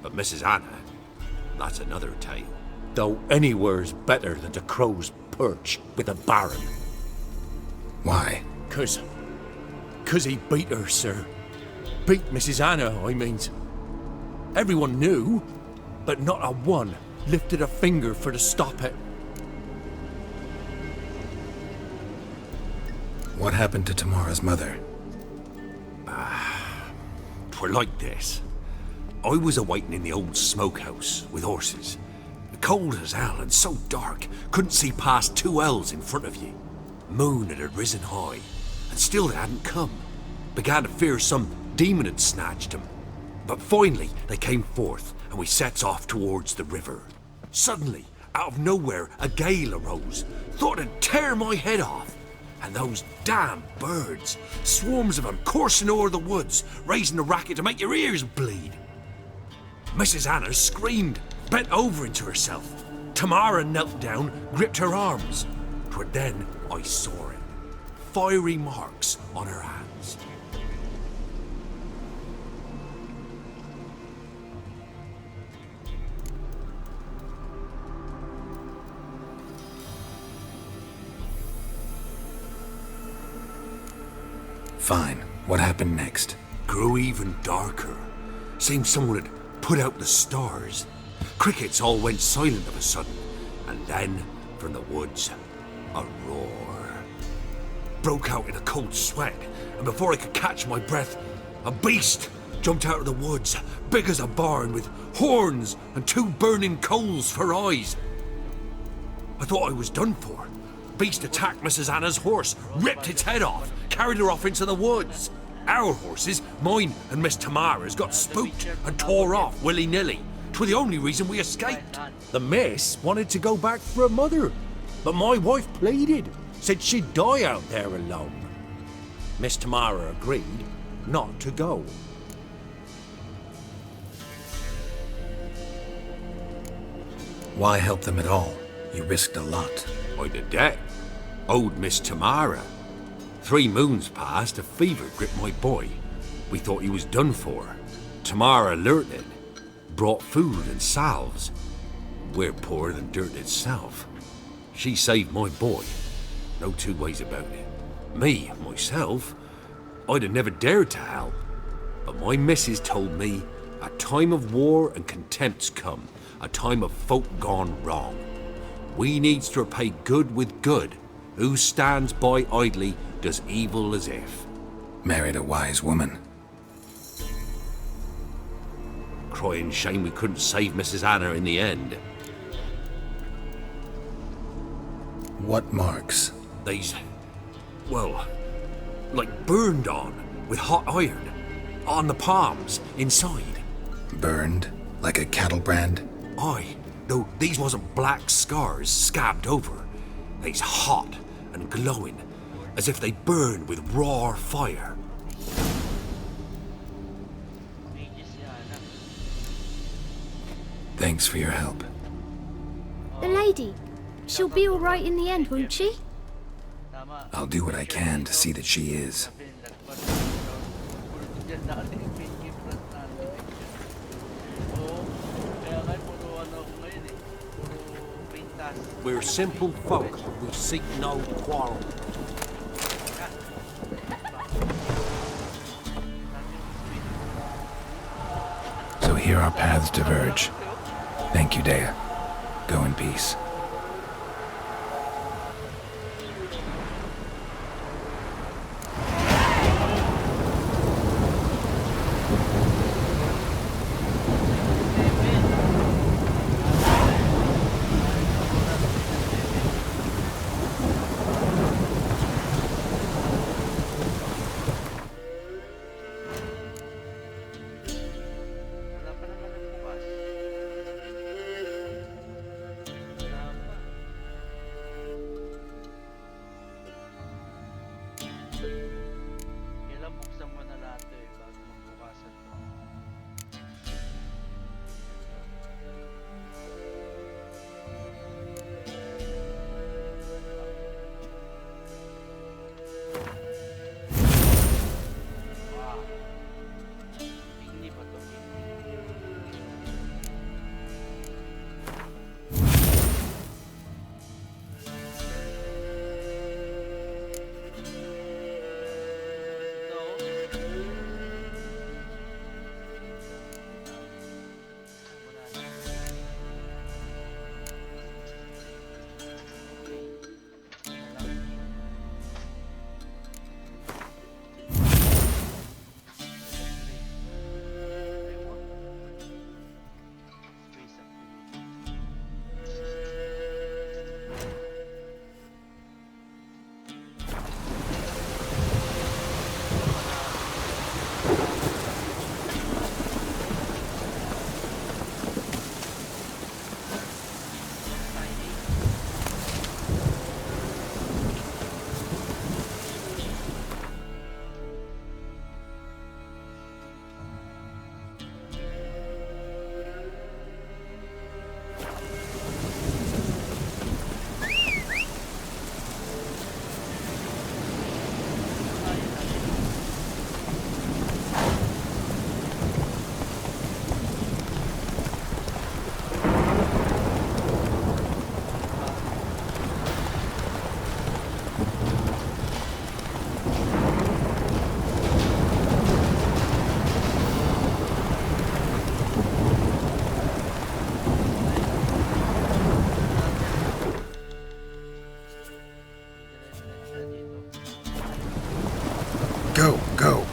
But Mrs. Anna, that's another tale. Though anywhere's better than to crow's perch with a baron. Why? 'Cause he beat her, sir. Beat Mrs. Anna, I means. Everyone knew, but not a one lifted a finger for to stop it. What happened to Tamara's mother? Twere like this. I was awaiting in the old smokehouse with horses. Cold as hell and so dark, couldn't see past 2 ells in front of you. Moon had risen high, and still they hadn't come. Began to fear some demon had snatched them. But finally they came forth, and we sets off towards the river. Suddenly, out of nowhere, a gale arose. Thought it'd tear my head off. And those damn birds, swarms of them coursing o'er the woods, raising a racket to make your ears bleed. Mrs. Anna screamed, bent over into herself. Tamara knelt down, gripped her arms. 'Twere then I saw it. Fiery marks on her hands. Fine. What happened next? Grew even darker. Seemed someone had put out the stars. Crickets all went silent of a sudden, and then, from the woods, a roar. Broke out in a cold sweat, and before I could catch my breath, a beast jumped out of the woods, big as a barn, with horns and 2 burning coals for eyes. I thought I was done for. Beast attacked Mrs. Anna's horse, ripped its head off, carried her off into the woods. Our horses, mine and Miss Tamara's, got spooked and tore off willy-nilly. 'Twere the only reason we escaped. The miss wanted to go back for her mother, but my wife pleaded, said she'd die out there alone. Miss Tamara agreed not to go. Why help them at all? You risked a lot. I'd a debt. Owed Miss Tamara. 3 moons passed, a fever gripped my boy. We thought he was done for. Tamara learnt it. Brought food and salves. We're poorer than dirt itself. She saved my boy. No 2 ways about it. Me, myself, I'd have never dared to help. But my missus told me a time of war and contempt's come. A time of folk gone wrong. We needs to repay good with good. Who stands by idly does evil as if. Married a wise woman. Crying shame we couldn't save Mrs. Anna in the end. What marks? They's, well, like burned on with hot iron. On the palms, inside. Burned? Like a cattle brand? Aye, though these wasn't black scars scabbed over. They's hot and glowing, as if they burned with raw fire. Thanks for your help. The lady. She'll be all right in the end, won't she? I'll do what I can to see that she is. We're simple folk. We seek no quarrel. So here our paths diverge. Thank you, Dea. Go in peace. Go.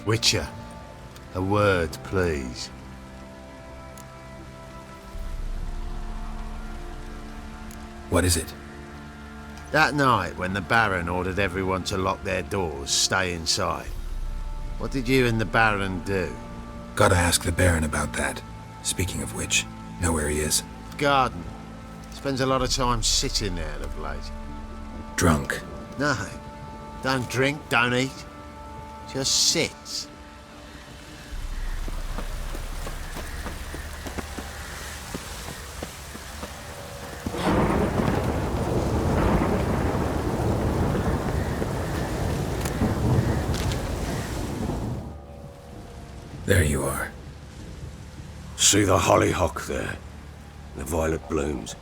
Witcher, a word, please. What is it? That night when the Baron ordered everyone to lock their doors, stay inside. What did you and the Baron do? Gotta ask the Baron about that. Speaking of which, know where he is? Garden. Spends a lot of time sitting there of late. Drunk. No. Don't drink, don't eat. Just sits. There you are. See the hollyhock there? The violet blooms.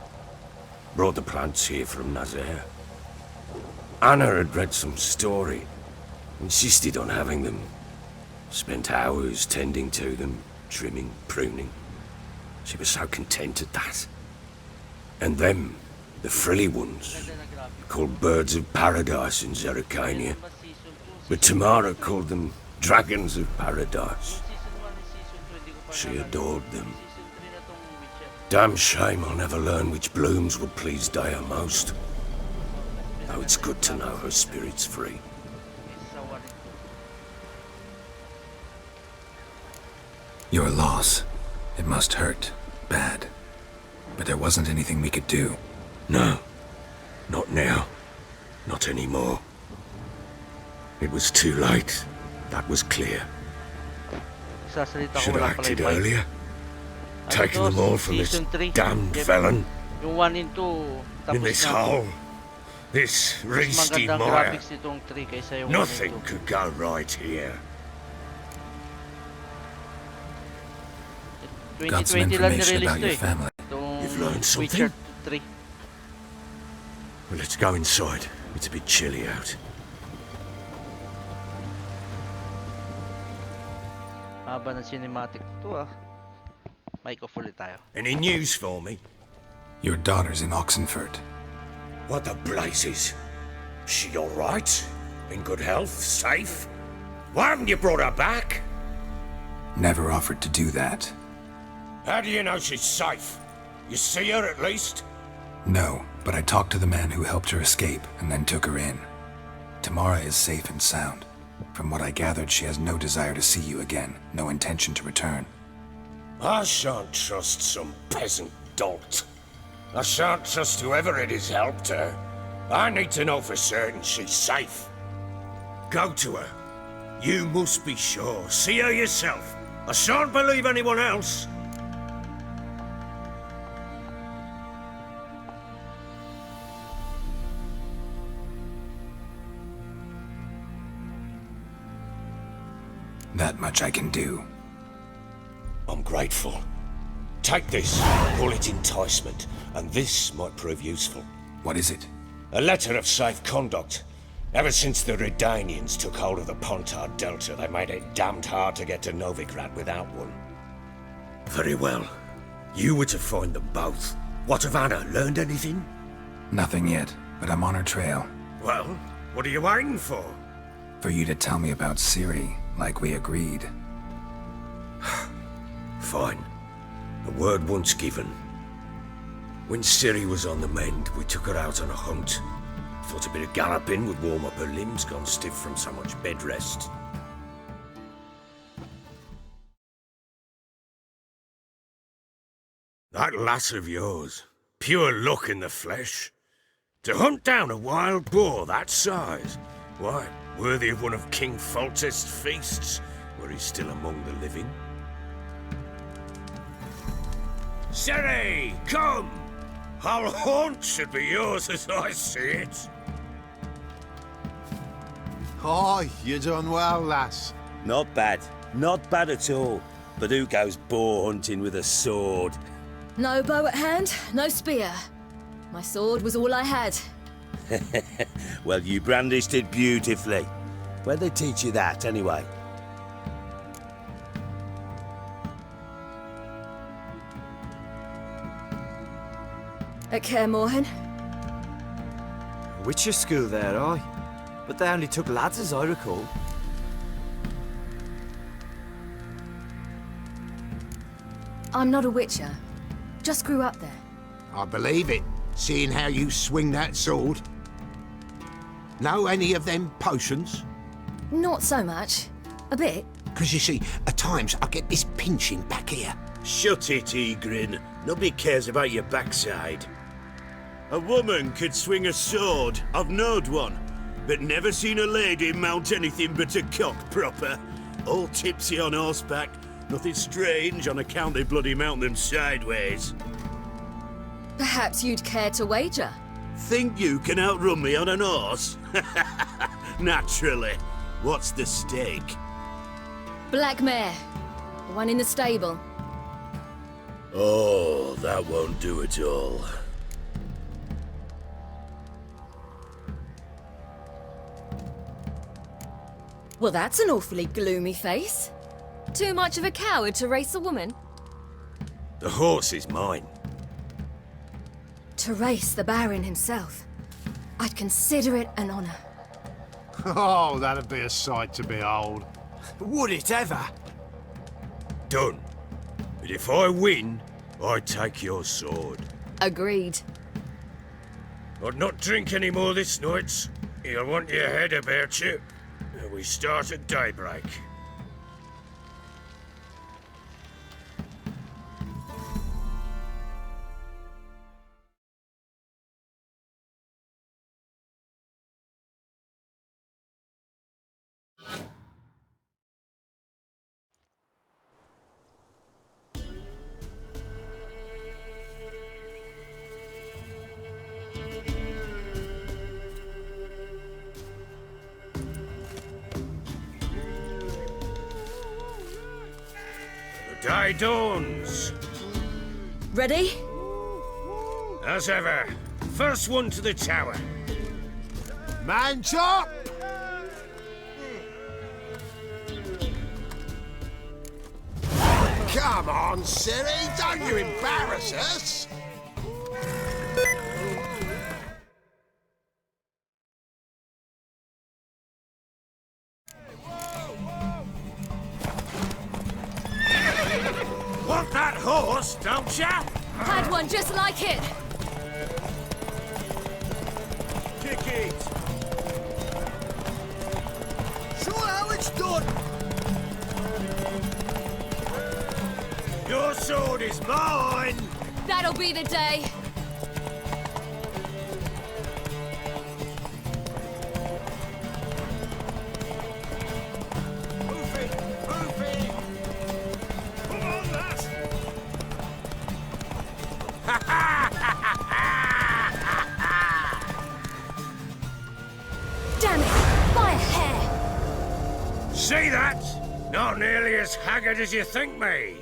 Brought the plants here from Nazaire. Anna had read some story. Insisted on having them. Spent hours tending to them, trimming, pruning. She was so content at that. And them, the frilly ones, called birds of paradise in Zerrikania. But Tamara called them dragons of paradise. She adored them. Damn shame I'll never learn which blooms would please Dea most. Though it's good to know her spirit's free. Your loss. It must hurt. Bad. But there wasn't anything we could do. No. Not now. Not anymore. It was too late. That was clear. Should have acted earlier. Taken them all from this damned felon. Yung 1 and 2, In this hole. This resty mire. Nothing could go right here. Got some information about your family. You've learned something? Well, let's go inside. It's a bit chilly out. Haba ng cinematic to Mic off ulit tayo. Any news for me? Your daughter's in Oxenfurt. What the blazes? She all right? In good health? Safe? Why haven't you brought her back? Never offered to do that. How do you know she's safe? You see her at least? No, but I talked to the man who helped her escape and then took her in. Tamara is safe and sound. From what I gathered, she has no desire to see you again, no intention to return. I shan't trust some peasant dolt. I shan't trust whoever it is helped her. I need to know for certain she's safe. Go to her. You must be sure. See her yourself. I shan't believe anyone else. That much I can do. I'm grateful. Take this, call it enticement, and this might prove useful. What is it? A letter of safe conduct. Ever since the Redanians took hold of the Pontard Delta, they made it damned hard to get to Novigrad without one. Very well. You were to find them both. What of Anna? Learned anything? Nothing yet, but I'm on her trail. Well, what are you waiting for? For you to tell me about Ciri, like we agreed. Fine. A word once given. When Ciri was on the mend, we took her out on a hunt. Thought a bit of galloping would warm up her limbs, gone stiff from so much bed rest. That lass of yours, pure luck in the flesh. To hunt down a wild boar that size, why, worthy of one of King Foltest's feasts, were he still among the living. Ciri, come! Our haunt should be yours as I see it. Aye, you done well, lass. Not bad. Not bad at all. But who goes boar hunting with a sword? No bow at hand, no spear. My sword was all I had. Well, you brandished it beautifully. Where'd they teach you that, anyway? At Kaer Morhen. Witcher school there, aye. But they only took lads, as I recall. I'm not a witcher. Just grew up there. I believe it, seeing how you swing that sword. Know any of them potions? Not so much. A bit. Because you see, at times I get this pinching back here. Shut it, Egrin. Nobody cares about your backside. A woman could swing a sword. I've knowed one. But never seen a lady mount anything but a cock proper. All tipsy on horseback. Nothing strange on account they bloody mount them sideways. Perhaps you'd care to wager? Think you can outrun me on an horse? Naturally. What's the stake? Black mare. The one in the stable. Oh, that won't do at all. Well, that's an awfully gloomy face. Too much of a coward to race a woman? The horse is mine. To race the Baron himself. I'd consider it an honor. Oh, that'd be a sight to behold. Would it ever? Done. But if I win, I take your sword. Agreed. I'd not drink any more this night. You'll want your head about you. We start at daybreak. The day dawns. Ready? As ever, first one to the tower. Man chop! Come on, Siri, don't you embarrass us! Want that horse, don't ya? Had one just like it. Kick it! Show how it's done! Your sword is mine! That'll be the day. Move it! Move it! Come on, lass! Damn it! By a hair. See that? Not nearly as haggard as you think me.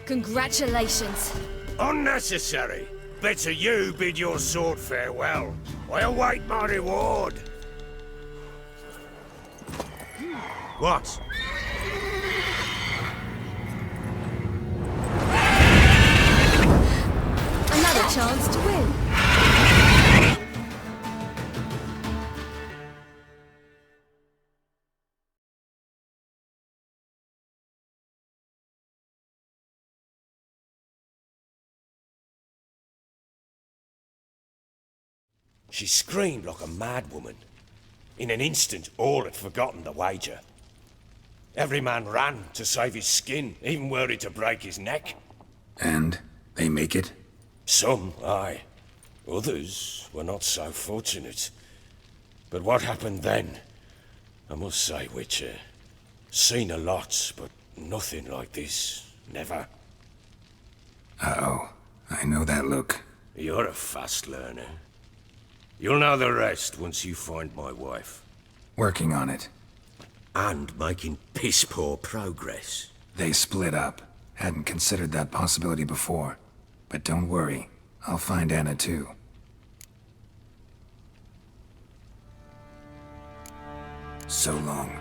Congratulations. Unnecessary. Better you bid your sword farewell. I await my reward. What? Another chance to win. She screamed like a mad woman. In an instant, all had forgotten the wager. Every man ran to save his skin, even worried to break his neck. And they make it? Some, aye. Others were not so fortunate. But what happened then? I must say, Witcher, seen a lot, but nothing like this. Never. Uh-oh. I know that look. You're a fast learner. You'll know the rest once you find my wife. Working on it. And making piss-poor progress. They split up. Hadn't considered that possibility before. But don't worry. I'll find Anna too. So long.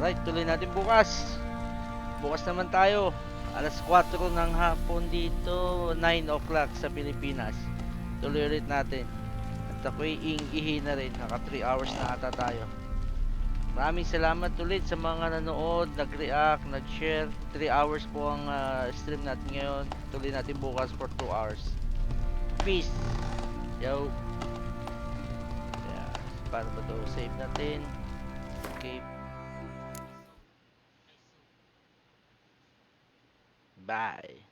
Alright, tuloy natin bukas. Bukas naman tayo. Alas 4 ng hapon dito, 9 o'clock sa Pilipinas. Tuloy ulit natin. At ako'y ihi na rin. Naka 3 hours na ata tayo. Maraming salamat ulit sa mga nanood, nag-react, nag-share. 3 hours po ang stream natin ngayon. Tuloy natin bukas for 2 hours. Peace! Yo! Yeah. Paano ba ito? Save natin. Okay. Bye!